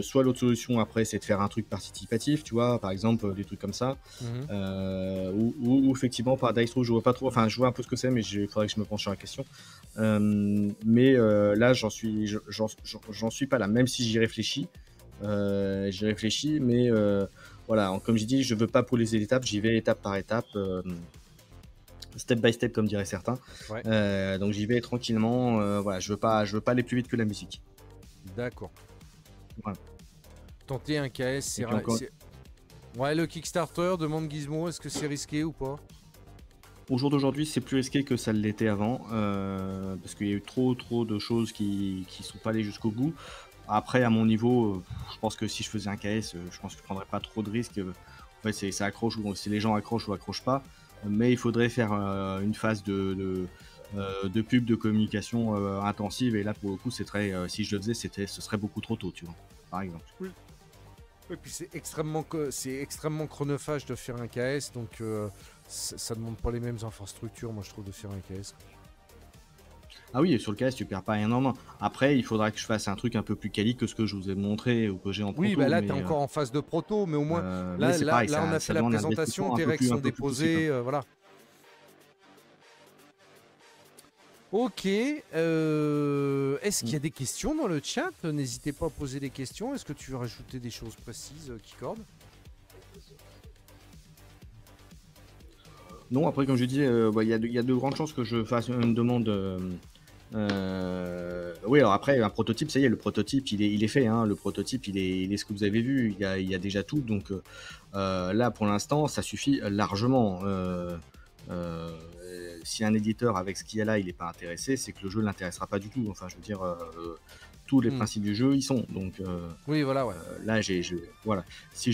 Soit l'autre solution après, c'est de faire un truc participatif, tu vois, par exemple, des trucs comme ça. Mhm. Ou effectivement, par Dice Roll, je vois pas trop, enfin, je vois un peu ce que c'est, mais il faudrait que je me penche sur la question. Mais là, j'en suis pas là, même si j'y réfléchis. Mais voilà, comme je dis, je veux pas poliser l'étape, j'y vais étape par étape. Step by step, comme diraient certains. Ouais. Donc j'y vais tranquillement. Voilà, je veux pas aller plus vite que la musique. D'accord. Voilà. Tenter un KS, Et puis encore- Ouais, le Kickstarter demande Gizmo, est-ce que c'est risqué ou pas? Au jour d'aujourd'hui, c'est plus risqué que ça l'était avant, parce qu'il y a eu trop de choses qui sont pas allées jusqu'au bout. Après, à mon niveau, je pense que si je faisais un KS, je pense que je prendrais pas trop de risques. En fait, ça accroche, ou si les gens accrochent ou accrochent pas. Mais il faudrait faire une phase de pub, de communication intensive. Et là, pour le coup, c'est très, si je le faisais, ce serait beaucoup trop tôt, tu vois, par exemple. Et puis c'est extrêmement chronophage de faire un KS, donc ça demande pas les mêmes infrastructures, moi je trouve, de faire un KS. Ah oui, et sur le KS, tu perds pas énormément. Après, il faudra que je fasse un truc un peu plus quali que ce que je vous ai montré ou que j'ai en proto. Oui, bah là mais, t'es encore en phase de proto, mais au moins mais c'est pareil, on a ça fait la demande un présentation, investissement tes règles un sont peu plus poussé, quoi. déposées, voilà. Ok, est-ce qu'il y a des questions dans le chat? N'hésitez pas à poser des questions. Est-ce que tu veux rajouter des choses précises, Keycord? Non, après, comme je dis, il y a de grandes chances que je fasse une demande. Oui, alors après, un prototype, ça y est, le prototype, il est fait. Hein, le prototype, il est ce que vous avez vu. Il y a déjà tout. Donc là, pour l'instant, ça suffit largement. Si un éditeur avec ce qu'il y a là, il n'est pas intéressé, c'est que le jeu ne l'intéressera pas du tout. Enfin, je veux dire, tous les principes du jeu, ils sont. Donc oui, voilà, ouais. là, voilà. Si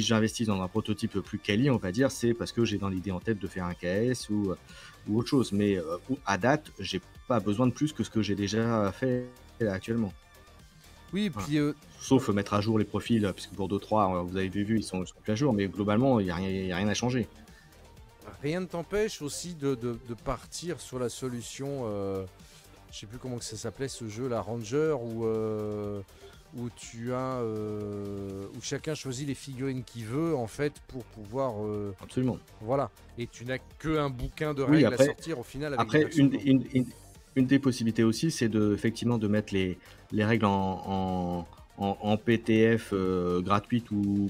j'investis dans un prototype plus quali, on va dire, c'est parce que j'ai dans l'idée en tête de faire un KS ou autre chose. Mais à date, j'ai pas besoin de plus que ce que j'ai déjà fait actuellement. Oui, et puis sauf mettre à jour les profils, puisque pour 2-3, vous avez vu, ils sont plus à jour, mais globalement, il n'y a rien à changer. Rien ne t'empêche aussi de partir sur la solution, je sais plus comment que ça s'appelait ce jeu, la Ranger, où tu as, où chacun choisit les figurines qu'il veut en fait pour pouvoir. Absolument. Voilà. Et tu n'as qu'un bouquin de règles à sortir au final. Avec après, une des possibilités aussi, c'est effectivement de mettre les règles en PTF gratuite ou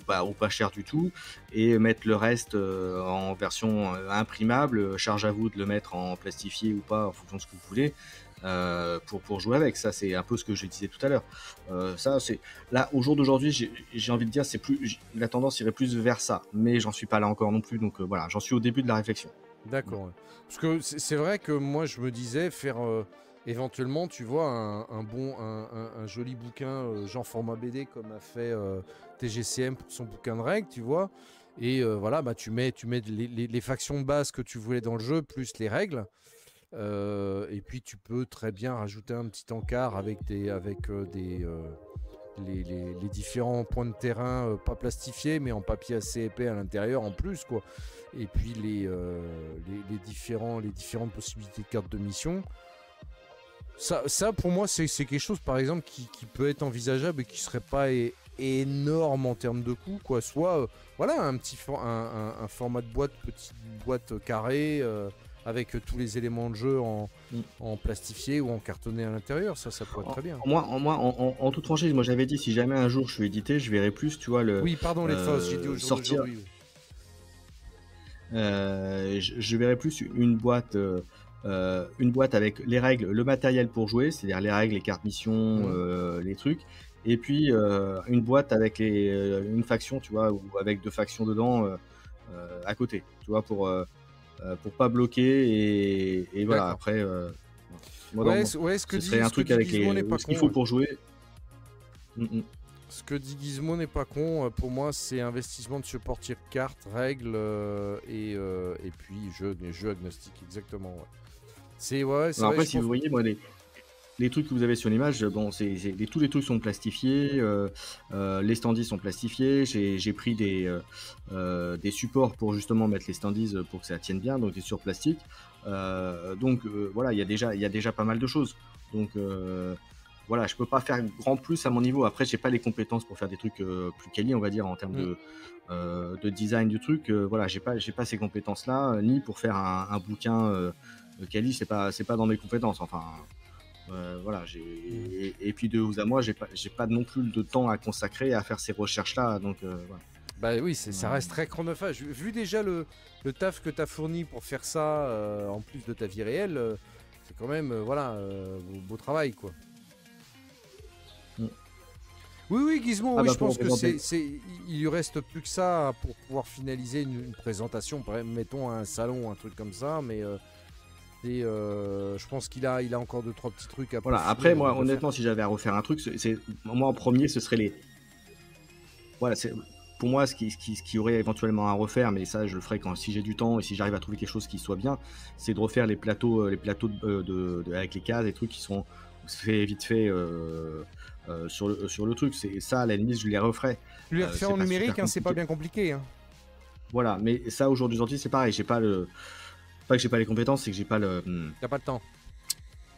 pas cher du tout, et mettre le reste en version imprimable. Charge à vous de le mettre en plastifié ou pas, en fonction de ce que vous voulez, pour jouer avec. Ça, c'est un peu ce que je disais tout à l'heure. Là, au jour d'aujourd'hui, j'ai envie de dire, la tendance irait plus vers ça, mais j'en suis pas là encore non plus, donc voilà, j'en suis au début de la réflexion. D'accord. Ouais. Parce que c'est vrai que moi, je me disais faire éventuellement, tu vois, un joli bouquin genre format BD comme a fait TGCM pour son bouquin de règles, tu vois. Et voilà, bah, tu mets les factions de base que tu voulais dans le jeu, plus les règles. Et puis tu peux très bien rajouter un petit encart avec les différents points de terrain pas plastifiés, mais en papier assez épais à l'intérieur en plus, quoi. Et puis les différentes possibilités de cartes de mission. Ça pour moi, c'est quelque chose, par exemple, qui peut être envisageable et qui serait pas énorme en termes de coût, quoi. Soit voilà un format de boîte, petite boîte carrée avec tous les éléments de jeu en plastifié ou en cartonné à l'intérieur, ça pourrait être très bien. En toute franchise, moi j'avais dit si jamais un jour je suis édité, je verrais plus, tu vois, Oui, pardon les fausses, j'ai dit au jour sortir. d'aujourd'hui. Je verrais plus une boîte avec les règles, le matériel pour jouer, c'est-à-dire les règles, les cartes missions, les trucs, et puis une boîte avec une faction, tu vois, ou avec 2 factions dedans à côté, tu vois, pour pas bloquer et voilà. D'accord. Après, moi, ce que serait un ce que truc dit avec Gizmo n'est pas ce qu'il con, faut ouais. pour jouer. Ce que dit Gizmo n'est pas con. Pour moi, c'est investissement de support tier cartes, règles et puis jeu agnostique, exactement. Ouais. C'est Alors vrai, après, je si vous pense- voyez, moi, les trucs que vous avez sur l'image, bon, tous les trucs sont plastifiés, les standees sont plastifiés. J'ai pris des supports pour justement mettre les standees pour que ça tienne bien, donc des sur plastique. Voilà, il y a déjà pas mal de choses. Donc voilà, je peux pas faire grand plus à mon niveau. Après, j'ai pas les compétences pour faire des trucs plus quali, on va dire, en termes de design du truc. Voilà, j'ai pas ces compétences-là, ni pour faire un bouquin quali, c'est pas dans mes compétences. Enfin. Voilà, et puis de vous à moi, j'ai pas non plus de temps à consacrer à faire ces recherches-là, donc voilà. Bah oui, ça reste très chronophage. Vu déjà le taf que tu as fourni pour faire ça, en plus de ta vie réelle, c'est quand même, beau travail, quoi. Oui, Gizmo, Ah oui, bah, je pour pense que représenter- il lui reste plus que ça pour pouvoir finaliser une présentation, mettons un salon, un truc comme ça, mais je pense qu'il a encore 2-3 petits trucs à Voilà, peaufiner après, moi, avant de le honnêtement, si j'avais à refaire un truc, moi en premier, ce serait les. Voilà, pour moi, ce qui aurait éventuellement à refaire, mais ça, je le ferai si j'ai du temps et si j'arrive à trouver quelque chose qui soit bien, c'est de refaire les plateaux avec les cases, les trucs qui sont vite fait sur le truc. C'est ça, à la limite, je les referai. Tu les refais c'est en pas numérique, super c'est pas compliqué. bien compliqué. Hein. Voilà, mais ça, au jour d'aujourd'hui, c'est pareil. J'ai pas pas que j'ai pas les compétences, c'est que j'ai pas T'as pas le temps.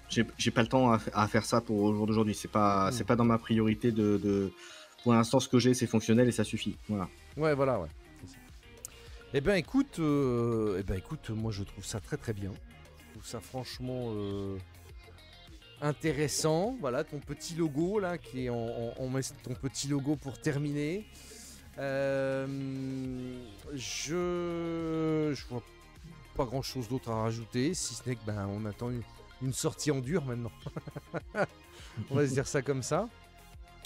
j'ai pas le temps à faire ça pour au jour d'aujourd'hui. C'est pas dans ma priorité pour l'instant, ce que j'ai, c'est fonctionnel et ça suffit. Voilà. Ouais, voilà, ouais. Eh ben écoute, moi je trouve ça très très bien. Je trouve ça franchement intéressant. Voilà, ton petit logo là, on met ton petit logo pour terminer. Je vois pas grand chose d'autre à rajouter, si ce n'est que on attend une sortie en dur maintenant. On va se dire ça comme ça.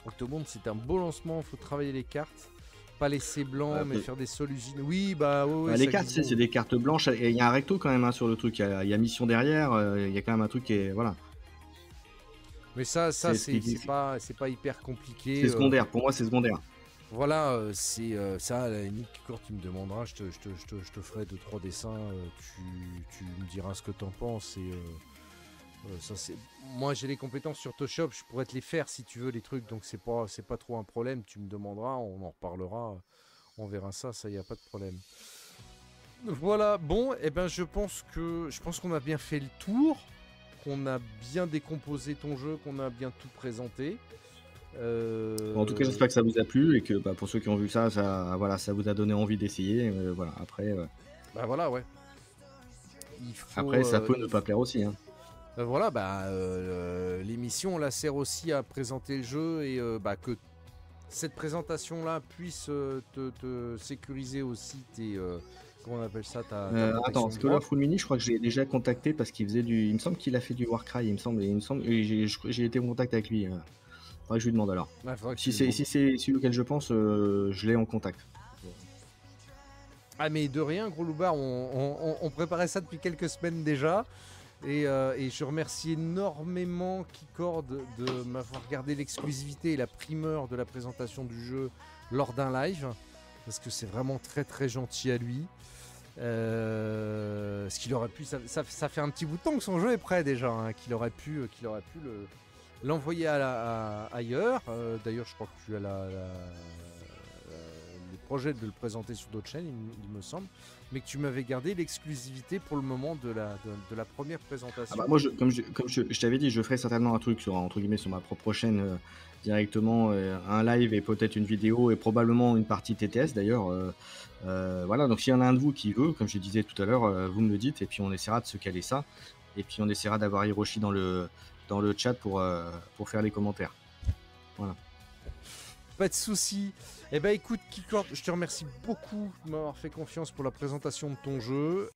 Octomonde, c'est un beau lancement, faut travailler les cartes. Pas laisser blanc, mais faire des sols usines. Oui, les cartes, c'est des cartes blanches. Et il y a un recto quand même sur le truc. Il y a mission derrière. Il y a quand même un truc qui est. Voilà. Mais ça c'est pas hyper compliqué. C'est secondaire. Pour moi, c'est secondaire. Voilà, c'est ça. À la limite, quand tu me demanderas, je te ferai 2-3 dessins. Tu me diras ce que t'en penses. Et ça, c'est. Moi, j'ai les compétences sur Photoshop. Je pourrais te les faire si tu veux les trucs. Donc c'est pas trop un problème. Tu me demanderas, on en reparlera. On verra ça. Ça, y a pas de problème. Voilà. Bon, et je pense qu'on a bien fait le tour. Qu'on a bien décomposé ton jeu. Qu'on a bien tout présenté. En tout cas, j'espère que ça vous a plu et que pour ceux qui ont vu ça vous a donné envie d'essayer. Voilà. Après. Voilà, ouais. Après, ça peut ne pas plaire aussi. Hein. Voilà, l'émission là sert aussi à présenter le jeu et que cette présentation-là puisse te sécuriser aussi tes comment on appelle ça ta attends, Scholarful Mini, je crois que j'ai déjà contacté parce qu'il faisait il me semble qu'il a fait du Warcry, il me semble, et j'ai été en contact avec lui. Faudrait que je lui demande alors. Si c'est celui auquel je pense, je l'ai en contact. Ah mais de rien, gros loupard, on préparait ça depuis quelques semaines déjà. Et je remercie énormément Keycord de m'avoir gardé l'exclusivité et la primeur de la présentation du jeu lors d'un live. Parce que c'est vraiment très très gentil à lui. Ce qu'il aurait pu, ça fait un petit bout de temps que son jeu est prêt déjà. Hein, qu'il aurait pu l'envoyer ailleurs. D'ailleurs, je crois que tu as les projet de le présenter sur d'autres chaînes, il me semble, mais que tu m'avais gardé l'exclusivité pour le moment de la première présentation. Ah bah, moi, comme je t'avais dit, je ferai certainement un truc sur, entre guillemets, sur ma propre chaîne directement, un live et peut-être une vidéo et probablement une partie TTS d'ailleurs. Voilà, donc s'il y en a un de vous qui veut, comme je disais tout à l'heure, vous me le dites et puis on essaiera de se caler ça. Et puis on essaiera d'avoir Hiroshi dans le chat pour faire les commentaires. Voilà. Pas de soucis. Eh ben écoute, Keycord, je te remercie beaucoup de m'avoir fait confiance pour la présentation de ton jeu.